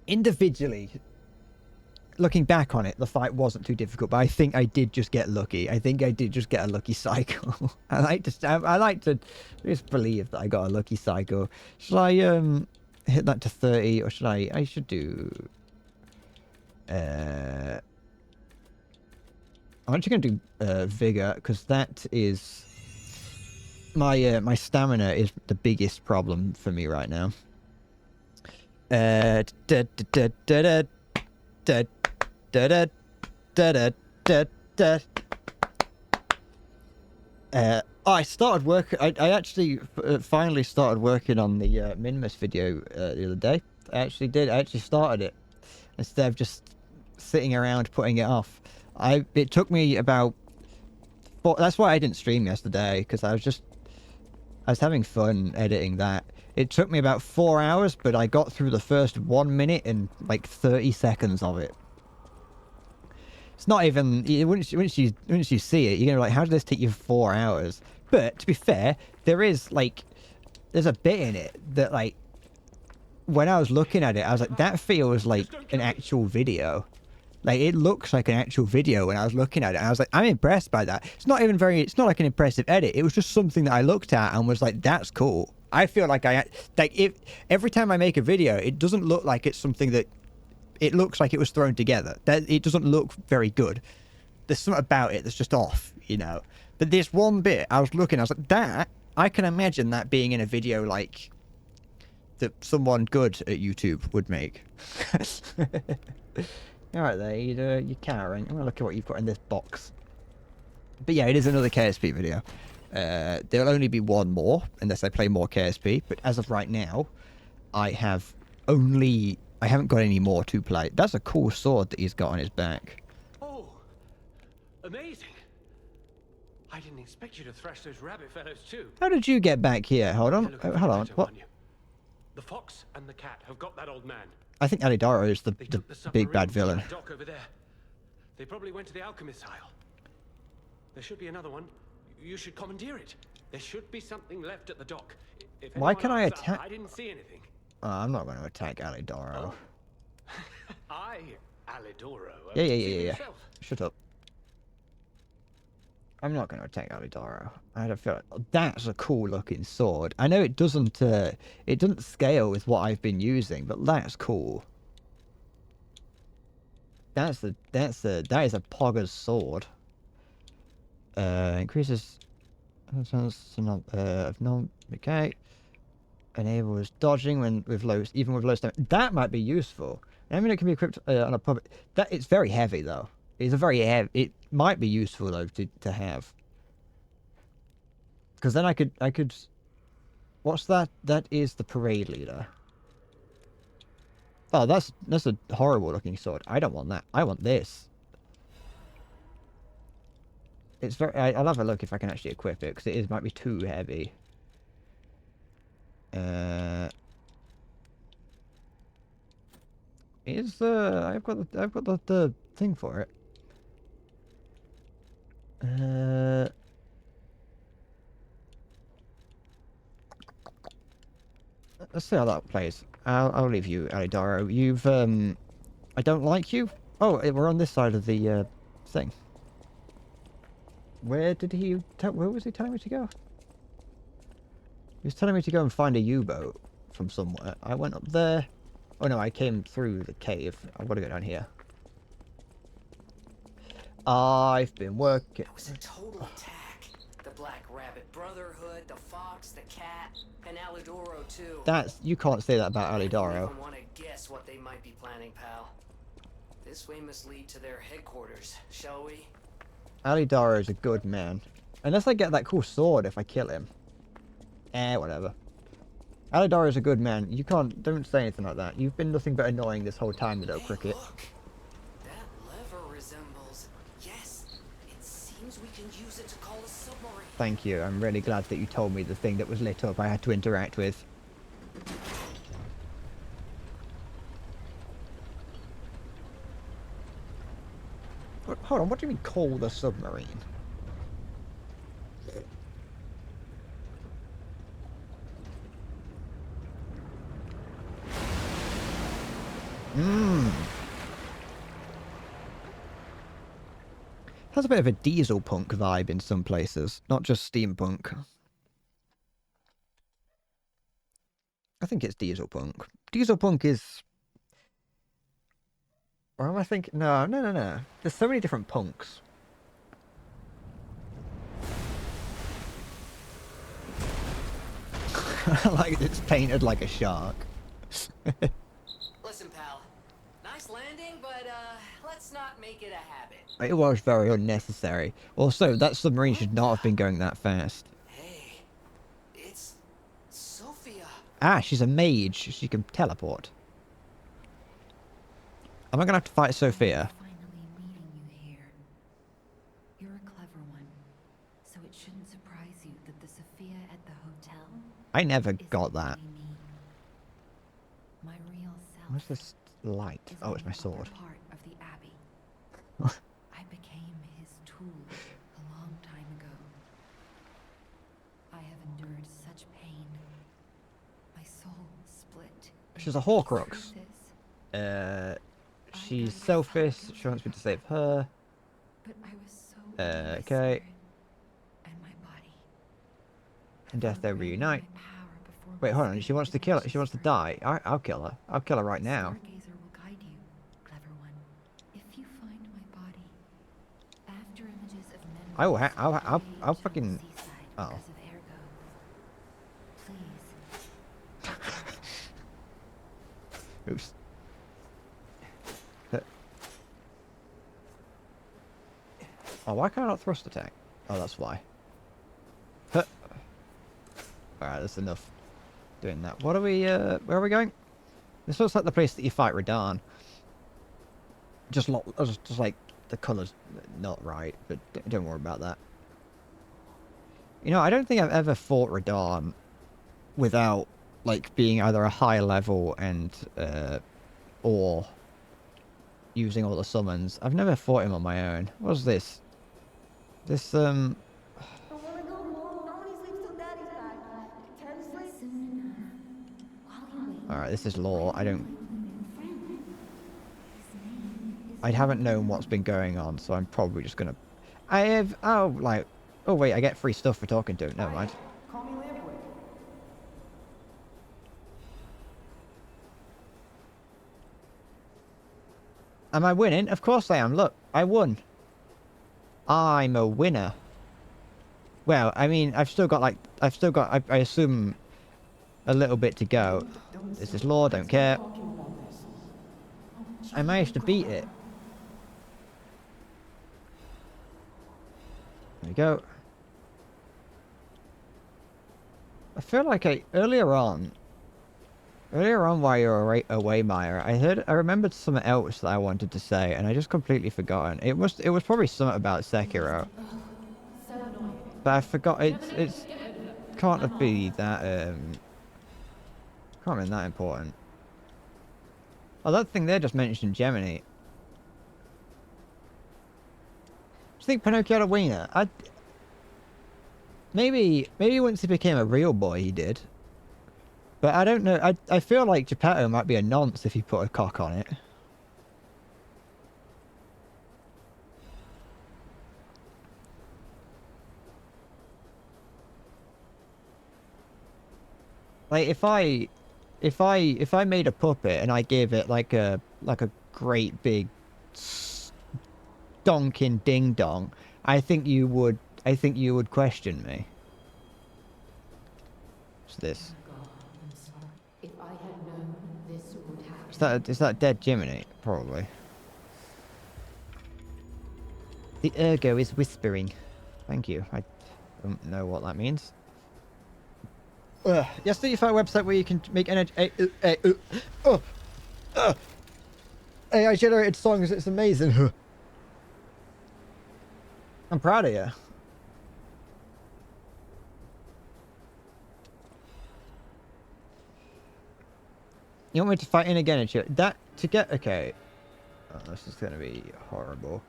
individually. Looking back on it, the fight wasn't too difficult, but I think I did just get lucky. I think I did just get a lucky cycle. I like to just believe that I got a lucky cycle. Should I hit that to 30, or should I should do I'm actually going to do vigor, because that is my stamina is the biggest problem for me right now. I started work. I actually finally started working on the Minmus video the other day. I actually did. I actually started it instead of just sitting around putting it off. It took me about 4. That's why I didn't stream yesterday, because I was having fun editing that. It took me about 4 hours, but I got through the first 1 minute and like 30 seconds of it. It's not even, once you see it, you're gonna be like, how did this take you 4 hours? But to be fair, there's a bit in it that, like, when I was looking at it, I was like, that feels like an actual video. Like, it looks like an actual video when I was looking at it. And I was like, I'm impressed by that. It's not like an impressive edit. It was just something that I looked at and was like, that's cool. I feel like if every time I make a video, it doesn't look like it's something that, it looks like it was thrown together. That it doesn't look very good. There's something about it that's just off, you know. But this one bit, I was looking, I was like, that, I can imagine that being in a video like that someone good at YouTube would make. Alright there, you're cowering. I'm gonna look at what you've got in this box. But yeah, it is another KSP video. There'll only be one more, unless I play more KSP. But as of right now, I haven't got any more to play. That's a cool sword that he's got on his back. Oh, amazing. I didn't expect you to thrash those rabbit fellows too. How did you get back here? Hold on. Hold on. What? The fox and the cat have got that old man. I think Alidoro is the big bad villain. Dock over there. They probably went to the alchemist's aisle. There should be another one. You should commandeer it. There should be something left at the dock. If Why can I asks, attack? I didn't see anything. I'm not going to attack Alidoro. Oh. Alidoro. Yeah. Shut up. I'm not going to attack Alidoro. I don't feel like that's a cool looking sword. I know it doesn't scale with what I've been using, but that's cool. That is a Pogger's sword. Increases okay. Enables dodging when with low, even with low stamina. That might be useful. I mean, it can be equipped on a public. That it's very heavy though. It's a very heavy. It might be useful though to have. Because then I could. What's that? That is the parade leader. Oh, that's a horrible looking sword. I don't want that. I want this. It's very. I'll have a look if I can actually equip it because it might be too heavy. I've got the thing for it. Let's see how that plays. I'll leave you, Alidoro. You've I don't like you. Oh, we're on this side of the thing. Where did he? Where was he telling me to go? He was telling me to go and find a U-boat from somewhere. I went up there. Oh no, I came through the cave. I've got to go down here. I've been working. That was a total attack. The Black Rabbit Brotherhood, the Fox, the Cat, and Alidoro too. You can't say that about I Alidoro. don't even want to guess what they might be planning, pal. This way must lead to their headquarters, shall we? Alidoro is a good man. Unless I get that cool sword if I kill him. Whatever. Alidoro is a good man. Don't say anything like that. You've been nothing but annoying this whole time, Little Cricket. Look. That lever resembles... Yes, it seems we can use it to call a submarine. Thank you. I'm really glad that you told me the thing that was lit up I had to interact with. Hold on, what do you mean call the submarine? Has a bit of a diesel punk vibe in some places, not just steampunk. I think it's diesel punk. Diesel punk is... Or am I thinking... No. There's so many different punks. Like it's painted like a shark. Listen, pal. Nice landing, but let's not make it a habit. It was very unnecessary. Also, that submarine should not have been going that fast. Hey, it's Sophia. Ah, she's a mage. She can teleport. Am I gonna have to fight Sophia? Finally meeting you here. You're a clever one, so it shouldn't surprise you that the Sophia at the hotel I never isn't got that. really me. My real self. What's this light? is Oh, it's in my another sword. Part of the Abbey. I became his tool a long time ago. I have endured such pain. My soul split. She's a Horcrux. Through this, She's selfish. She wants me to save her. but I was so into my Okay. spirit and my body. In death they reunite. My power before Wait, my hold on. spirit She wants to kill her. She wants to die. I'll kill her. I'll kill her right now. Stargazer will guide you, clever one. If you find my body, after images of memories I will. I'll created on the fucking. seaside Oh. because of Ergo. Please. Oops. Oh, why can't I not thrust attack? Oh, that's why. Huh. Alright, that's enough doing that. What are we, where are we going? This looks like the place that you fight Radahn. Just like the colours not right, but don't worry about that. You know, I don't think I've ever fought Radahn without, like, being either a high level and, or using all the summons. I've never fought him on my own. What's this? This, I wanna go home. Nobody sleeps till daddy's back. Can sleep? Soon enough. While you wait, Alright, this is lore. I don't... I haven't known what's been going on, so I'm probably just gonna... oh wait, I get free stuff for talking to him. Never mind. Am I winning? Of course I am. Look, I won. I'm a winner. Well, I mean, I assume, a little bit to go. This is law, don't care. I managed to beat it. There we go. I feel like earlier on while you were away, Maya, I remembered something else that I wanted to say, and I just completely forgotten. It was probably something about Sekiro. But I forgot, it's can't be that, can't be that important. Oh, that thing there just mentioned Gemini. Do you think Pinocchio had a wiener? Maybe once he became a real boy he did. But I don't know, I feel like Geppetto might be a nonce if he put a cock on it. Like if I made a puppet and I gave it like a great big stonking ding dong, I think you would question me. What's this? If I had known this would happen. Is that dead Jiminy? Probably. The ergo is whispering. Thank you. I don't know what that means. Yes, the find a website where you can make AI generated songs. It's amazing. I'm proud of you. You want me to fight in again and shit? Okay. Oh, this is gonna be horrible.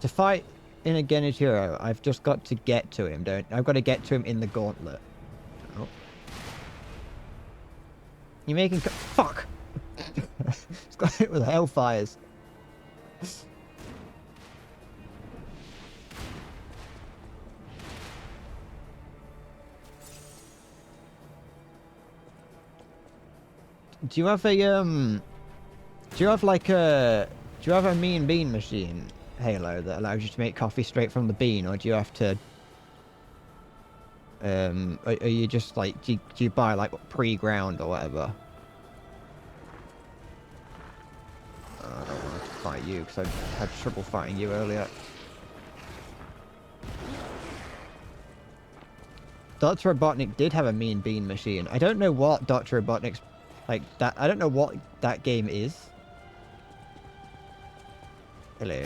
To fight in again as hero, I've just got to get to him. I've got to get to him in the gauntlet. Oh. You're making fuck. It's got hit with hellfires. Do you have a mean bean machine, Halo, that allows you to make coffee straight from the bean, or do you have to are you just like, do you buy like pre-ground or whatever? I don't want to fight you because I had trouble fighting you earlier. Dr. Robotnik did have a mean bean machine. I don't know what Dr. Robotnik's like that. I don't know what that game is. Hello.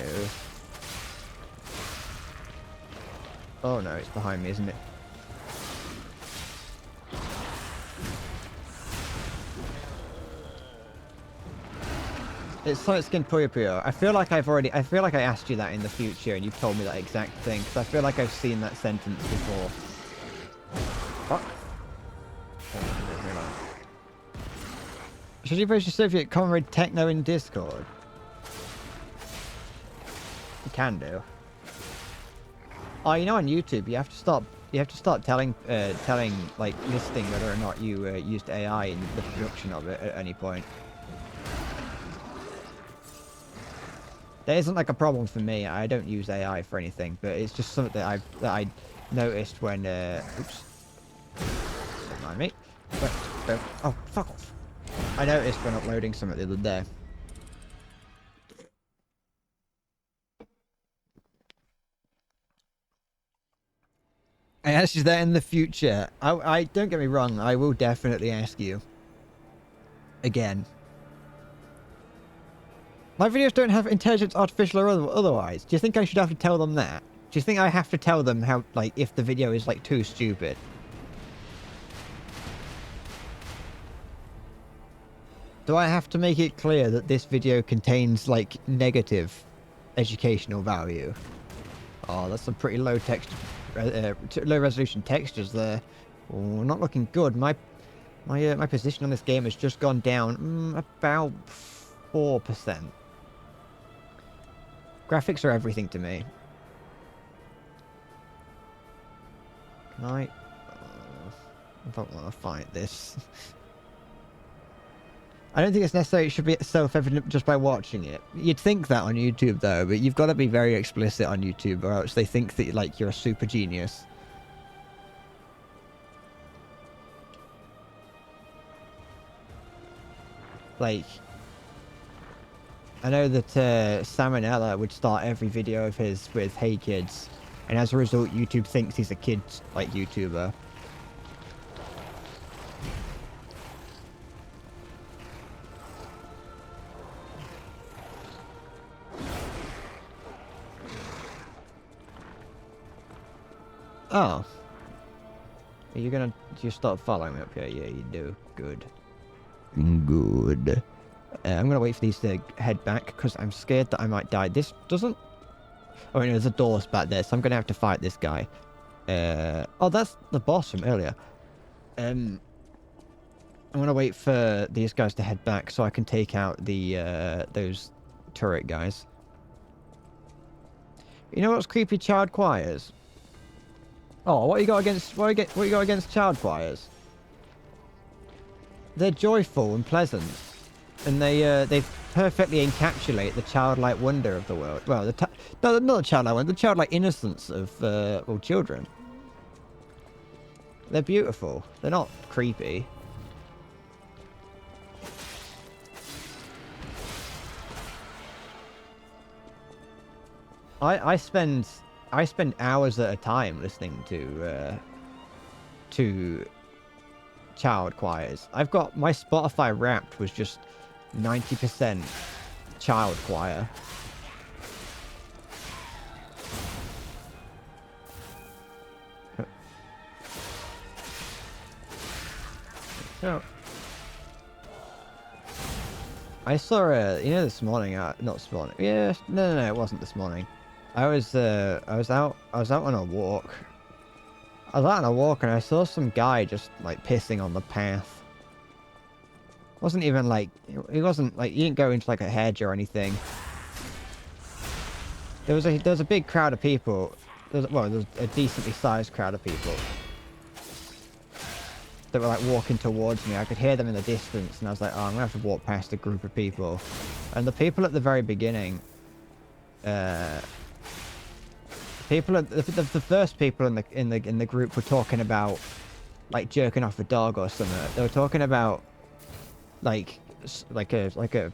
Oh no, it's behind me, isn't it? It's Sonic Skin Puyo Puyo. I feel like I asked you that in the future and you've told me that exact thing, because I feel like I've seen that sentence before. Fuck. Should you post your Soviet comrade Techno in Discord? You can do. Oh, you know, on YouTube you have to start telling like listing whether or not you used AI in the production of it at any point. That isn't like a problem for me. I don't use AI for anything, but it's just something that I noticed when oops. Don't mind me. But, oh, fuck off. I noticed when uploading something the other day. I asked you that in the future. I don't get me wrong, I will definitely ask you again. My videos don't have intelligence, artificial or otherwise. Do you think I should have to tell them that? Do you think I have to tell them how, like, if the video is, like, too stupid? Do I have to make it clear that this video contains, like, negative educational value? Oh, that's some pretty low text, low resolution textures there. Oh, not looking good. My position on this game has just gone down about 4%. Graphics are everything to me. Can I don't want to fight this. I don't think it's necessary. It should be self-evident just by watching it. You'd think that on YouTube, though, but you've got to be very explicit on YouTube, or else they think that like you're a super genius. Like, I know that Salmonella would start every video of his with "Hey kids," and as a result, YouTube thinks he's a kids like YouTuber. Oh. Are you gonna just start following me up here? Yeah, you do. Good. Good. I'm gonna wait for these to head back because I'm scared that I might die. This doesn't... Oh, no, there's a doors back there, so I'm gonna have to fight this guy. Oh, that's the boss from earlier. I'm gonna wait for these guys to head back so I can take out the, those turret guys. You know what's creepy? Child choirs. Oh, what you got against what you got against child choirs? They're joyful and pleasant, and they perfectly encapsulate the childlike wonder of the world. Well, no, not the childlike wonder, the childlike innocence of well, children. They're beautiful. They're not creepy. I spend hours at a time listening to child choirs. I've got my Spotify Wrapped was just 90% child choir. So I saw you know, this morning, not this morning. Yeah, no, it wasn't this morning. I was out on a walk. I was out on a walk and I saw some guy just like pissing on the path. Wasn't even like, he wasn't like, he didn't go into like a hedge or anything. There was a big crowd of people. There was a decently sized crowd of people that were like walking towards me. I could hear them in the distance and I was like, oh, I'm gonna have to walk past a group of people. And the people at the very beginning, the first people in the group were talking about like jerking off a dog or something. They were talking about like a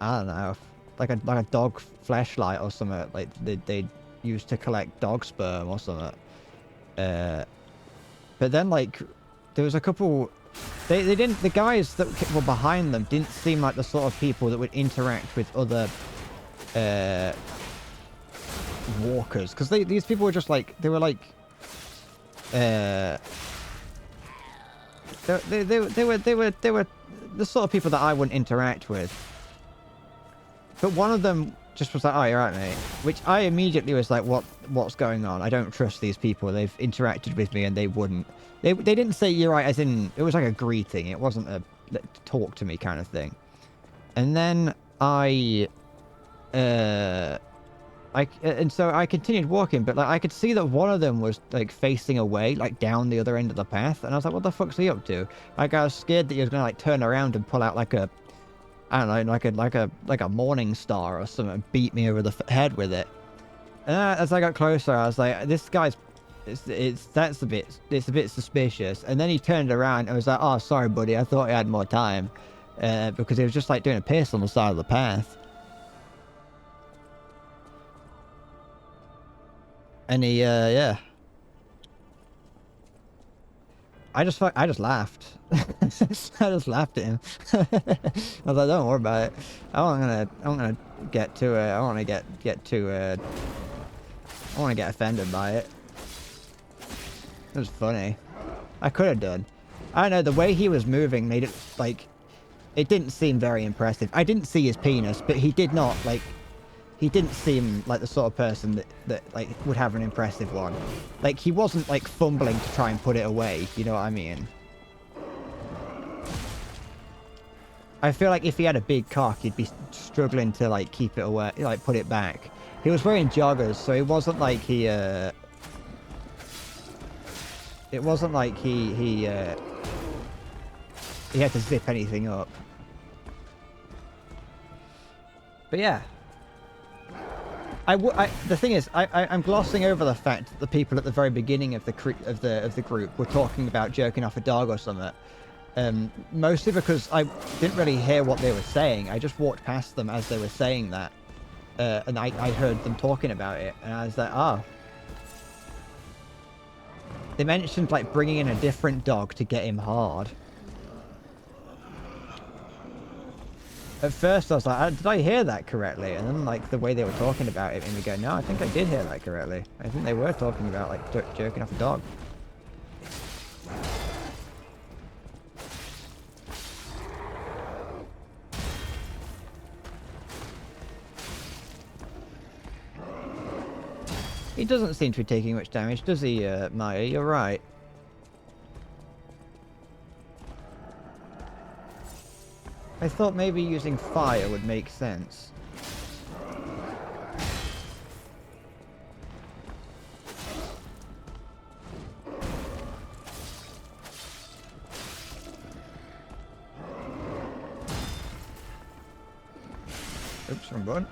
I don't know, like a dog fleshlight or something, like they used to collect dog sperm or something. But then like there was a couple. They didn't. The guys that were behind them didn't seem like the sort of people that would interact with other walkers, because these people were just like, they were like they were the sort of people that I wouldn't interact with. But one of them just was like, oh, you're right, mate. Which I immediately was like, what's going on? I don't trust these people. They've interacted with me and they wouldn't. They didn't say you're right as in, it was like a greeting. It wasn't a talk to me kind of thing. And then and so I continued walking, but like I could see that one of them was like facing away, like down the other end of the path, and I was like, what the fuck's he up to? Like I was scared that he was gonna like turn around and pull out like a, I don't know, like a morning star or something and beat me over the head with it. And as I got closer, I was like, this guy's, it's a bit suspicious. And then he turned around and was like, oh, sorry, buddy, I thought you had more time, because he was just like doing a piss on the side of the path. And he, yeah. I just laughed. I just laughed at him. I was like, don't worry about it. I'm gonna get to I want to get offended by it. It was funny. I could have done. I don't know, the way he was moving made it like, it didn't seem very impressive. I didn't see his penis, but he did not like. He didn't seem like the sort of person that like would have an impressive one. Like he wasn't like fumbling to try and put it away, you know what I mean? I feel like if he had a big cock, he'd be struggling to like keep it away, like put it back. He was wearing joggers, so it wasn't like he it wasn't like he had to zip anything up. But yeah. The thing is, I'm glossing over the fact that the people at the very beginning of the group were talking about jerking off a dog or something. Mostly because I didn't really hear what they were saying. I just walked past them as they were saying that, and I heard them talking about it, and I was like, oh. They mentioned like bringing in a different dog to get him hard. At first I was like, did I hear that correctly? And then like the way they were talking about it made me go, no, I think I did hear that correctly. I think they were talking about like jerking off a dog. He doesn't seem to be taking much damage, does he, Maya? You're right. I thought maybe using fire would make sense. Oops, wrong button.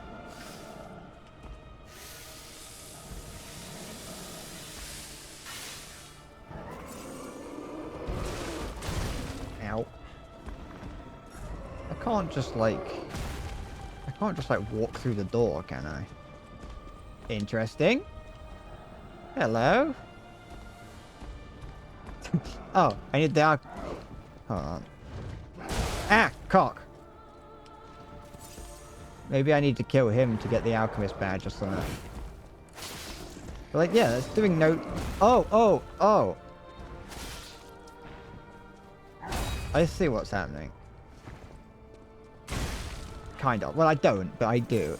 Ow. I can't just like walk through the door, can I? Interesting. Hello. Oh, I need the hold on. Ah, cock. Maybe I need to kill him to get the alchemist badge or something. But like, yeah, it's doing no. Oh. I see what's happening. Kind of. Well, I don't, but I do.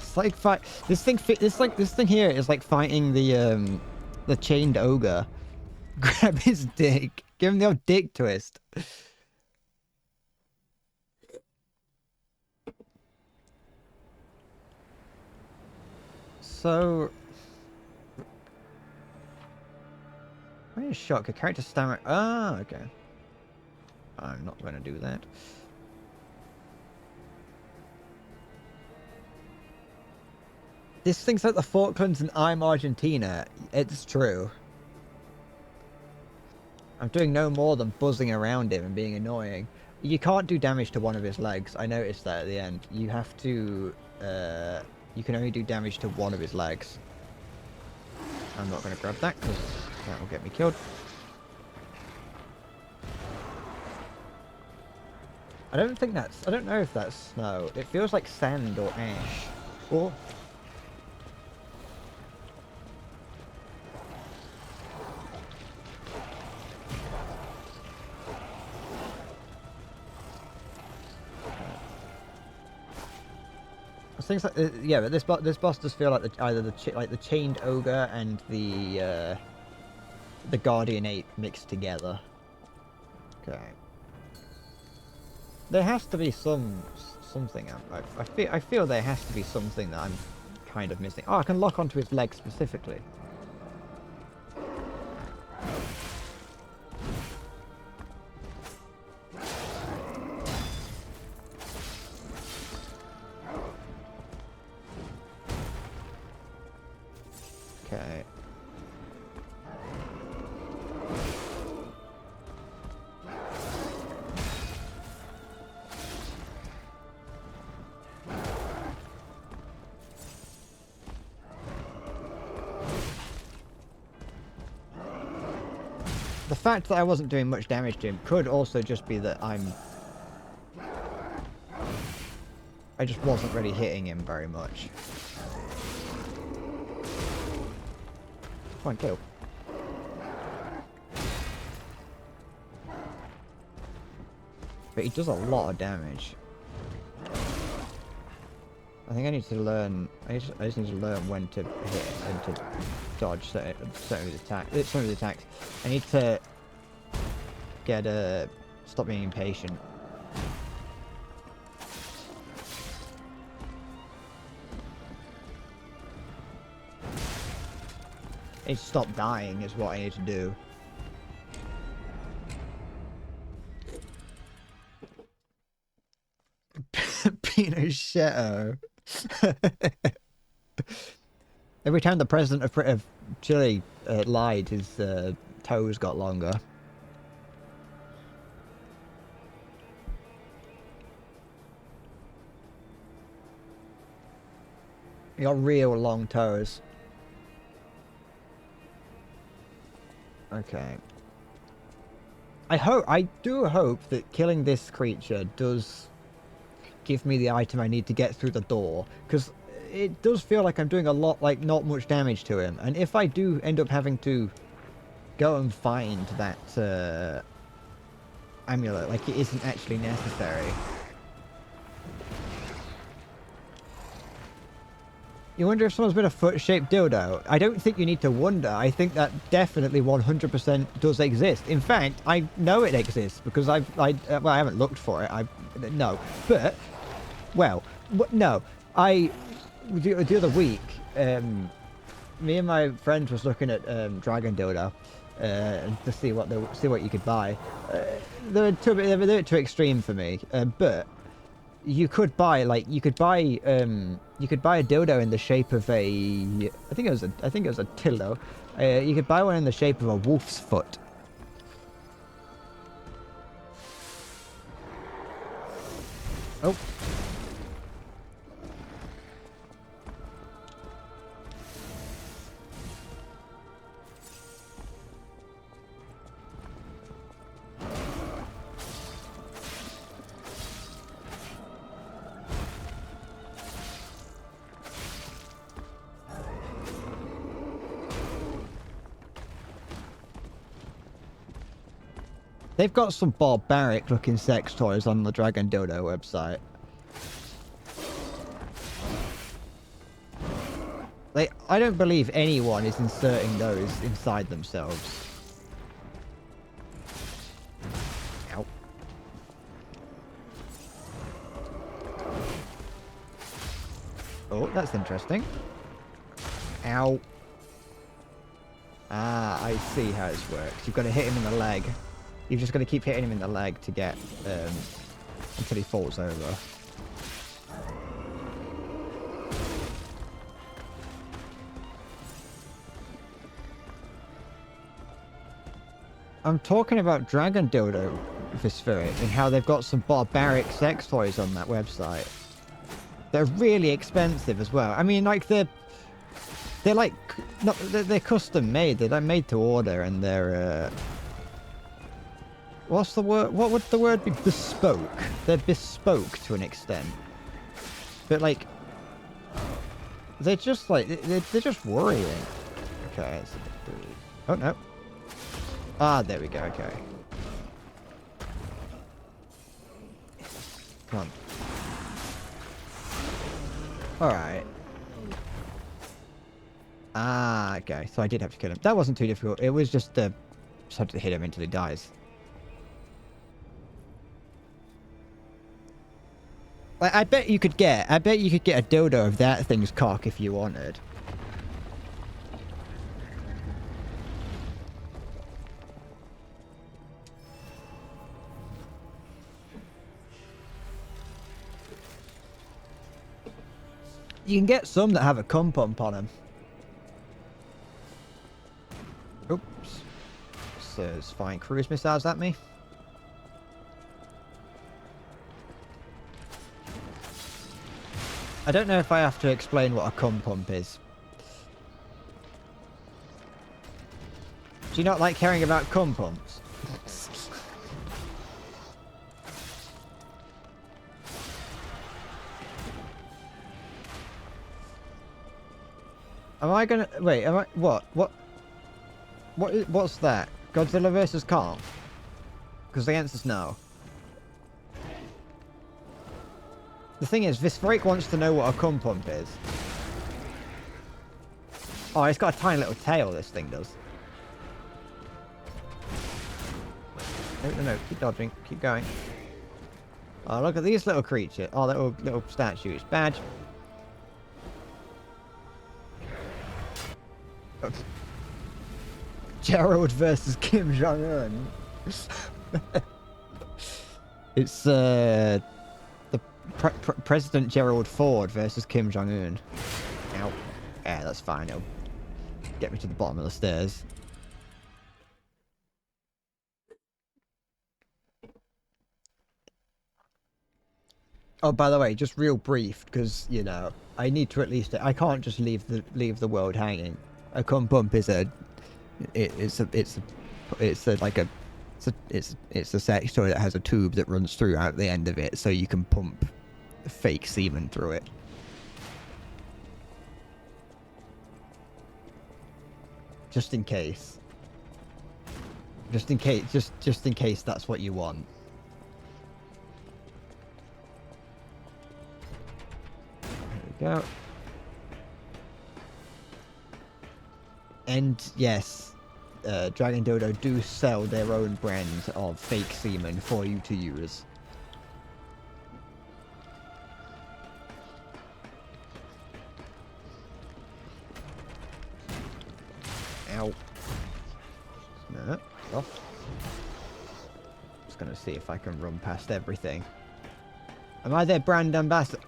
It's like this thing here is like fighting the chained ogre. Grab his dick. Give him the old dick twist. So, why is shock a character stammer? Ah, okay. I'm not going to do that. This thing's like the Falklands and I'm Argentina. It's true. I'm doing no more than buzzing around him and being annoying. You can't do damage to one of his legs. I noticed that at the end. You have to, you can only do damage to one of his legs. I'm not going to grab that because that will get me killed. I don't know if that's snow. It feels like sand or ash. Or... things like yeah, but this boss does feel like either the chained ogre and the guardian ape mixed together. Okay. There has to be something. I feel there has to be something that I'm kind of missing. Oh, I can lock onto his leg specifically. Okay. The fact that I wasn't doing much damage to him could also just be that I just wasn't really hitting him very much. Come on, kill. But he does a lot of damage. I think I need to learn. I just need to learn when to hit and to dodge certain of the attacks. I need to get stop being impatient. I need to stop dying is what I need to do. Pinochetto. Every time the president of Chile lied, his toes got longer. He got real long toes. Okay. I do hope that killing this creature does give me the item I need to get through the door, because it does feel like I'm doing a lot, like, not much damage to him. And if I do end up having to go and find that amulet, like, it isn't actually necessary. You wonder if someone's been a foot-shaped dildo? I don't think you need to wonder. I think that definitely 100% does exist. In fact, I know it exists because well, I haven't looked for it. No, but well, no. The other week, me and my friend was looking at dragon dildo to see what you could buy. They're a bit too extreme for me, but. You could buy a dildo in the shape of a I think it was a tildo. You could buy one in the shape of a wolf's foot. Oh. They've got some barbaric looking sex toys on the Dragon Dildo website. Like, I don't believe anyone is inserting those inside themselves. Ow. Oh, that's interesting. Ow. Ah, I see how this works. You've got to hit him in the leg. You've just got to keep hitting him in the leg to get until he falls over. I'm talking about Dragon Dildo for Spirit and how they've got some barbaric sex toys on that website. They're really expensive as well. I mean, like they're like they're custom made. They're like made to order, and they're what's the word? What would the word be? Bespoke. They're bespoke to an extent, but like they're just like they're just worrying. Okay. Oh no. Ah, there we go. Okay. Come on. Alright. Ah, okay. So I did have to kill him. That wasn't too difficult. It was just had to hit him until he dies. Like, I bet you could get a dildo of that thing's cock if you wanted. You can get some that have a cum pump on them. Oops. Says fine cruise missiles at me. I don't know if I have to explain what a cum pump is. Do you not like caring about cum pumps? Am I gonna wait? Am I what's that? Godzilla versus Kong? Because the answer's no. The thing is, this Drake wants to know what a cum pump is. Oh, it's got a tiny little tail, this thing does. No, keep dodging, keep going. Oh, look at these little creatures. Oh, little statues. Badge. Gerald versus Kim Jong-un. It's the President Gerald Ford versus Kim Jong-un. Ow. Yeah, that's fine. It'll get me to the bottom of the stairs. Oh, by the way, just real brief, because you know I need to at least. I can't just leave the world hanging. A cum pump is a sex toy that has a tube that runs through out the end of it, so you can pump fake semen through it. Just in case. Just in case that's what you want. There we go. And yes, Dragon Dildo do sell their own brand of fake semen for you to use. Ow. No, off. Just gonna see if I can run past everything. Am I their brand ambassador?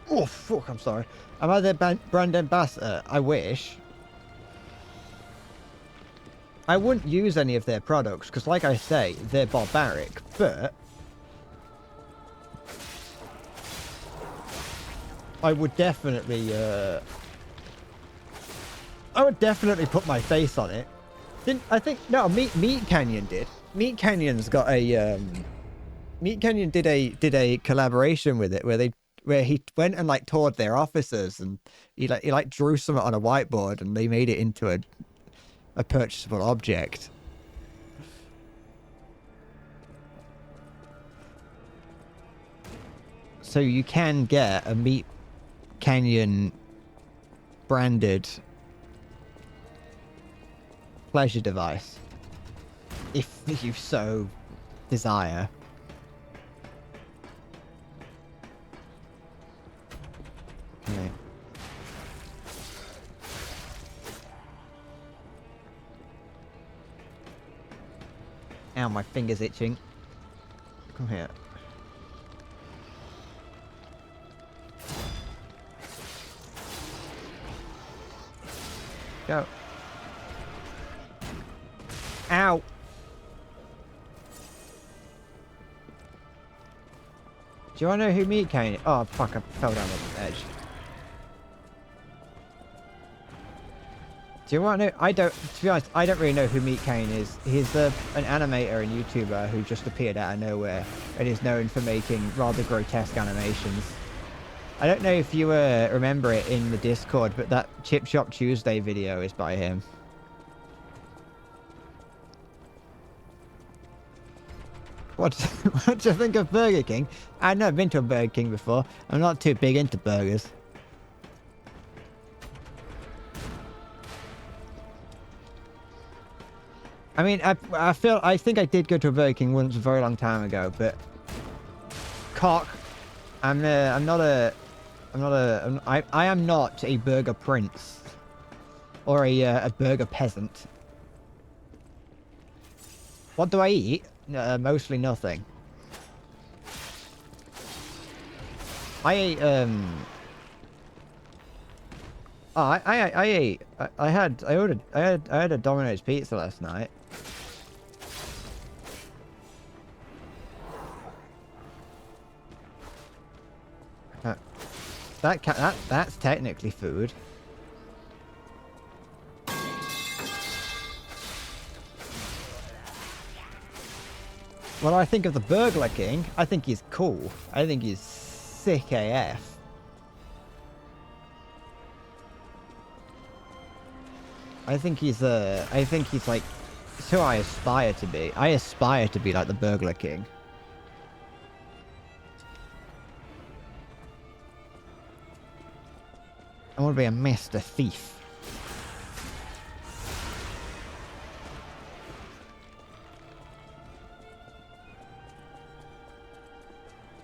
Oh, fuck, I'm sorry. Am I their brand ambassador? I wish. I wouldn't use any of their products, because like I say, they're barbaric, but I would definitely put my face on it. I think, no, Meat Canyon did. Meat Canyon's got a, Meat Canyon did a collaboration with it where he went and like toured their offices, and he drew something on a whiteboard and they made it into a purchasable object. So you can get a Meat Canyon branded pleasure device if you so desire. Okay. Ow, my finger's itching. Come here. Go. Ow. Do you want to know who Meat Cane is? Oh, fuck, I fell down the edge. Do you want to know? To be honest, I don't really know who Meat Cane is. He's an animator and YouTuber who just appeared out of nowhere and is known for making rather grotesque animations. I don't know if you remember it in the Discord, but that Chip Shop Tuesday video is by him. What do you think of Burger King? I've never been to a Burger King before. I'm not too big into burgers. I mean, I think I did go to a Burger King once a very long time ago, but cock, I am not a burger prince or a burger peasant. What do I eat? Mostly nothing. I ate I had a Domino's pizza last night. That's technically food. What do I think of the Burglar King? I think he's cool. I think he's sick AF. I think he's like, it's who I aspire to be. I aspire to be like the Burglar King. I want to be a master thief.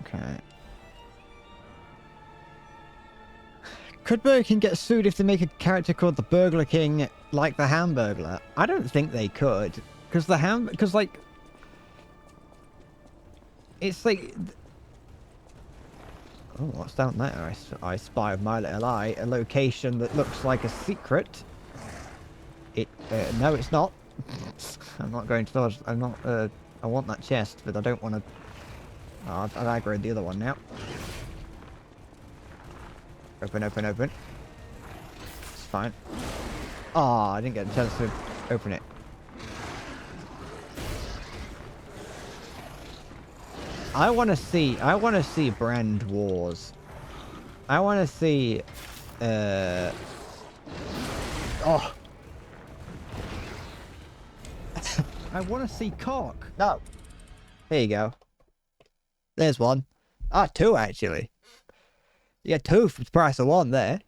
Okay. Could Burger King get sued if they make a character called the Burglar King like the Hamburglar? I don't think they could. Because like... It's like... Oh, what's down there? I spy with my little eye a location that looks like a secret. No, it's not. I'm not going to dodge. I'm not, I want that chest, but I don't want to... Oh, I've aggroed the other one now. Open, open, open. It's fine. Oh, I didn't get a chance to open it. I want to see brand wars. I want to see, oh. I want to see cock. No. There you go. There's one. Ah, two actually. You get two for the price of one there.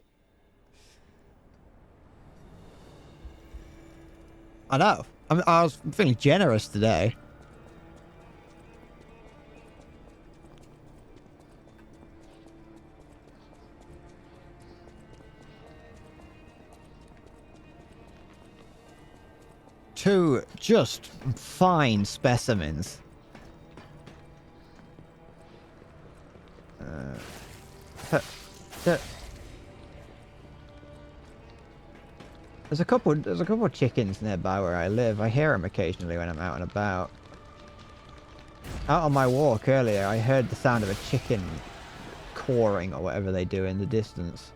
I know. I was feeling generous today. Two just fine specimens. There's a couple of chickens nearby where I live. I hear them occasionally when I'm out and about. Out on my walk earlier, I heard the sound of a chicken cawing or whatever they do in the distance.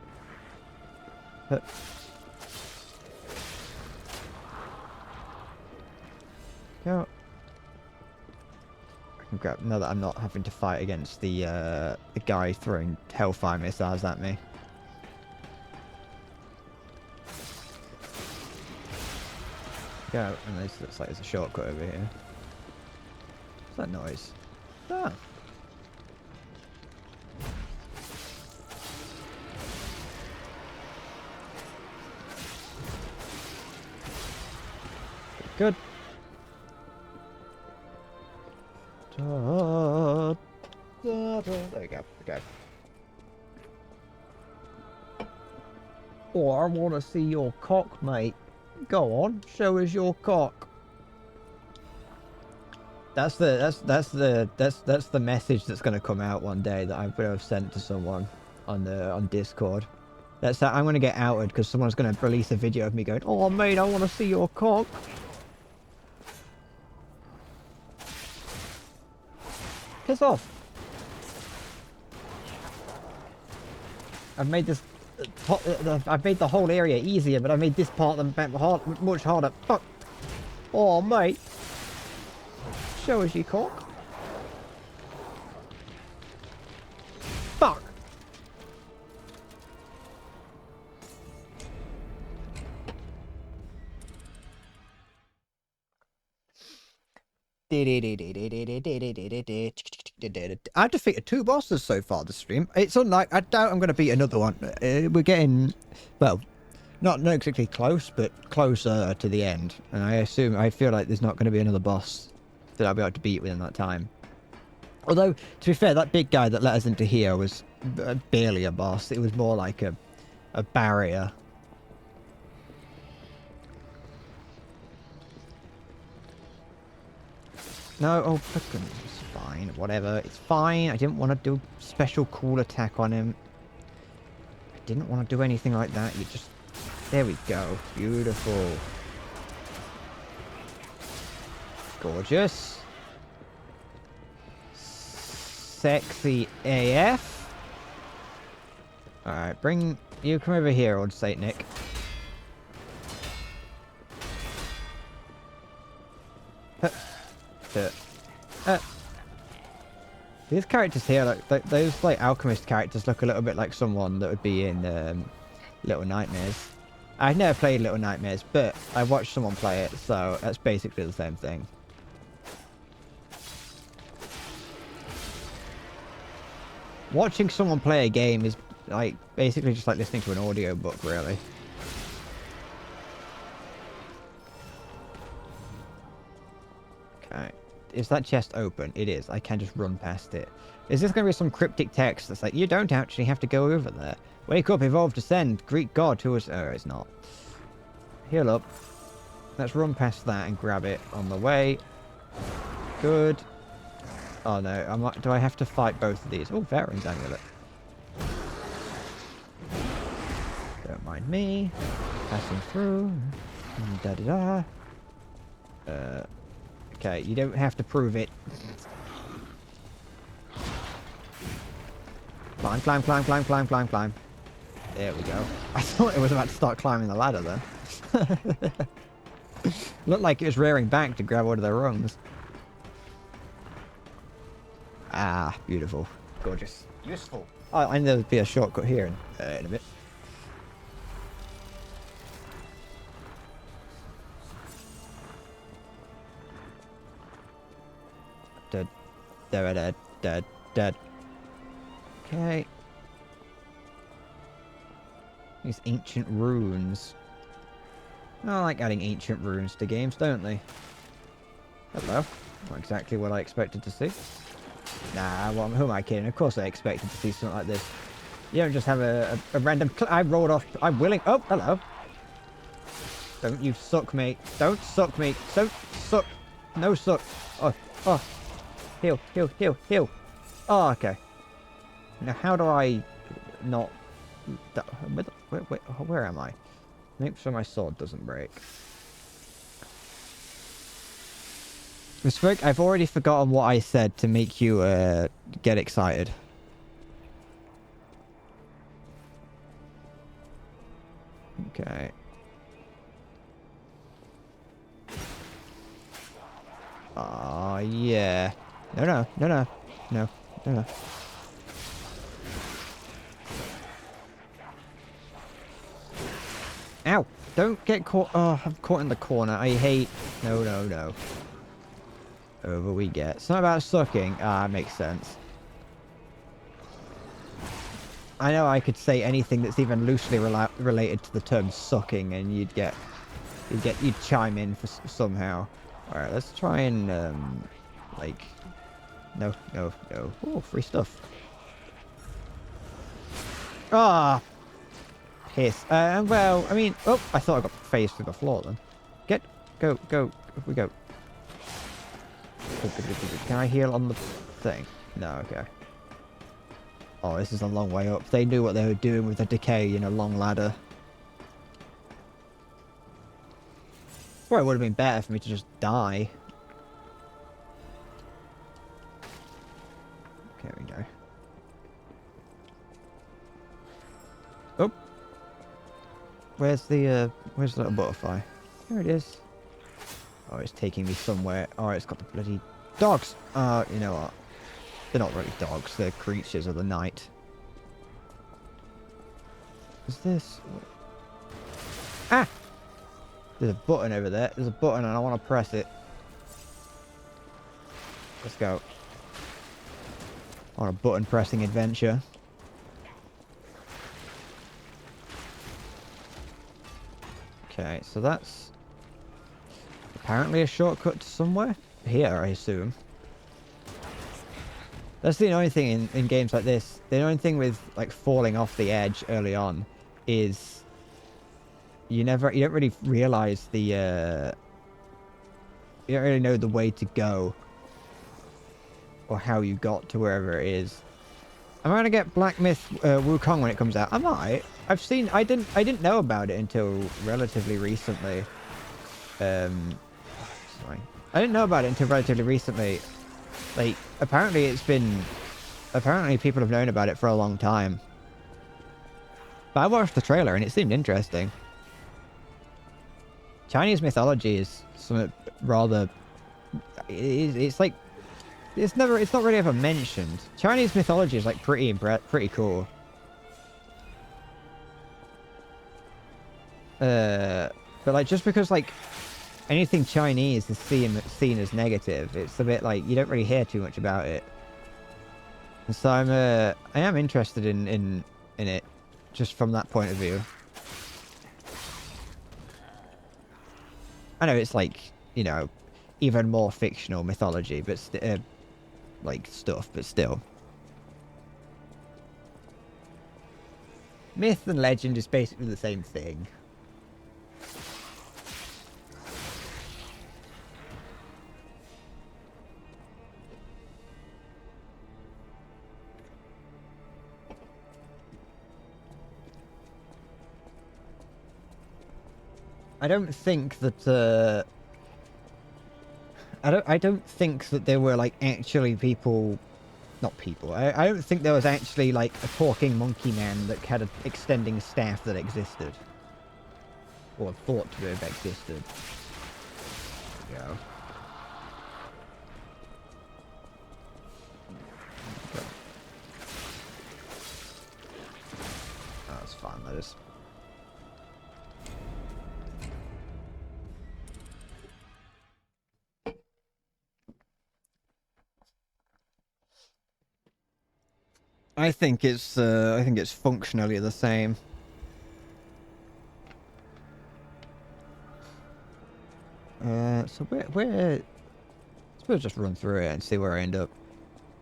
Go. I can grab now that I'm not having to fight against the guy throwing hellfire missiles at me. Go, and this looks like there's a shortcut over here. What's that noise? Ah. Good. There we go. Okay. Oh, I want to see your cock, mate. Go on, show us your cock. That's the message that's going to come out one day that I'm going to have sent to someone on Discord. That's that I'm going to get outed because someone's going to release a video of me going, "Oh, mate, I want to see your cock." Piss off. I've made this... I've made the whole area easier, but I made this part much harder. Fuck. Oh, mate. Show us your cock. Fuck. I've defeated 2 bosses so far this stream. It's unlike... I doubt I'm going to beat another one. We're getting... Well, not exactly close, but closer to the end. And I feel like there's not going to be another boss that I'll be able to beat within that time. Although, to be fair, that big guy that let us into here was barely a boss. It was more like a barrier. No, oh, fucking, it's fine, whatever, it's fine. I didn't want to do a special cool attack on him. I didn't want to do anything like that. You just, there we go, beautiful. Gorgeous. Sexy AF. Alright, you come over here, old Saint Nick. These characters here, like those like alchemist characters, look a little bit like someone that would be in Little Nightmares. I've never played Little Nightmares, but I watched someone play it, so that's basically the same thing. Watching someone play a game is like basically just like listening to an audio book, really. Okay. Is that chest open? It is. I can just run past it. Is this going to be some cryptic text that's like, you don't actually have to go over there? Wake up, evolve, descend, Greek god who was... Oh, it's not. Heal up. Let's run past that and grab it on the way. Good. Oh no, do I have to fight both of these? Oh, Veteran's Amulet. Don't mind me. Passing through. Da-da-da. Okay, you don't have to prove it. Climb, climb, climb, climb, climb, climb, climb. There we go. I thought it was about to start climbing the ladder then. Looked like it was rearing back to grab one of the rungs. Ah, beautiful. Gorgeous. Useful. Oh, I know there'd be a shortcut here in a bit. Dead. Dead, dead, dead, dead. Okay. These ancient runes. I like adding ancient runes to games, don't they? Hello. Not exactly what I expected to see. Nah, well, who am I kidding? Of course I expected to see something like this. You don't just have a random... I rolled off... I'm willing... Oh, hello. Don't you suck me. Don't suck me. Don't suck. No suck. Oh, oh. Heal, heal, heal, heal. Oh, okay. Now, how do I not... Where am I? Make sure my sword doesn't break. I've already forgotten what I said to make you get excited. Okay. Oh, yeah. No, no, no, no. No, no, no. Ow! Don't get caught. Oh, I'm caught in the corner. I hate... No, no, no. Over we get. It's not about sucking. Ah, makes sense. I know I could say anything that's even loosely related to the term sucking, and you'd chime in for somehow. All right, let's try and like, no, no, no. Oh, free stuff. Ah, piss. Well, I mean, oh, I thought I got phased through the floor then. Go. If we go. Can I heal on the thing? No, okay. Oh, this is a long way up. They knew what they were doing with the decay in a long ladder. Well, it would have been better for me to just die. There we go. Oh! Where's the little butterfly? There it is. Oh, it's taking me somewhere. Oh, it's got the bloody dogs. You know what? They're not really dogs. They're creatures of the night. Is this... Ah! There's a button over there. There's a button and I want to press it. Let's go. On a button pressing adventure. Okay, so that's... apparently a shortcut to somewhere. Here, I assume. That's the annoying thing in games like this. The annoying thing with like falling off the edge early on is you don't really realize the you don't really know the way to go or how you got to wherever it is. Am I gonna get Black Myth Wukong when it comes out? I might. I didn't know about it until relatively recently. Sorry. I didn't know about it until relatively recently. Like, apparently people have known about it for a long time. But I watched the trailer and it seemed interesting. Chinese mythology is something rather... It's like... It's not really ever mentioned. Chinese mythology is like pretty cool. But like, just because like... anything Chinese is seen as negative, it's a bit like you don't really hear too much about it. And so I am interested in in it, just from that point of view. I know it's like, you know, even more fictional mythology, but like stuff, but still. Myth and legend is basically the same thing. I don't think that I don't think that there were like actually people, not people. I don't think there was actually like a talking monkey man that had an extending staff that existed, or thought to have existed. There we go. That's fine. That is. I think it's functionally the same. So where we'll just run through it and see where I end up.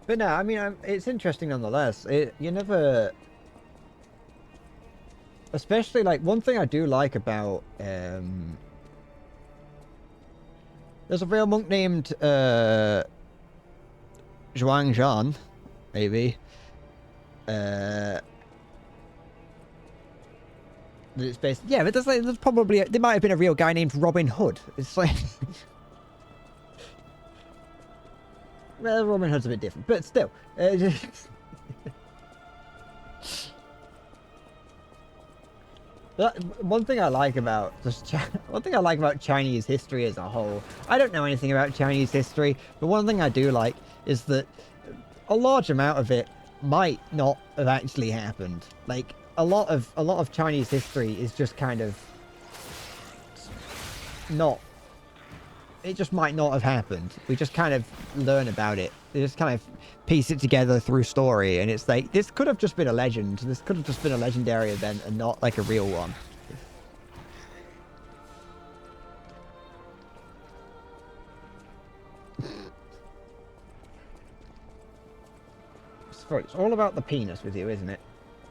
But no, I mean, it's interesting nonetheless. You never, especially like one thing I do like about there's a real monk named Zhuang Zhan, maybe. It's based, yeah, but there's probably there might have been a real guy named Robin Hood. It's like, well, Robin Hood's a bit different, but still. One thing I like about Chinese history as a whole, I don't know anything about Chinese history, but one thing I do like is that a large amount of it might not have actually happened. Like a lot of Chinese history is just kind of not. It just might not have happened. We just kind of learn about it. We just kind of piece it together through story, and it's like this could have just been a legend. This could have just been a legendary event and not like a real one. It's all about the penis with you, isn't it?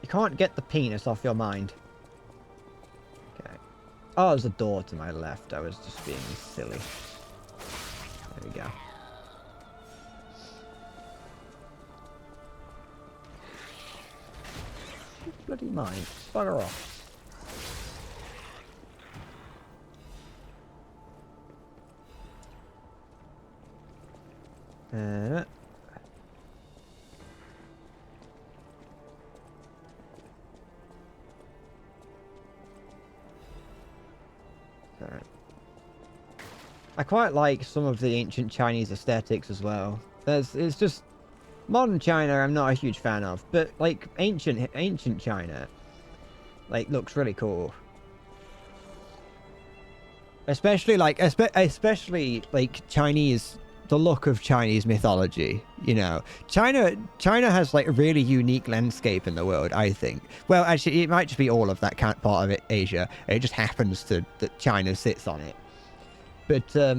You can't get the penis off your mind. Okay. Oh, there's a door to my left. I was just being silly. There we go. Bloody mine. Bugger off. I quite like some of the ancient Chinese aesthetics as well. It's just modern China I'm not a huge fan of, but like ancient China like looks really cool. Especially like Chinese, the look of Chinese mythology, you know. China has like a really unique landscape in the world, I think. Well, actually it might just be all of that part of it, Asia. It just happens that China sits on it. But a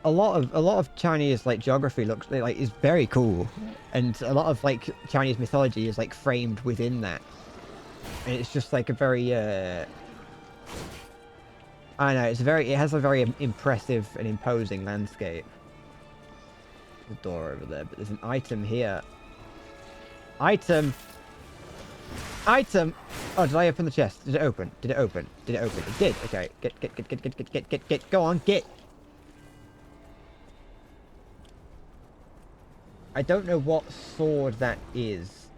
lot of Chinese like geography looks like is very cool, and a lot of like Chinese mythology is like framed within that, and it's just like a very I know it has a very impressive and imposing landscape. There's a door over there, but there's an item here. Item. Oh, did I open the chest? Did it open? Did it open? Did it open? It did. Okay. Get. Go on, get. I don't know what sword that is.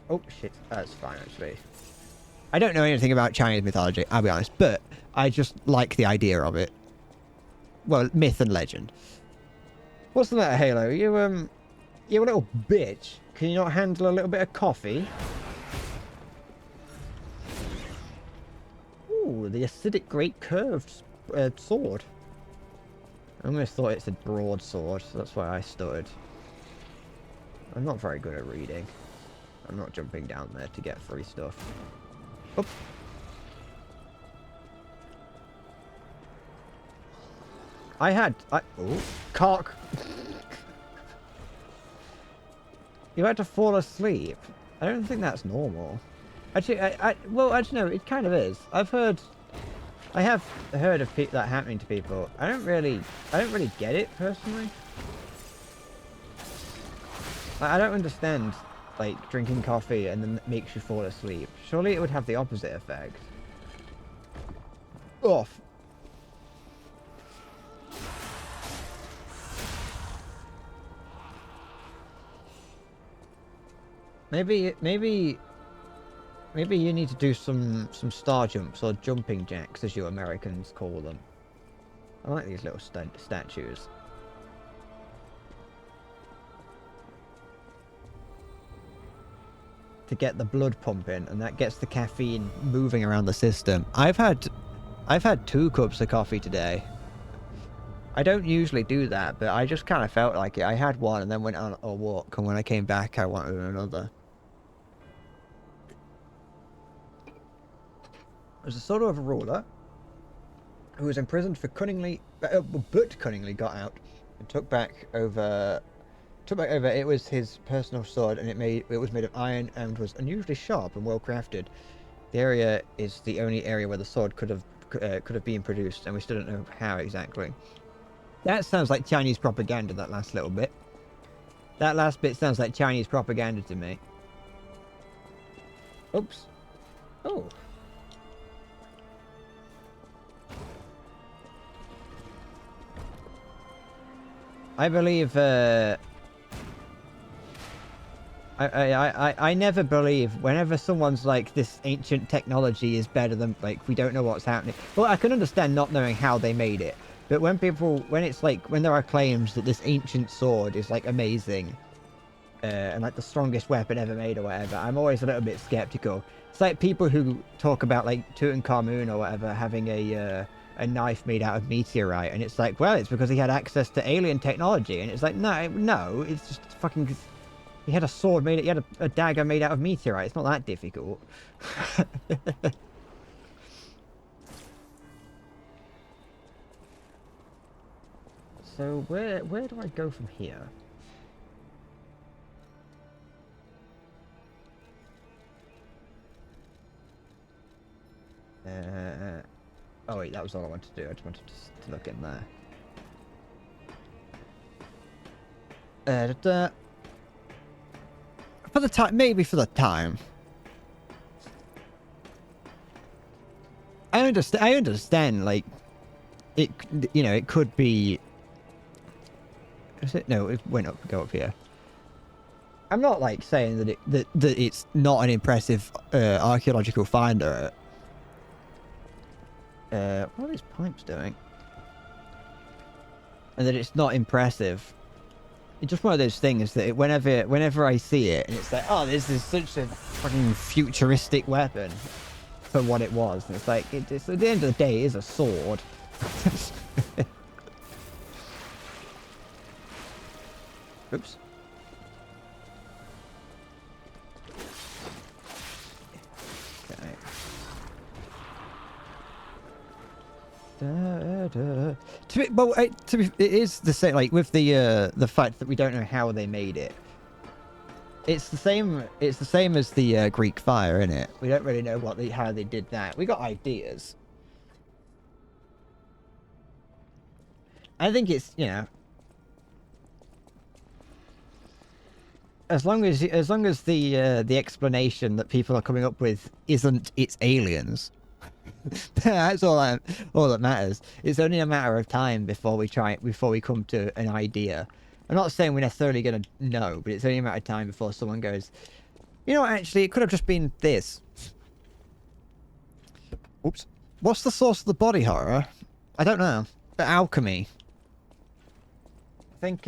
Oh, shit. That's fine, actually. I don't know anything about Chinese mythology, I'll be honest, but I just like the idea of it. Well, myth and legend. What's the matter, Halo? You a little bitch. Can you not handle a little bit of coffee? Ooh, the acidic great curved sword. I almost thought it's a broadsword, so that's why I stuttered. I'm not very good at reading. I'm not jumping down there to get free stuff. Oop. Oh, cock. You had to fall asleep. I don't think that's normal. Actually, well, actually, no, it kind of is. I have heard of that happening to people. I don't really get it personally. I don't understand, like, drinking coffee and then it makes you fall asleep. Surely it would have the opposite effect. Off. Maybe you need to do some star jumps or jumping jacks, as you Americans call them. I like these little statues. To get the blood pumping, and that gets the caffeine moving around the system. I've had 2 cups of coffee today. I don't usually do that, but I just kind of felt like it. I had one and then went on a walk, and when I came back, I wanted another. There's a sort of ruler who was imprisoned for cunningly got out and took back over. It was his personal sword, and it was made of iron and was unusually sharp and well crafted. The area is the only area where the sword could have been produced, and we still don't know how exactly. That sounds like Chinese propaganda, that last little bit. That last bit sounds like Chinese propaganda to me. Oops. Oh. I believe, I never believe whenever someone's like, this ancient technology is better than, like, we don't know what's happening. Well, I can understand not knowing how they made it. But when there are claims that this ancient sword is, like, amazing, and, like, the strongest weapon ever made or whatever, I'm always a little bit skeptical. It's like people who talk about, like, Tutankhamun or whatever having a knife made out of meteorite, and it's like, well, it's because he had access to alien technology, and it's like, no, it's just fucking... He had a sword he had a dagger made out of meteorite. It's not that difficult. So where do I go from here? Oh wait, that was all I wanted to do. I just wanted to look in there. For the time, maybe for the time. I understand, like, it could be... Is it? No, it went up, go up here. I'm not, like, saying that it's not an impressive archaeological find, what are these pipes doing? And that it's not impressive. It's just one of those things that whenever I see it, and it's like, oh, this is such a fucking futuristic weapon for what it was. And it's like, it's at the end of the day, it is a sword. Oops. Okay. It is the same, like, with the fact that we don't know how they made it. It's the same as the Greek fire, isn't it? We don't really know how they did that. We got ideas. I think it's, as long as the explanation that people are coming up with isn't it's aliens. That's all that matters. It's only a matter of time before we come to an idea. I'm not saying we're necessarily going to know, but it's only a matter of time before someone goes, you know what, actually, it could have just been this. Oops. What's the source of the body horror? I don't know. The alchemy. I think,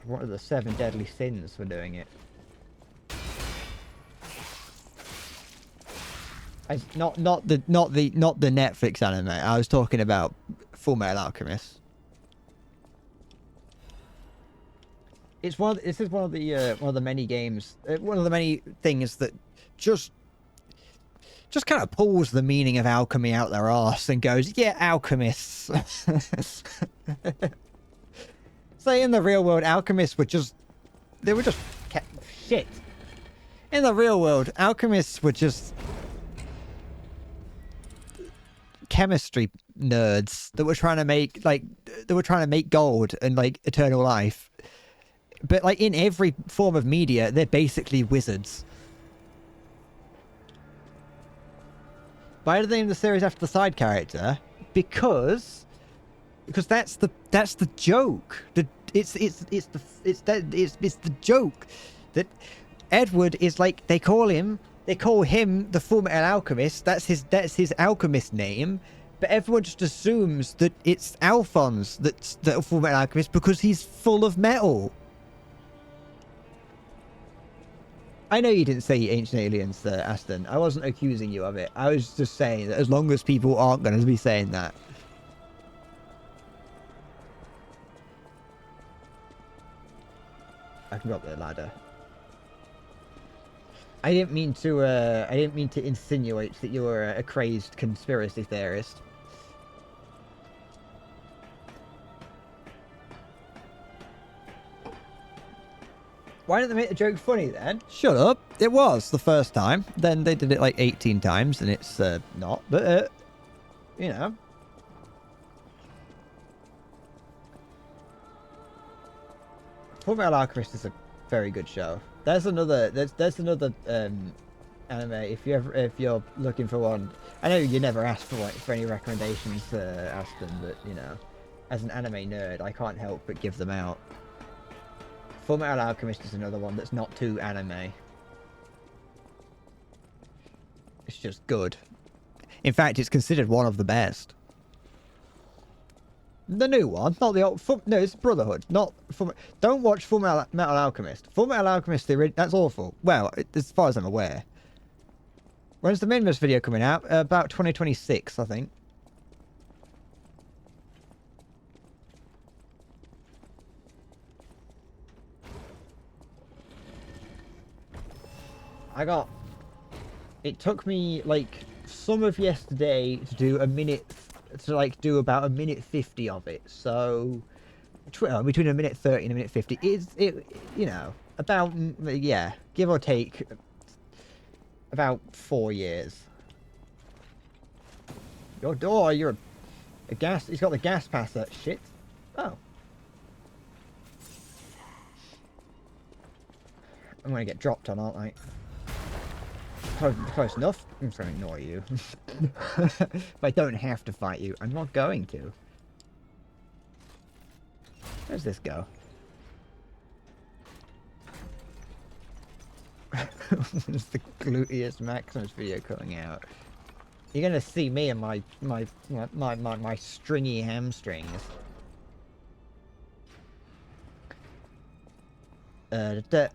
one of the 7 deadly sins for doing it. Not the Netflix anime. I was talking about Full Metal Alchemist. It's one. This is one of the many games. One of the many things that just kind of pulls the meaning of alchemy out their arse and goes, yeah, alchemists. Say in the real world, alchemists were just shit. In the real world, alchemists were just chemistry nerds that were trying to make gold and like eternal life. But like in every form of media, they're basically wizards. Why did they name the series after the side character? Because that's the joke. It's the joke that Edward is like they call him the Full Metal Alchemist. That's his alchemist name. But everyone just assumes that it's Alphonse that's the Full Metal Alchemist because he's full of metal. I know you didn't say Ancient Aliens, Aston. I wasn't accusing you of it. I was just saying that as long as people aren't going to be saying that. I can go up the ladder. I didn't mean to insinuate that you were a crazed conspiracy theorist. Why didn't they make the joke funny then? Shut up. It was the first time. Then they did it like 18 times and it's not. But, you know. Full Metal Alchemist is a very good show. There's another anime if you're looking for one. I know you never asked for any recommendations, Aston, but you know, as an anime nerd, I can't help but give them out. Full Metal Alchemist is another one that's not too anime. It's just good. In fact, it's considered one of the best. The new one, not the old. No, it's Brotherhood. Not Full. Don't watch Full Metal Alchemist. Full Metal Alchemist, that's awful. Well, as far as I'm aware. When's the Minmus video coming out? About 2026, I think. It took me like some of yesterday to do a minute, do about a minute 50 of it. So between a minute 30 and a minute 50 is you know, about, yeah, give or take about 4 years. Your door, you're a gas. He's got the gas pass. That shit. Oh. I'm gonna get dropped on, aren't I? Close enough. I'm just gonna ignore you. If I don't have to fight you, I'm not going to. Where's this go? It's the gluteus maximus video coming out. You're gonna see me and my stringy hamstrings. It's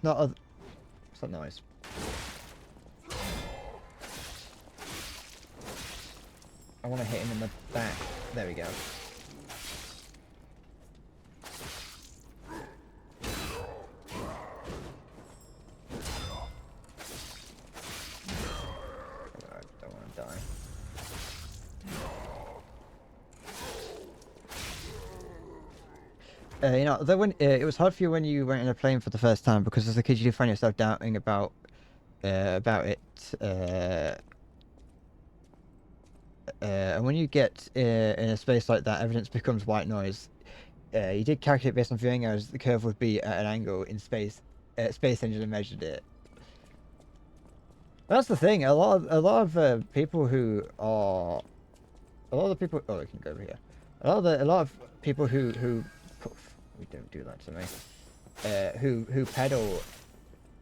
not a. What's that noise? I want to hit him in the back. There we go. I don't want to die. You know, when it was hard for you when you went in a plane for the first time because as a kid you did find yourself doubting about it. And when you get in a space like that, evidence becomes white noise. You did calculate based on viewing hours the curve would be at an angle in space. Space Engine measured it. That's the thing. A lot of people who are, oh, they can go over here. A lot of people who. We don't do that to me. Who peddle.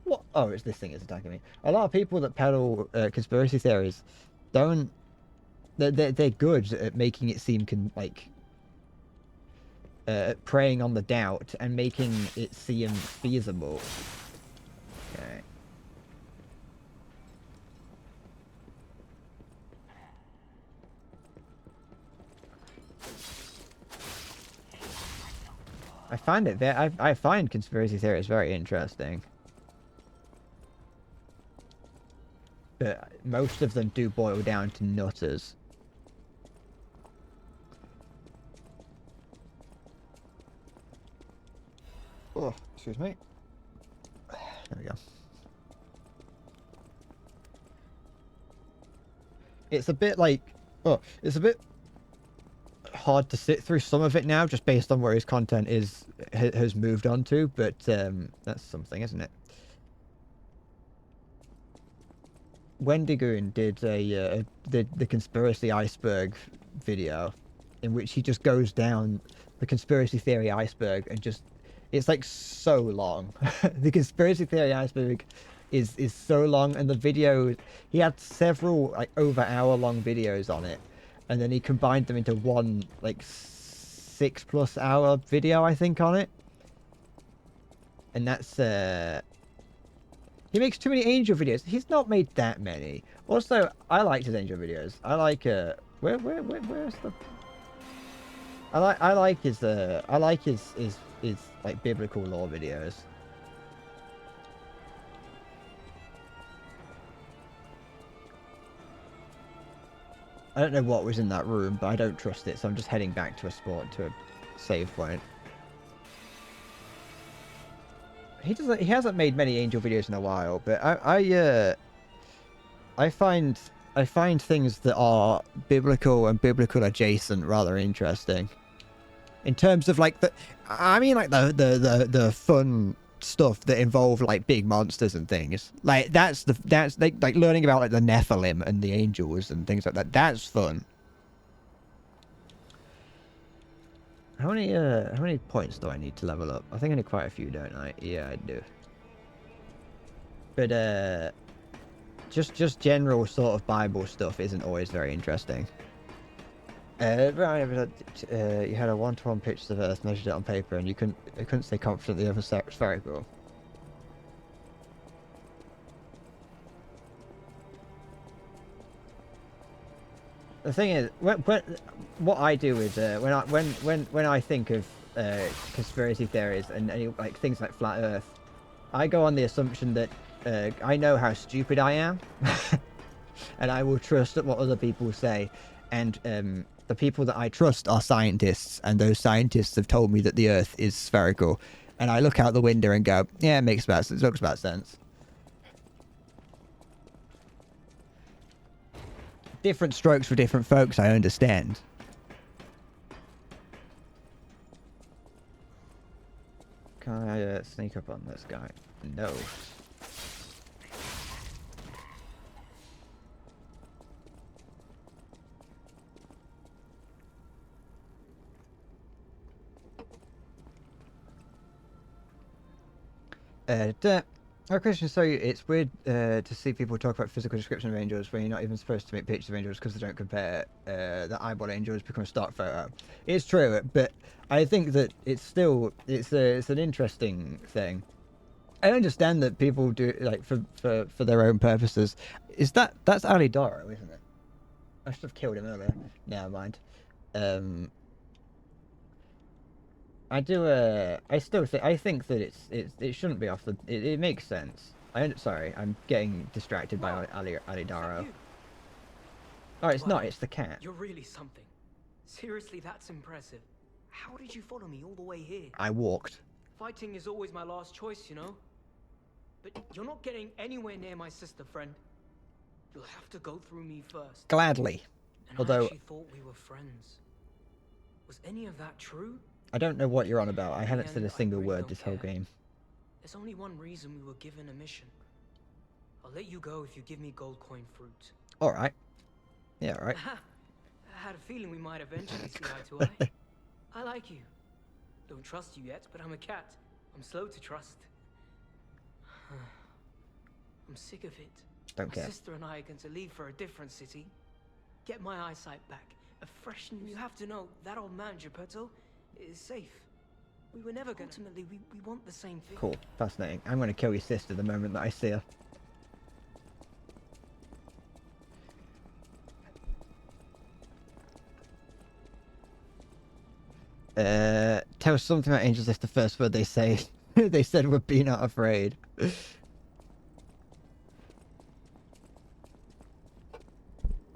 What? Oh, it's this thing is attacking me. A lot of people that peddle conspiracy theories don't. They're good at making it seem preying on the doubt and making it seem feasible. Okay. I find it I find conspiracy theories very interesting. But most of them do boil down to nutters. Oh, excuse me. There we go. It's a bit like, oh, it's a bit hard to sit through some of it now, just based on where his content has moved on to. But that's something, isn't it? Wendigoon did the conspiracy iceberg video, in which he just goes down the conspiracy theory iceberg and just, it's like so long. The conspiracy theory iceberg is so long, and the video, he had several like over hour-long videos on it, and then he combined them into one like 6+ hour video, I think, on it. And that's he makes too many Angel videos. He's not made that many. Also, I liked his Angel videos. I like where's the, I like his like biblical lore videos. I don't know what was in that room, but I don't trust it, so I'm just heading back to a save point. He hasn't made many Angel videos in a while, but I find things that are biblical and biblical adjacent rather interesting. In terms of like the fun stuff that involve like big monsters and things. Like that's like learning about like the Nephilim and the angels and things like that. That's fun. How many points do I need to level up? I think I need quite a few, don't I? Yeah, I do. But just general sort of Bible stuff isn't always very interesting. You had a 1-to-1 picture of Earth, measured it on paper, and you couldn't say confidently the Earth was spherical. The thing is, what I do is when I think of conspiracy theories and any like things like flat Earth, I go on the assumption that I know how stupid I am, and I will trust what other people say, and the people that I trust are scientists, and those scientists have told me that the Earth is spherical, and I look out the window and go, yeah, it makes about sense. It looks about sense. Different strokes for different folks, I understand. Can I sneak up on this guy? No. Question, so it's weird to see people talk about physical description of angels when you're not even supposed to make pictures of angels because they don't compare. The eyeball angels become a stock photo. It's true, but I think that it's an interesting thing. I understand that people do like for their own purposes. That's Ali Doro, isn't it? I should have killed him earlier. Never mind. I think that it shouldn't be off the. It makes sense. Sorry, I'm getting distracted by Ali Daro. Oh, it's not. It's the cat. You're really something. Seriously, that's impressive. How did you follow me all the way here? I walked. Fighting is always my last choice, you know. But you're not getting anywhere near my sister, friend. You'll have to go through me first. Gladly. And Although I actually thought we were friends. Was any of that true? I don't know what you're on about. I haven't said a single word this whole game. There's only one reason we were given a mission. I'll let you go if you give me gold coin fruit. Alright. Yeah, alright. I had a feeling we might eventually see eye to eye. I like you. Don't trust you yet, but I'm a cat. I'm slow to trust. I'm sick of it. Don't care. My sister and I are going to leave for a different city. Get my eyesight back. A fresh new... You have to know, that old man, Geppetto, is safe. We were never going to... Ultimately, we want the same thing. Cool. Fascinating. I'm going to kill your sister the moment that I see her. tell something about angels if the first word they say they said would be not afraid.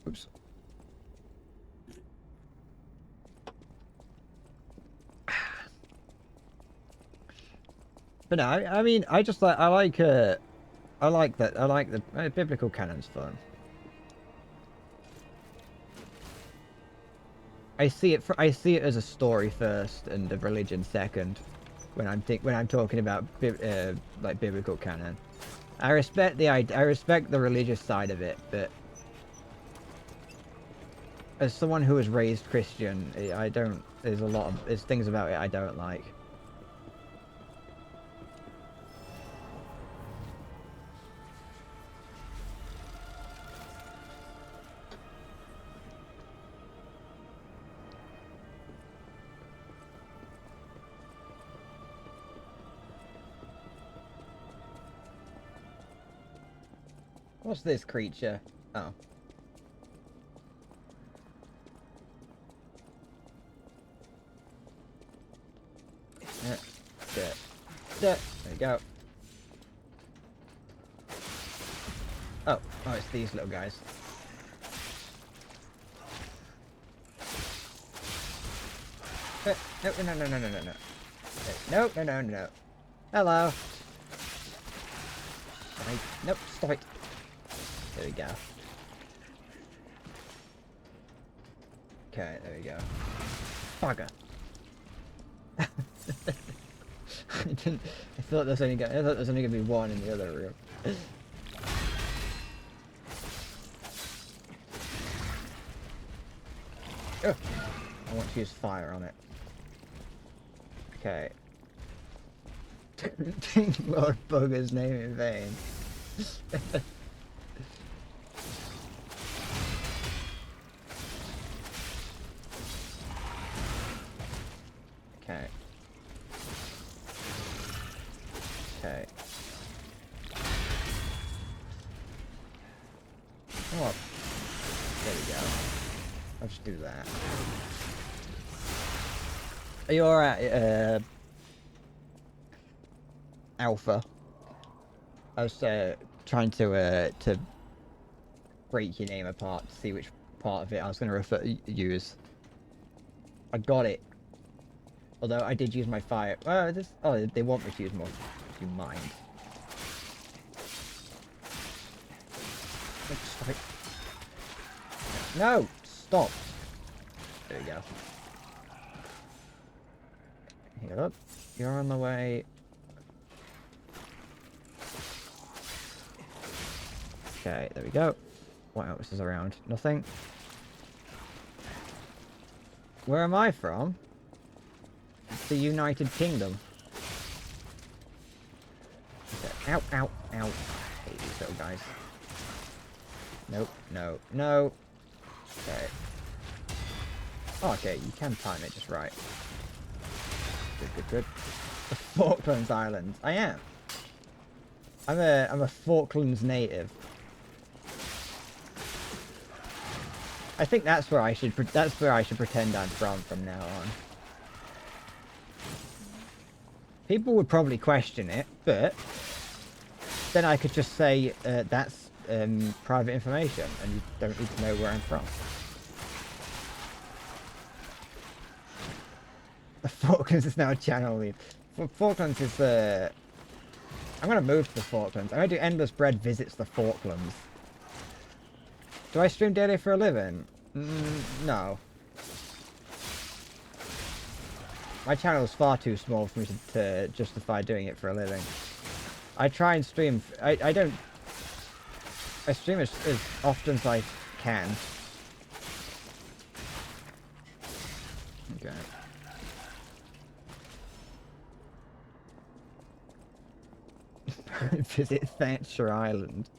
Oops. But no, I mean, I just like, I like that, I like the biblical canon's fun. I see it as a story first and a religion second. When I'm talking about like biblical canon, I respect the religious side of it, but as someone who was raised Christian, I don't. There's things about it I don't like. What's this creature? Oh. There you go. Oh, it's these little guys. No. No. Hello. Nope, stop it. There we go. Okay, there we go. Bugger. I thought there's only gonna be one in the other room. Oh, I want to use fire on it. Okay. Take Lord Bugger's name in vain. Okay. Okay. Oh, there we go. I'll just do that. Are you alright, Alpha? I was trying to break your name apart to see which part of it I was going to use. I got it. Although I did use my fire. Oh, they want me to use more. Do you mind? Stop it. No! Stop! There we go. Heal up. You're on the way. Okay, there we go. What else is around? Nothing. Where am I from? It's the United Kingdom. Okay. Ow, ow, ow. I hate these little guys. Nope, no. Okay. Oh, okay, you can time it just right. Good. The Falklands Islands. I am. I'm a Falklands native. I think that's where I should pretend I'm from now on. People would probably question it, but then I could just say that's private information, and you don't need to know where I'm from. The Falklands is now a channel lead. Falklands is I'm gonna move to the Falklands. I'm gonna do Endless Bread Visits the Falklands. Do I stream daily for a living? No. My channel is far too small for me to justify doing it for a living. I try and stream. I stream as often as I can. Okay. Visit Thatcher Island.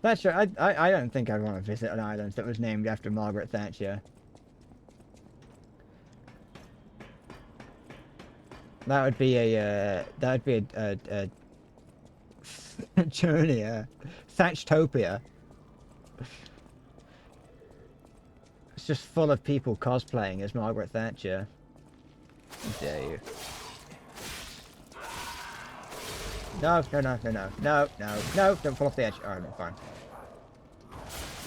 Thatcher, I don't think I'd want to visit an island that was named after Margaret Thatcher. That would be a journey, Thatchtopia. It's just full of people cosplaying as Margaret Thatcher. How dare you? No, no, no, no, no, no, no, no, don't fall off the edge. Alright, I'm fine.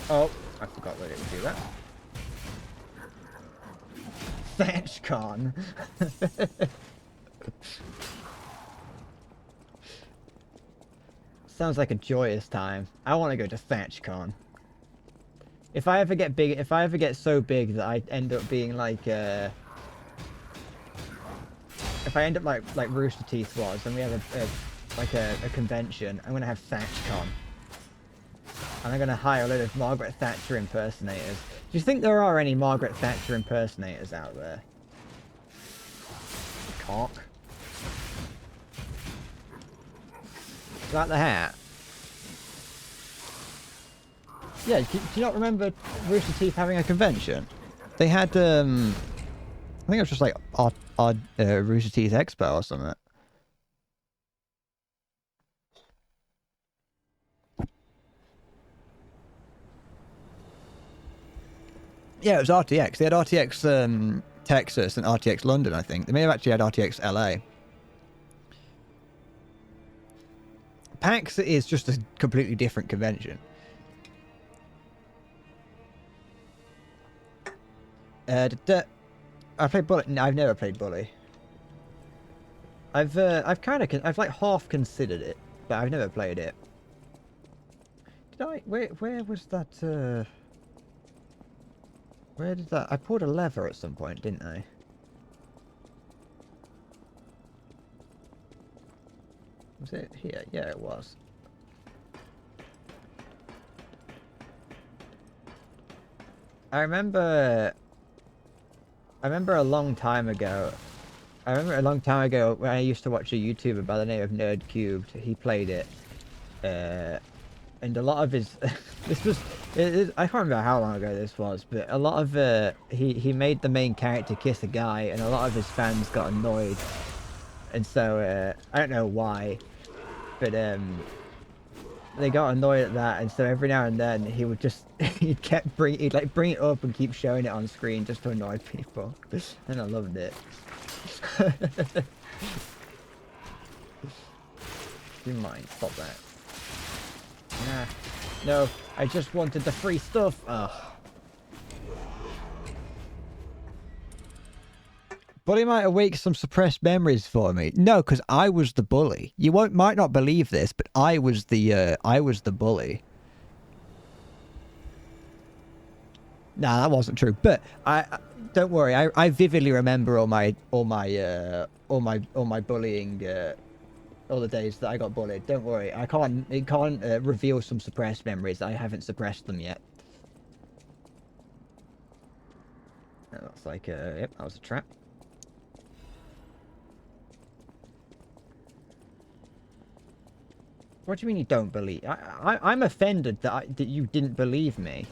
Oh, I forgot that it would do that. ThatchCon. Sounds like a joyous time. I want to go to ThatchCon. If I ever get big, if I ever get so big that I end up being like, if I end up like Rooster Teeth was, and we have a convention, I'm gonna have ThatchCon, and I'm gonna hire a load of Margaret Thatcher impersonators. Do you think there are any Margaret Thatcher impersonators out there? Cock. Is that the hat? Yeah, do you not remember Rooster Teeth having a convention? They had, I think it was just like odd Rooster Teeth Expo or something. Yeah, it was RTX. They had RTX Texas and RTX London, I think. They may have actually had RTX LA. PAX is just a completely different convention. I played Bully. No, I've never played Bully. I've like half considered it, but I've never played it. Did I? Where was that? Where did that? I pulled a lever at some point, didn't I? Was it here? Yeah, it was. I remember a long time ago. When I used to watch a YouTuber by the name of Nerd Cubed. He played it, and a lot of his I can't remember how long ago this was, but a lot of he made the main character kiss a guy, and a lot of his fans got annoyed, and so I don't know why, but they got annoyed at that, and so every now and then he would just he'd bring it up and keep showing it on screen just to annoy people, and I loved it. Do you mind? Stop that. Nah. No, I just wanted the free stuff. Ugh. Bully might awake some suppressed memories for me. No, because I was the bully. You might not believe this, but I was the bully. Nah, that wasn't true. But I don't worry. I vividly remember all my bullying. All the days that I got bullied. Don't worry. It can't reveal some suppressed memories. I haven't suppressed them yet. That looks like yep, that was a trap. What do you mean you don't believe? I'm offended that you didn't believe me.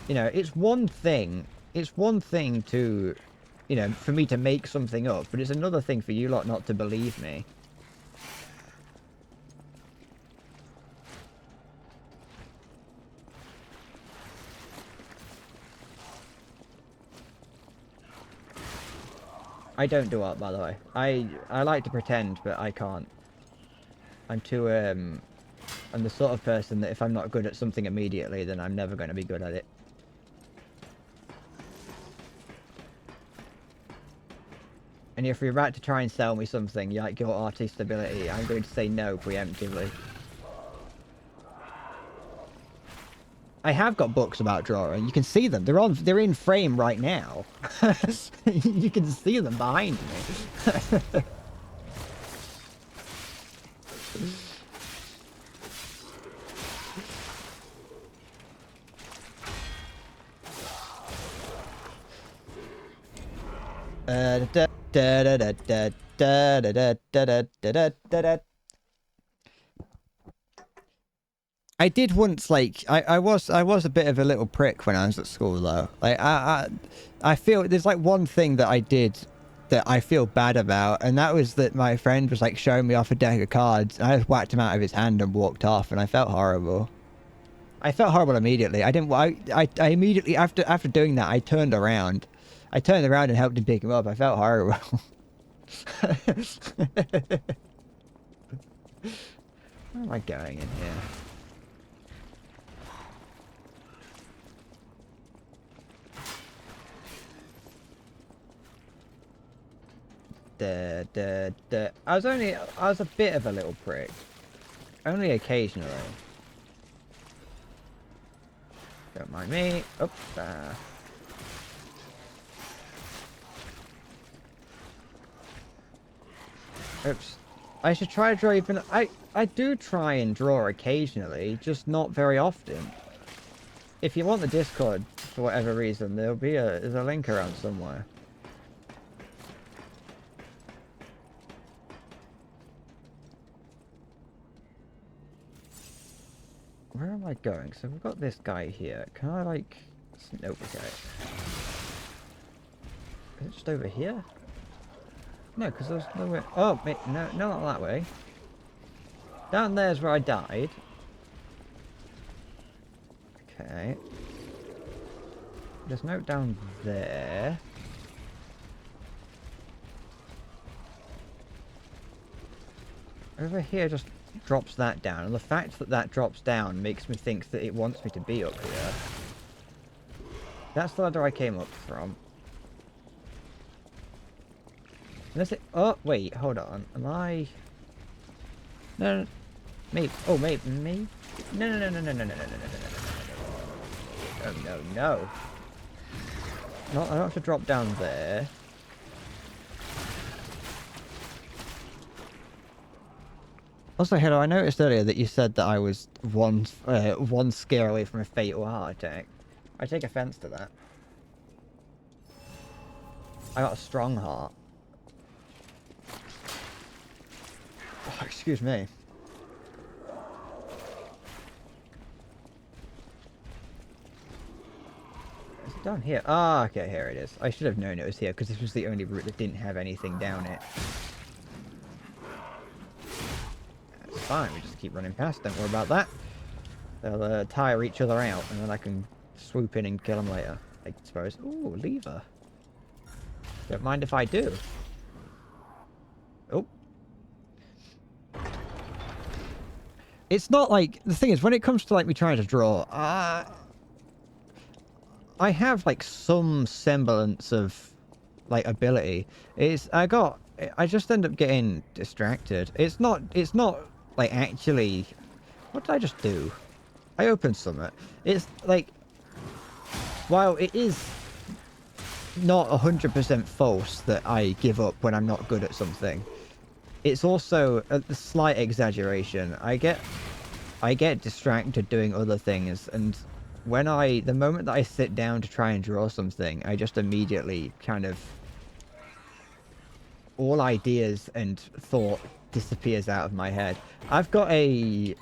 You know, it's one thing to, you know, for me to make something up, but it's another thing for you lot not to believe me. I don't do art, by the way. I like to pretend, but I can't. I'm too, I'm the sort of person that if I'm not good at something immediately, then I'm never going to be good at it. And if you're about to try and sell me something, like your artist ability, I'm going to say no preemptively. I have got books about drawing. You can see them. They're in frame right now. You can see them behind me. I did once, like, I was a bit of a little prick when I was at school, though. Like, I feel there's like one thing that I did that I feel bad about, and that was that my friend was like showing me off a deck of cards, and I just whacked him out of his hand and walked off, and I felt horrible. I felt horrible immediately. I immediately after doing that, I turned around, I turned around and helped him pick him up. I felt horrible. Where am I going in here? I was a bit of a little prick. Only occasionally. Don't mind me. Oops. Oops. I should try to draw even... I do try and draw occasionally, just not very often. If you want the Discord, for whatever reason, there's a link around somewhere. Where am I going? So we've got this guy here. Can I, like... Nope, okay. Is it just over here? No, because there's nowhere... Oh, wait, no, not that way. Down there's where I died. Okay. There's no down there. Over here just drops that down, and the fact that that drops down makes me think that it wants me to be up here. That's the ladder I came up from. Unless it... Oh, wait, hold on. Am I... No, maybe... Oh, maybe... No, no, no, no, no, no, no, no, no, no, no, no, no, no, no. No, I don't have to drop down there. Also, Hello, I noticed earlier that you said that I was one scare away from a fatal heart attack. I take offense to that. I got a strong heart. Oh, excuse me. Is it down here? Ah, okay, here it is. I should have known it was here because this was the only route that didn't have anything down it. That's fine, we just keep running past, don't worry about that. They'll tire each other out and then I can swoop in and kill them later, I suppose. Ooh, lever. Don't mind if I do. Oh. It's not like... The thing is, when it comes to, like, me trying to draw, I have, like, some semblance of, like, ability. I just end up getting distracted. It's not, like, actually... What did I just do? I opened something. It's, like... While it is not 100% false that I give up when I'm not good at something, it's also a slight exaggeration. I get distracted doing other things, and the moment that I sit down to try and draw something, I just immediately kind of... All ideas and thought disappears out of my head. I've got a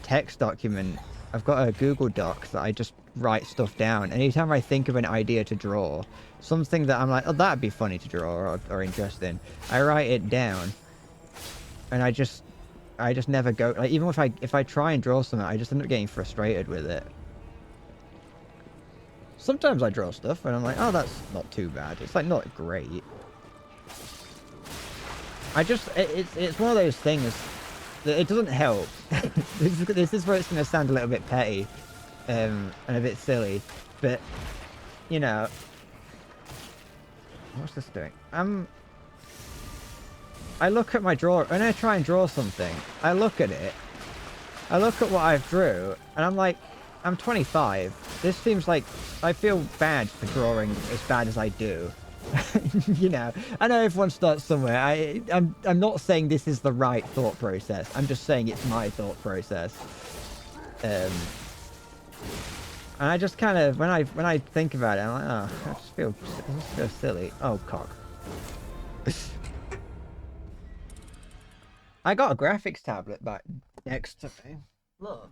text document, I've got a Google Doc that I just write stuff down. Anytime I think of an idea to draw, something that I'm like, oh, that'd be funny to draw or interesting, I write it down. And I just never go, like, even if I try and draw something, I just end up getting frustrated with it. Sometimes I draw stuff and I'm like, oh, that's not too bad. It's like not great. It's one of those things that it doesn't help. This is where it's going to sound a little bit petty and a bit silly, but you know, what's this doing? I look at my drawer, when I try and draw something, I look at it, I look at what I've drew, and I'm like, I'm 25. This seems like, I feel bad for drawing as bad as I do. You know, I know everyone starts somewhere. I'm not saying this is the right thought process. I'm just saying it's my thought process. And I just kind of, when I think about it, I'm like, oh, I just feel silly. Oh, cock. I got a graphics tablet back next to me. Look.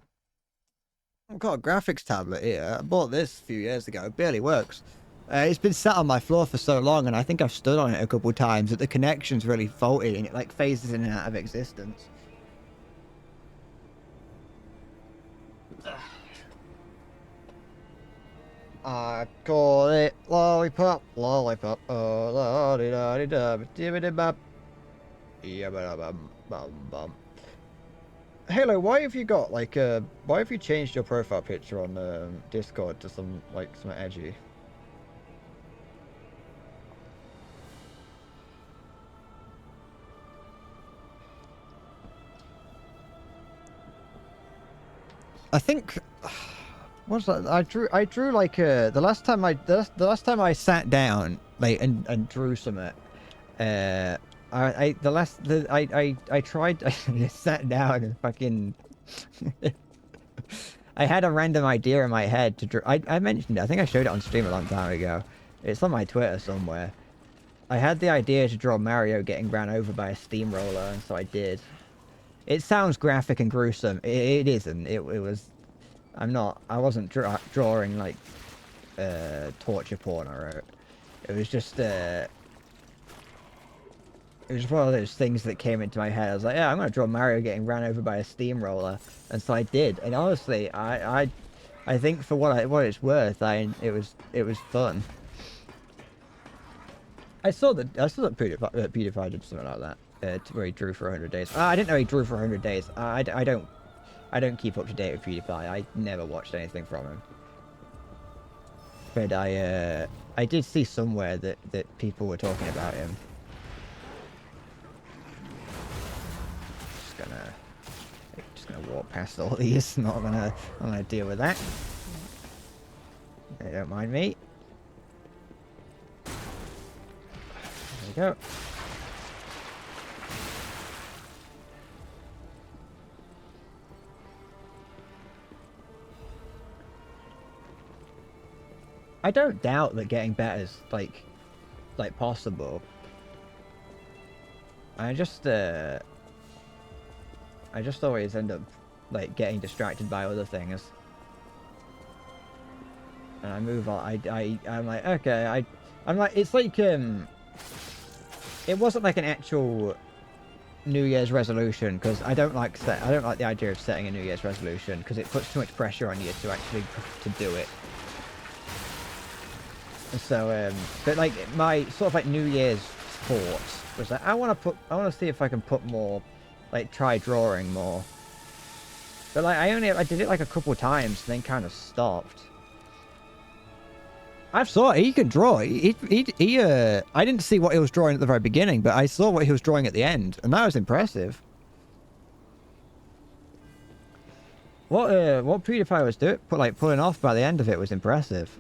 I've got a graphics tablet here. I bought this a few years ago. It barely works. It's been sat on my floor for so long, and I think I've stood on it a couple of times, that the connection's really faulty, and it, like, phases in and out of existence. I call it lollipop, lollipop. Oh, la di da di da, di bop. Yeah, bum bum bum. Halo, why have you got like why have you changed your profile picture on Discord to some edgy? I think what's that? I drew like the last time I sat down like and drew something. I tried. I sat down and fucking. I had a random idea in my head to draw. I mentioned it. I think I showed it on stream a long time ago. It's on my Twitter somewhere. I had the idea to draw Mario getting ran over by a steamroller, and so I did. It sounds graphic and gruesome. It isn't. It was. I wasn't drawing like torture porn. I wrote. It was just. It was one of those things that came into my head. I was like, yeah, I'm gonna draw Mario getting ran over by a steamroller, and so I did. And honestly, I think for what it's worth, it was fun. I saw that PewDiePie did something like that, where he drew for 100 days. I didn't know he drew for 100 days. I don't keep up to date with PewDiePie. I never watched anything from him. But I did see somewhere that people were talking about him. Just gonna walk past all these. I'm not gonna deal with that. They don't mind me. There we go. I don't doubt that getting better is like possible. I just always end up like getting distracted by other things, and I move on. I'm like, okay, I'm like, it's like it wasn't like an actual New Year's resolution, because I don't like the idea of setting a New Year's resolution, because it puts too much pressure on you to actually to do it. And so but like my sort of like New Year's thoughts was like, I want to see if I can put more, like try drawing more. But like I did it like a couple times and then kind of stopped. I saw he could draw. I didn't see what he was drawing at the very beginning, but I saw what he was drawing at the end, and that was impressive. What PewDiePie was pulling off by the end of it was impressive.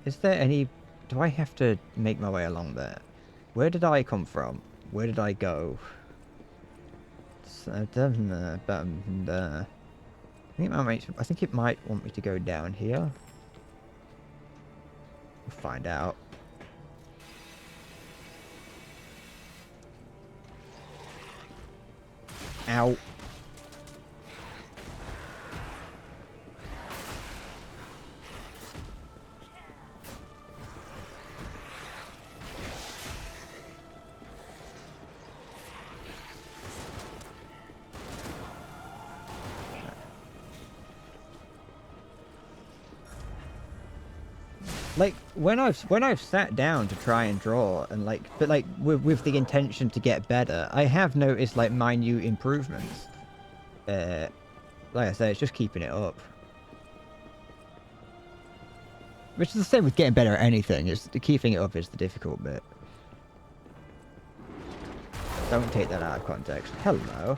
Is there any? Do I have to make my way along there? Where did I come from? Where did I go? I think it might want me to go down here. We'll find out. Ow. Like when I've sat down to try and draw and but with the intention to get better, I have noticed like minute improvements. Like I say, it's just keeping it up. Which is the same with getting better at anything. It's keeping it up is the difficult bit. Don't take that out of context. Hello.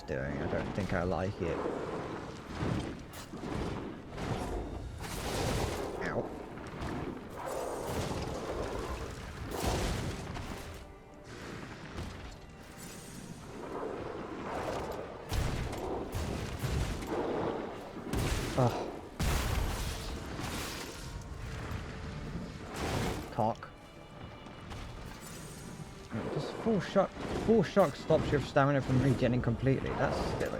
Doing. I don't think I like it. Ow. Oh. Cock. Just full shock stops your stamina from regenerating completely. That's silly.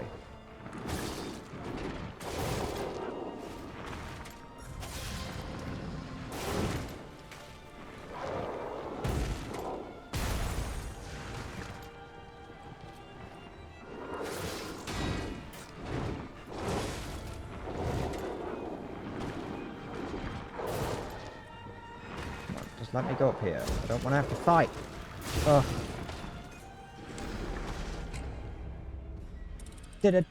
Come on, just let me go up here. I don't want to have to fight. Ugh. Did.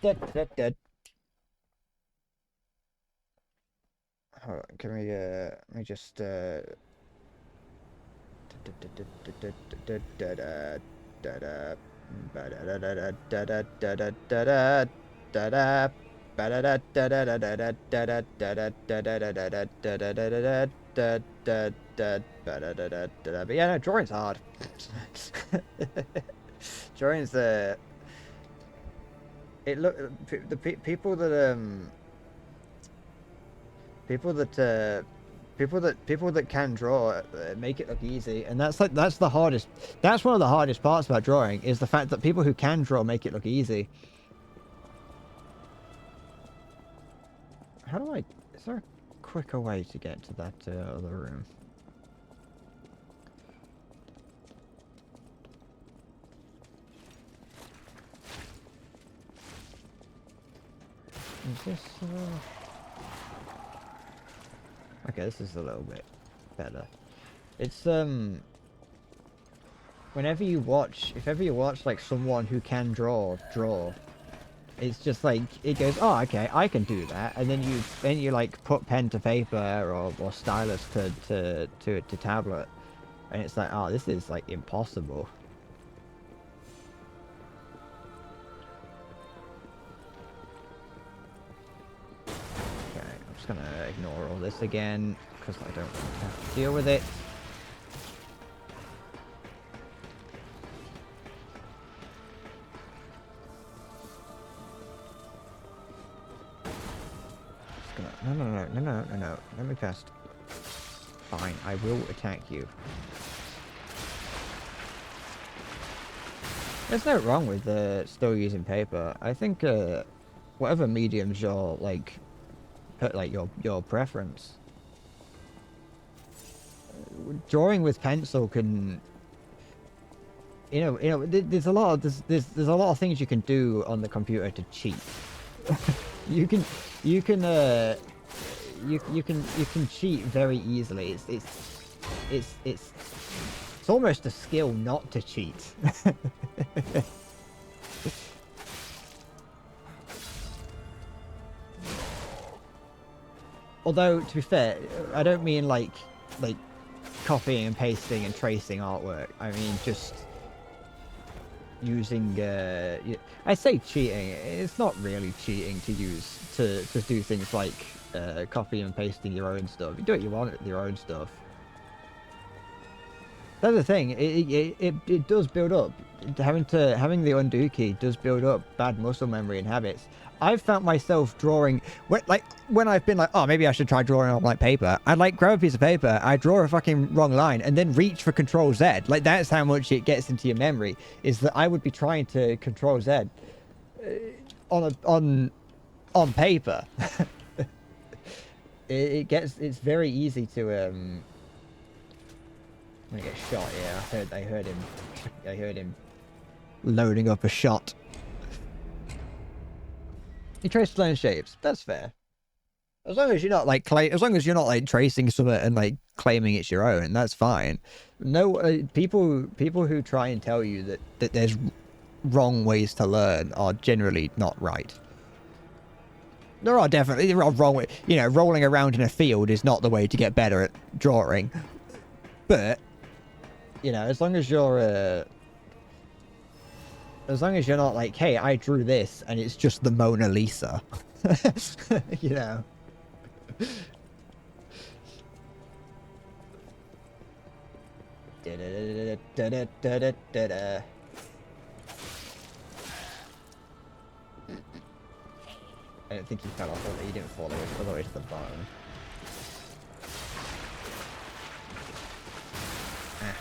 Hold on, can we, let me just, but yeah, no, drawing's hard. Drawing's, it look, the people that, people that can draw make it look easy, and that's the hardest. That's one of the hardest parts about drawing, is the fact that people who can draw make it look easy. How do I? Is there a quicker way to get to that other room? Is this? Okay, this is a little bit better. It's whenever you watch, if ever you watch like someone who can draw, it's just like it goes, oh, okay, I can do that, and then you like put pen to paper or stylus to tablet, and it's like, oh, this is like impossible. I'm just gonna ignore all this again because I don't want to have to deal with it. Just gonna, no. Let me past. Fine, I will attack you. There's no wrong with still using paper. I think whatever mediums you're like. Like your preference. Drawing with pencil can, you know, there's a lot of things you can do on the computer to cheat. you can cheat very easily. It's almost a skill not to cheat. Although, to be fair, I don't mean like copying and pasting and tracing artwork. I mean just using. I say cheating. It's not really cheating to do things like copying and pasting your own stuff. You do what you want with your own stuff. That's the thing. It does build up. Having the undo key does build up bad muscle memory and habits. I've found myself drawing when I've been like, oh, maybe I should try drawing on like paper. I'd like grab a piece of paper, I draw a fucking wrong line, and then reach for Control Z. Like that's how much it gets into your memory. Is that I would be trying to Control Z on paper. It's very easy to I'm gonna get shot. Yeah, I heard him loading up a shot. You trace plane shapes. That's fair. As long as you're not like tracing something and like claiming it's your own, that's fine. No, people who try and tell you that there's wrong ways to learn are generally not right. There are wrong ways. You know, rolling around in a field is not the way to get better at drawing. But you know, as long as you're not like, hey, I drew this and it's just the Mona Lisa. You know. I don't think he fell off, he didn't fall all the way to the bottom. Ah.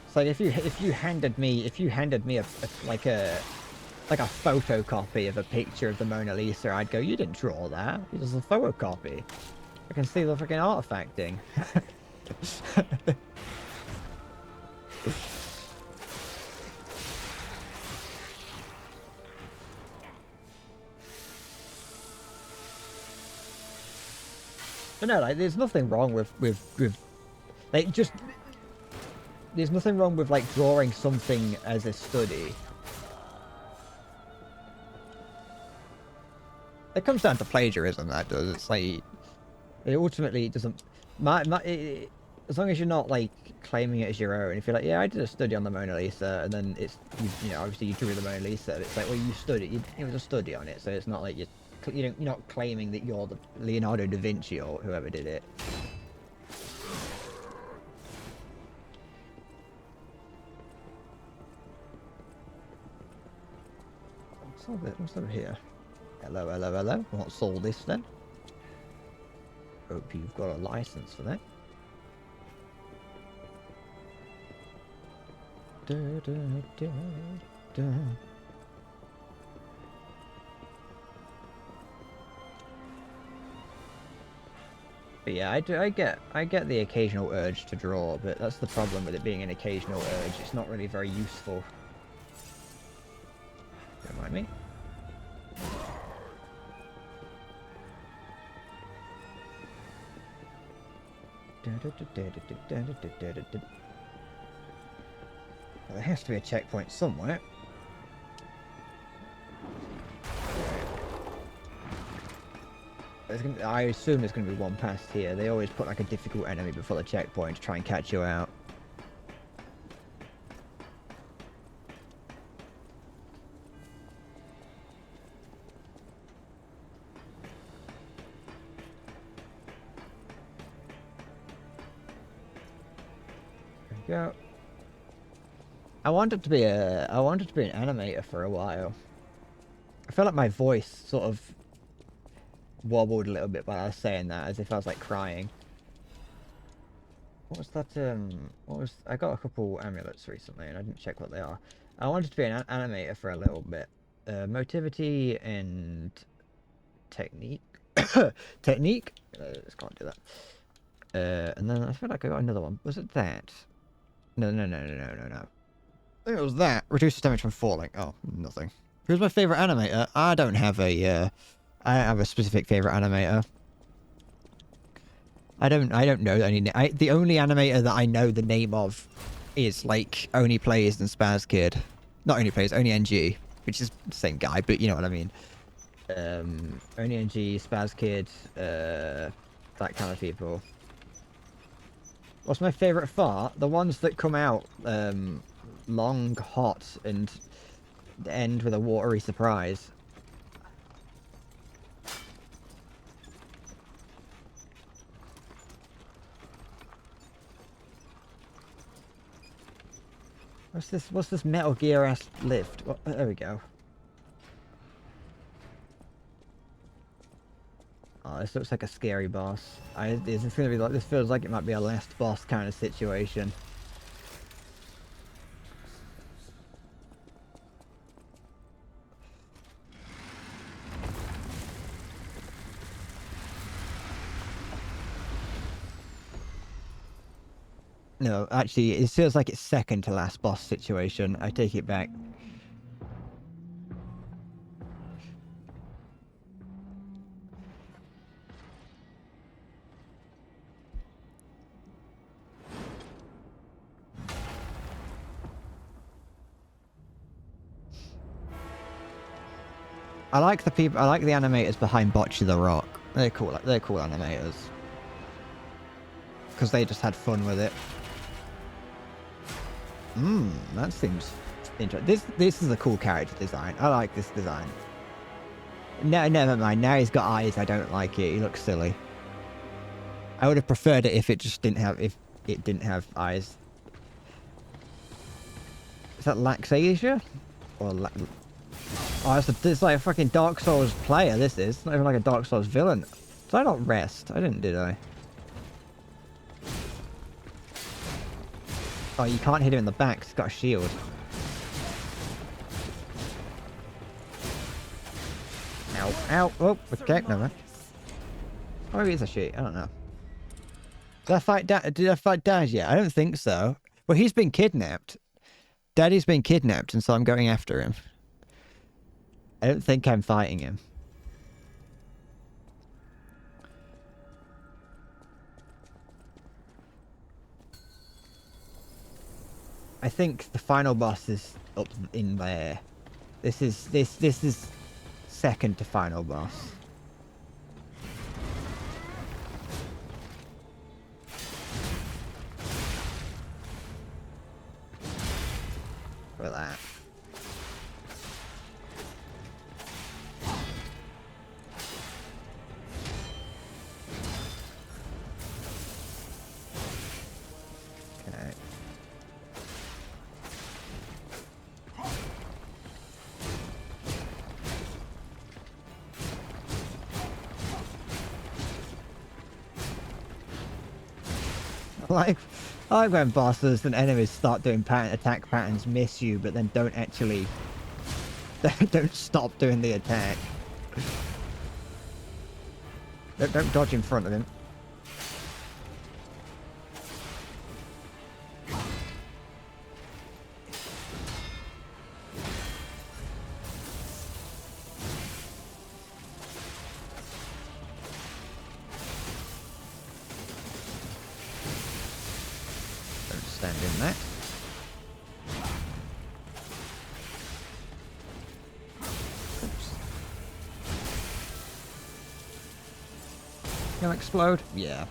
It's like if you handed me a photocopy of a picture of the Mona Lisa, I'd go, you didn't draw that. It was a photocopy. I can see the freaking artifacting. But no, like, there's nothing wrong with like, just, there's nothing wrong with, like, drawing something as a study. It comes down to plagiarism, that does. It's like, it ultimately doesn't, as long as you're not, like, claiming it as your own. If you're like, yeah, I did a study on the Mona Lisa, and then it's, you know, obviously you drew the Mona Lisa, it's like, well, you studied, it was a study on it, so it's not like you're not claiming that you're the Leonardo da Vinci or whoever did it. What's over here? Hello, hello, hello. What's all this then? Hope you've got a license for that. Da, da, da, da. But yeah, I get the occasional urge to draw, but that's the problem with it being an occasional urge. It's not really very useful. Don't mind me. Well, there has to be a checkpoint somewhere. I assume there's going to be one past here. They always put like a difficult enemy before the checkpoint to try and catch you out. Go. I wanted to be an animator for a while. I felt like my voice sort of wobbled a little bit while I was saying that, as if I was like crying. What was that? I got a couple amulets recently, and I didn't check what they are. I wanted to be an animator for a little bit. Motivity and technique. Technique. Just can't do that. And then I feel like I got another one. Was it that? No. I think it was that. Reduces damage from falling. Oh, nothing. Who's my favorite animator? I don't have a specific favorite animator. I don't know any. The only animator that I know the name of is like Only Plays and Spaz Kid. Not Only Plays, Only NG, which is the same guy, but you know what I mean. Only NG, Spaz Kid, that kind of people. What's my favourite fart? The ones that come out long, hot, and end with a watery surprise. What's this Metal Gear-esque lift? Oh, there we go. Oh, this looks like a scary boss. This is gonna be like, this feels like it might be a last boss kind of situation. No, actually, it feels like it's second to last boss situation. I take it back. I like the animators behind Bocce the Rock. They're cool. They're cool animators. Because they just had fun with it. That seems interesting. This is a cool character design. I like this design. No, never mind. Now he's got eyes. I don't like it. He looks silly. I would have preferred it if it just didn't have eyes. Is that Laxasia? Or oh, it's like a fucking Dark Souls player. This is. It's not even like a Dark Souls villain. Did I not rest? I didn't, did I? Oh, you can't hit him in the back. He's got a shield. Ow, ow. Oh, okay, no man. Oh, maybe it's a sheet. I don't know. Did I fight Dad yet? I don't think so. Well, he's been kidnapped. Daddy's been kidnapped, and so I'm going after him. I don't think I'm fighting him. I think the final boss is up in there. This is second to final boss. For that. Okay. I like when bosses and enemies start doing attack patterns, miss you, but then don't actually... don't stop doing the attack. Don't dodge in front of him. Stand in that. Oops. Gonna explode? Yeah.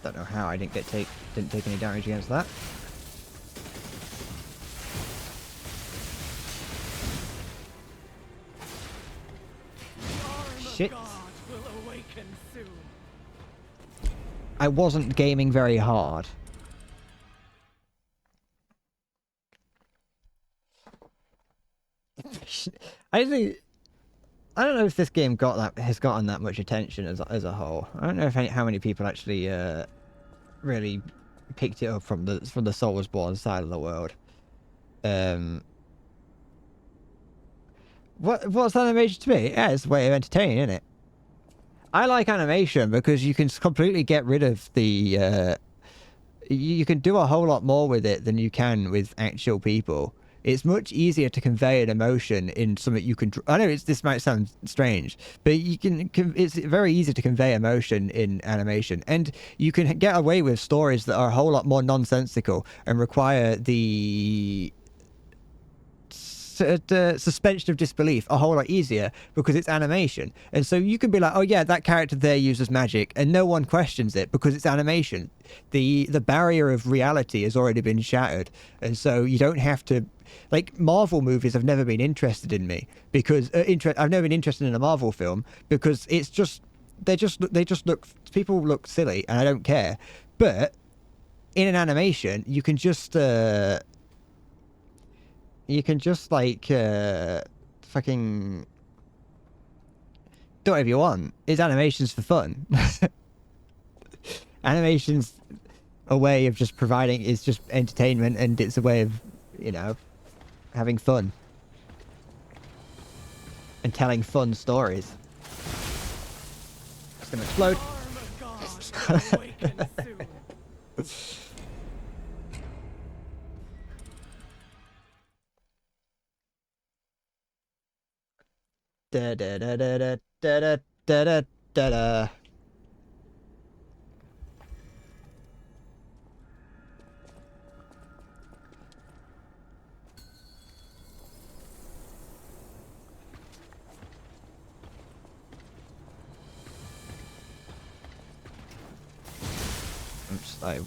Don't know how I didn't take any damage against that. Shit. I wasn't gaming very hard. I don't know if this game has gotten that much attention as a whole. I don't know how many people actually really picked it up from the Soulsborne side of the world. What's animation to me? Yeah, it's a way of entertaining, isn't it? I like animation because you can completely get rid of the you can do a whole lot more with it than you can with actual people. It's much easier to convey an emotion in something you can... I know this might sound strange, but you can... It's very easy to convey emotion in animation. And you can get away with stories that are a whole lot more nonsensical and require the suspension of disbelief a whole lot easier because it's animation. And so you can be like, oh yeah, that character there uses magic, and no one questions it because it's animation. The barrier of reality has already been shattered, and so you don't have to... Like, Marvel movies have never been interested in me because I've never been interested in a Marvel film because it's just they just look, people look silly and I don't care. But in an animation, you can just like fucking do whatever you want. It's animations for fun. Animation's a way of just providing, it's just entertainment, and it's a way of, you know, having fun. And telling fun stories. It's gonna explode. Da da da da da da da da da da. Oops, I...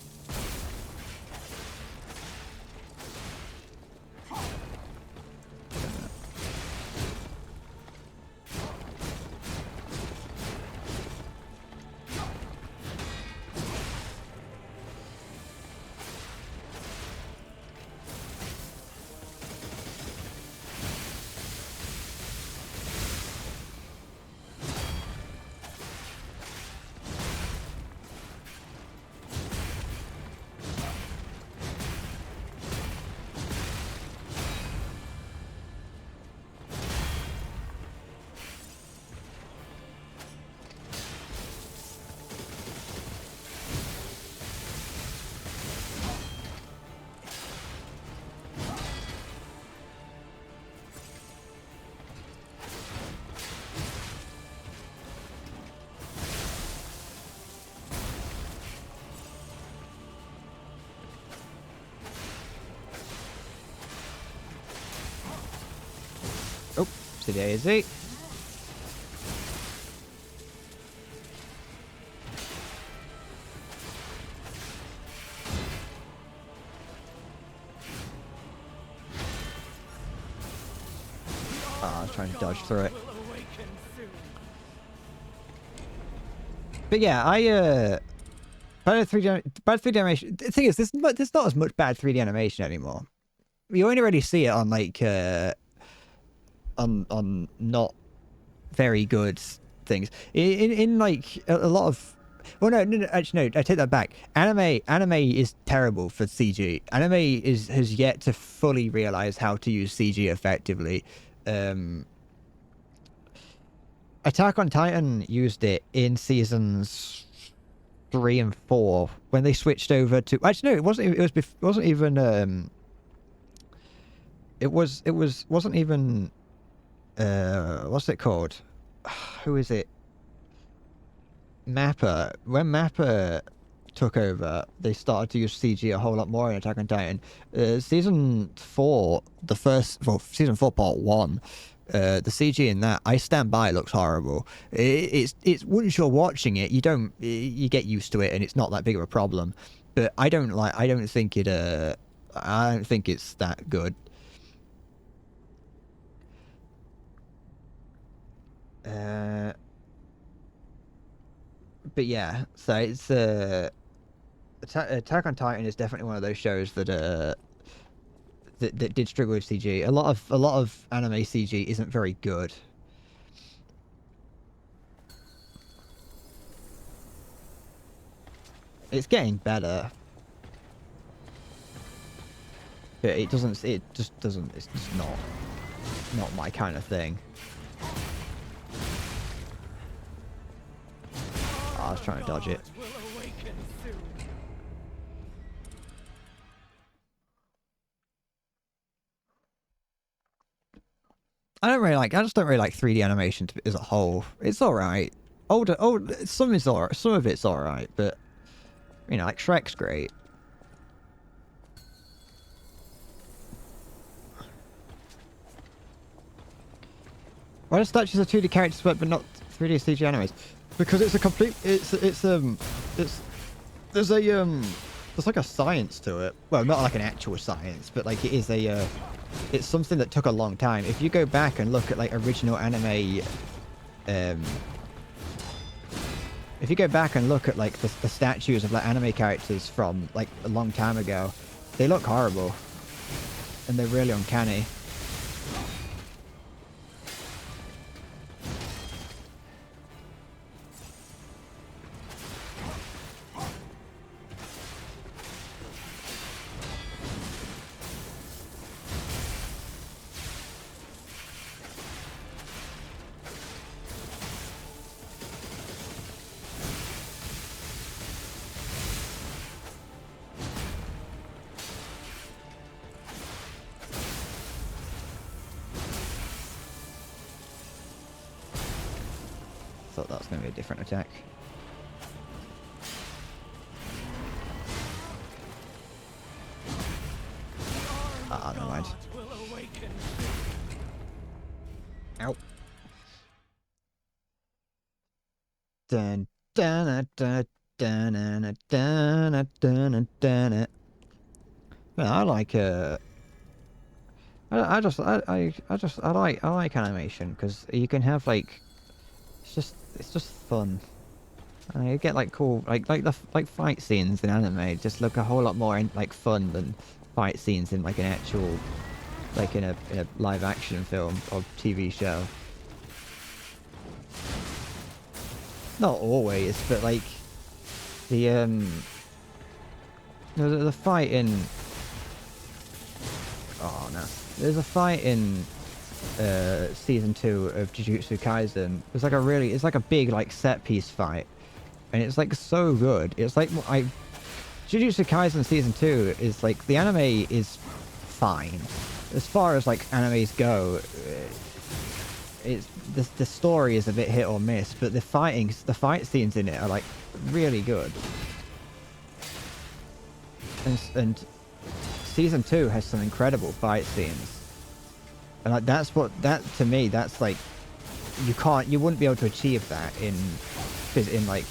Oh, daisy. I was trying to dodge through it. But yeah, bad 3D animation. The thing is, there's not as much bad 3D animation anymore. You only really see it on like on not very good things. In like a lot of, well, no, actually no, I take that back. Anime is terrible for CG. Anime has yet to fully realize how to use CG effectively. Attack on Titan used it in seasons 3 and 4 when they switched over to. Actually, no, it wasn't. It wasn't even. It wasn't even. What's it called? Who is it? Mappa. When Mappa took over, they started to use CG a whole lot more in Attack on Titan. Season 4, season 4 part 1. The CG in that, I stand by, looks horrible. It's once you're watching it, you get used to it, and it's not that big of a problem. But I don't think it's that good. But yeah, so it's Attack on Titan is definitely one of those shows that that did struggle with CG. A lot of anime CG isn't very good. It's getting better, but it just doesn't. It's just not my kind of thing. I was trying to dodge it. I just don't really like 3D animation as a whole. It's alright. Some of it's alright, but you know, like Shrek's great. Why do statues are 2D characters but not 3D CG animes? Because it's a complete, there's like a science to it. Well, not like an actual science, but like it is it's something that took a long time. If you go back and look at like original anime, if you go back and look at like the statues of like anime characters from like a long time ago, they look horrible, and they're really uncanny. thought that was going to be a different attack. Ah, never mind. Ow. Dun dun dun dun dun dun dun dun. Well, I like I like animation because you can have like it's just fun. You get like cool like fight scenes in anime just look a whole lot more like fun than fight scenes in like an actual like in a live action film or TV show. Not always, but like the fight in there's a fight in season 2 of Jujutsu Kaisen. It's like a big like set piece fight, and it's like so good. It's like Jujutsu Kaisen season 2 is like the anime is fine as far as like animes go. It's the story is a bit hit or miss, but the fight scenes in it are like really good. And season 2 has some incredible fight scenes, and like that to me that's like you wouldn't be able to achieve that in like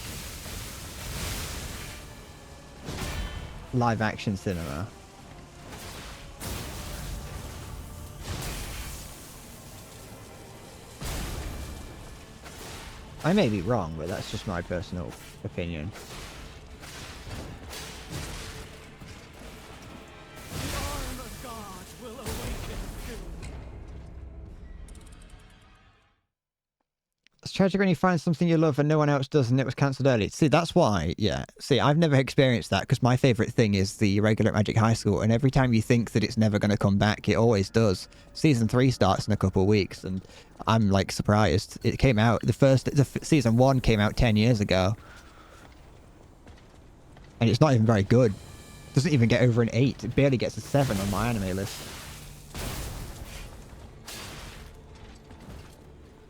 live action cinema. I may be wrong, but that's just my personal opinion. It's tragic when you find something you love and no one else does and it was cancelled early. See, that's why, yeah. See, I've never experienced that because my favourite thing is the regular Magic High School, and every time you think that it's never going to come back, it always does. Season 3 starts in a couple of weeks, and I'm, like, surprised. It came out, Season 1 came out 10 years ago. And it's not even very good. It doesn't even get over an 8. It barely gets a 7 on my anime list.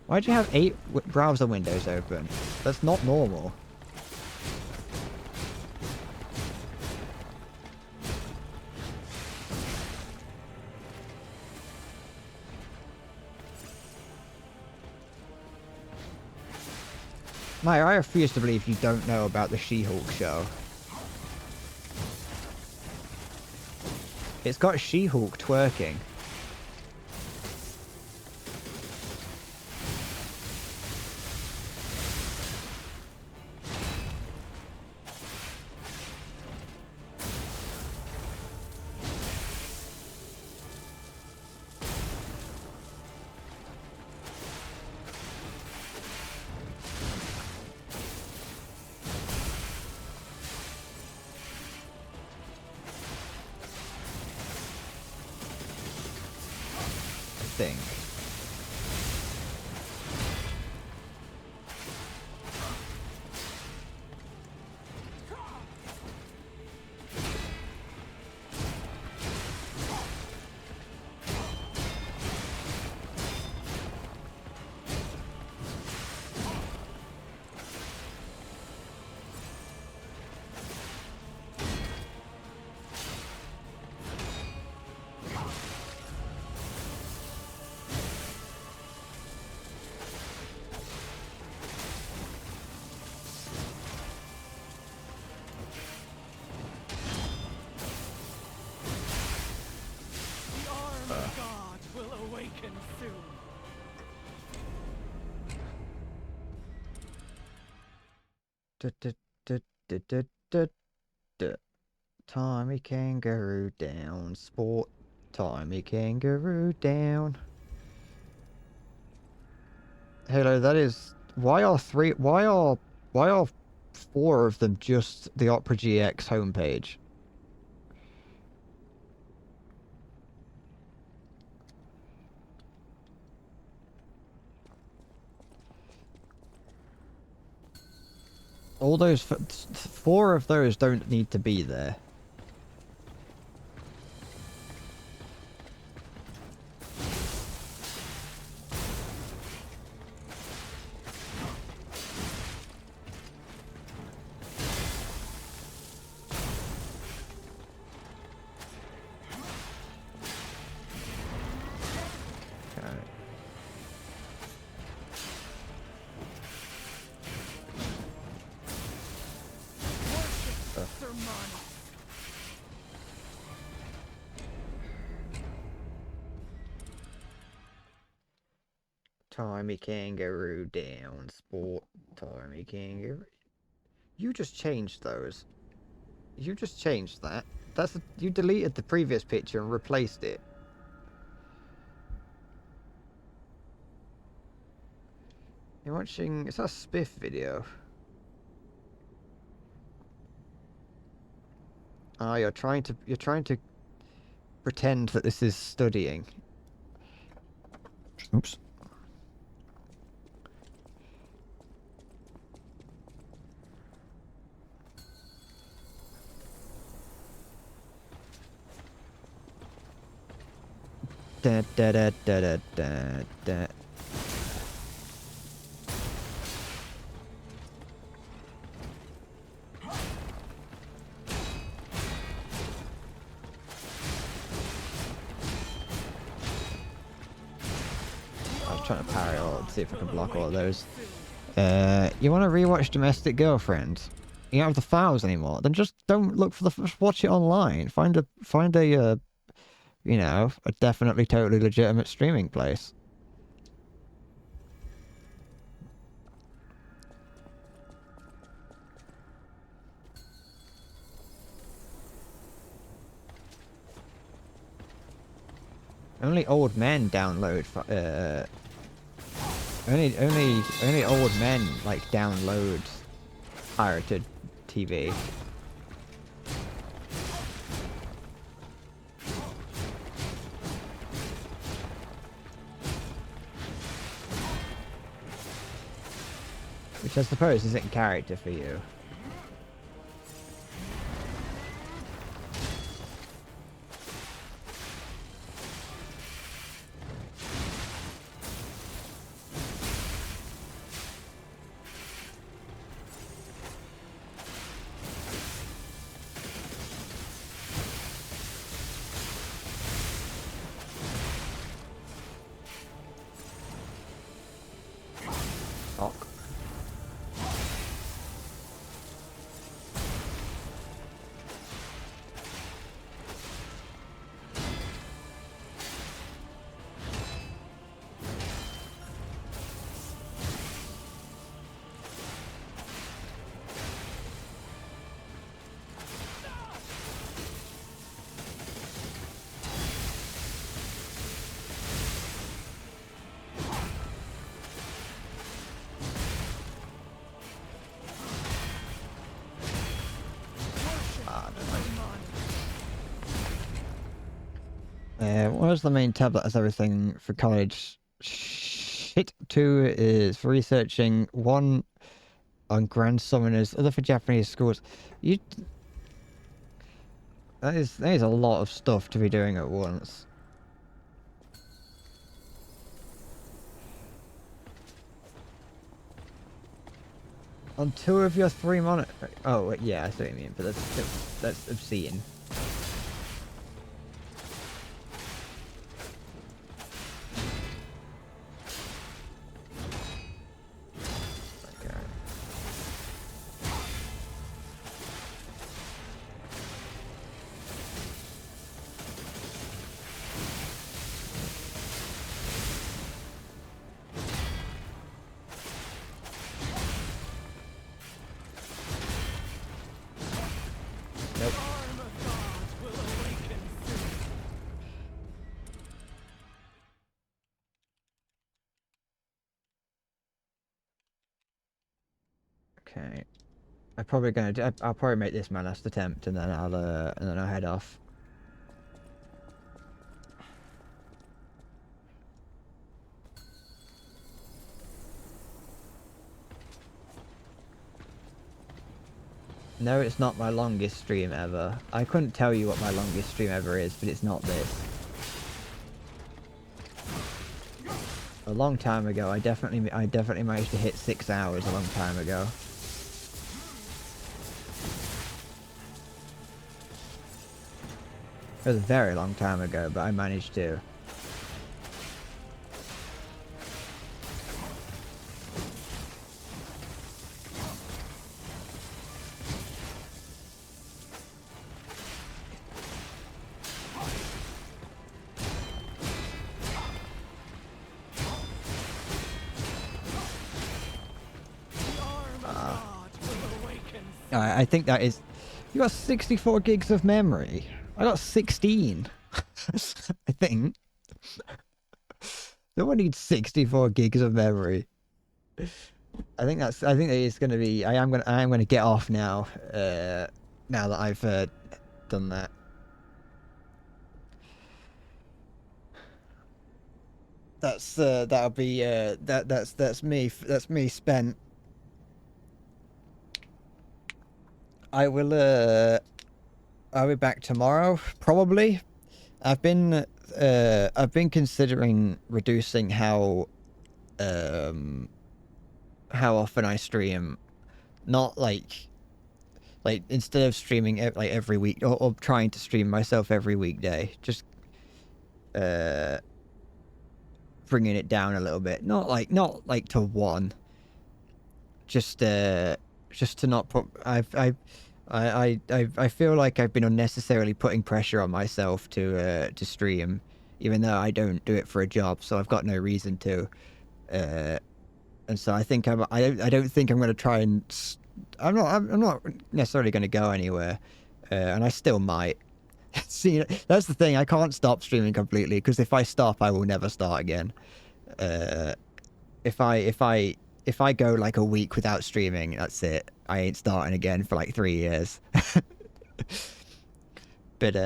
Why'd you have 8 browser windows open? That's not normal. Maya, I refuse to believe you don't know about the She-Hulk show. It's got She-Hulk twerking. Thing. Tommy Kangaroo down, sport. Tommy Kangaroo down. Hello, that is. Why are 4 of them just the Opera GX homepage? All those 4 of those don't need to be there. Tiny kangaroo down. Sport. Tiny kangaroo. You just changed those. You just changed that. You deleted the previous picture and replaced it. You're watching... Is that a Spiff video? Ah, you're trying to pretend that this is studying. Oops. Da da da da da da da. I'm trying to parry all and see if I can block all of those. You want to rewatch Domestic Girlfriend? You don't have the files anymore. Then just don't look for just watch it online. Find a you know, a definitely totally legitimate streaming place. Only old men download. Only old men like download pirated TV. Which I suppose isn't character for you. What is the main tab that has everything for college? Shit. 2 is for researching. 1 on Grand Summoners. Other for Japanese schools. That is a lot of stuff to be doing at once. On 2 of your 3 monitors. Oh yeah, I see what you mean, but that's obscene. Okay, I'll probably make this my last attempt, and then I'll head off. No, it's not my longest stream ever. I couldn't tell you what my longest stream ever is, but it's not this. A long time ago, I definitely managed to hit 6 hours a long time ago. It was a very long time ago, but I managed to. I think that is... You got 64 gigs of memory. I got 16. I think. No one needs 64 gigs of memory. I think that it's gonna be... I am gonna get off now. Now that I've done that. That'll be that's me spent. I'll be back tomorrow probably. I've been considering reducing how often I stream. Not like instead of streaming like every week or trying to stream myself every weekday, just bringing it down a little bit. Not like to one. Just to not put. I feel like I've been unnecessarily putting pressure on myself to stream, even though I don't do it for a job, so I've got no reason to. And so I think I don't think I'm going to try and. I'm not necessarily going to go anywhere, and I still might. See, that's the thing. I can't stop streaming completely because if I stop, I will never start again. If I go like a week without streaming, that's it. I ain't starting again for like 3 years. But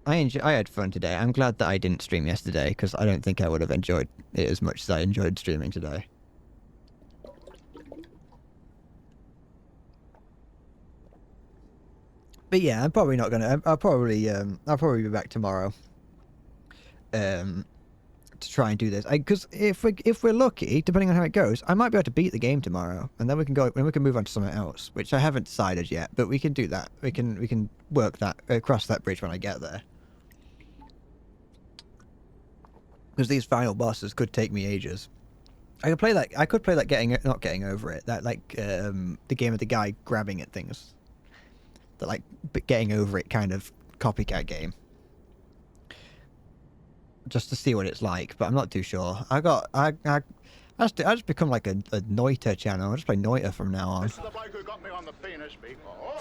I had fun today. I'm glad that I didn't stream yesterday because I don't think I would have enjoyed it as much as I enjoyed streaming today. But yeah, I'm probably not gonna. I'll probably be back tomorrow. To try and do this, because if we're lucky, depending on how it goes, I might be able to beat the game tomorrow, and then we can move on to something else, which I haven't decided yet. But we can do that. We can work that cross that bridge when I get there. Because these final bosses could take me ages. I could play that. Not getting over it. That the game of the guy grabbing at things. The getting over it kind of copycat game. Just to see what it's like, but I'm not too sure. I just become like a Noita channel. I just play Noita from now on. This is the bloke who got me on the penis before.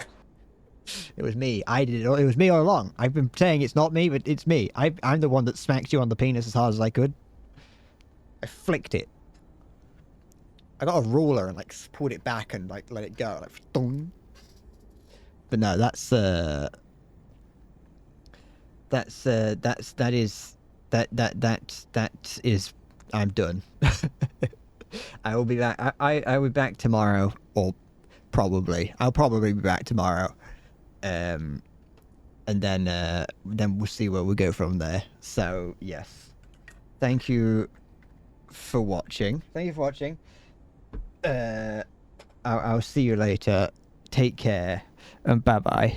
It was me. I did it. It was me all along. I've been saying it's not me, but it's me. I'm the one that smacked you on the penis as hard as I could. I flicked it. I got a ruler and pulled it back and let it go. Dong. But no, that is I'm done. I will be back. I will be back tomorrow, or I'll probably be back tomorrow. And then we'll see where we go from there. So yes, thank you for watching. I'll see you later. Take care and bye bye.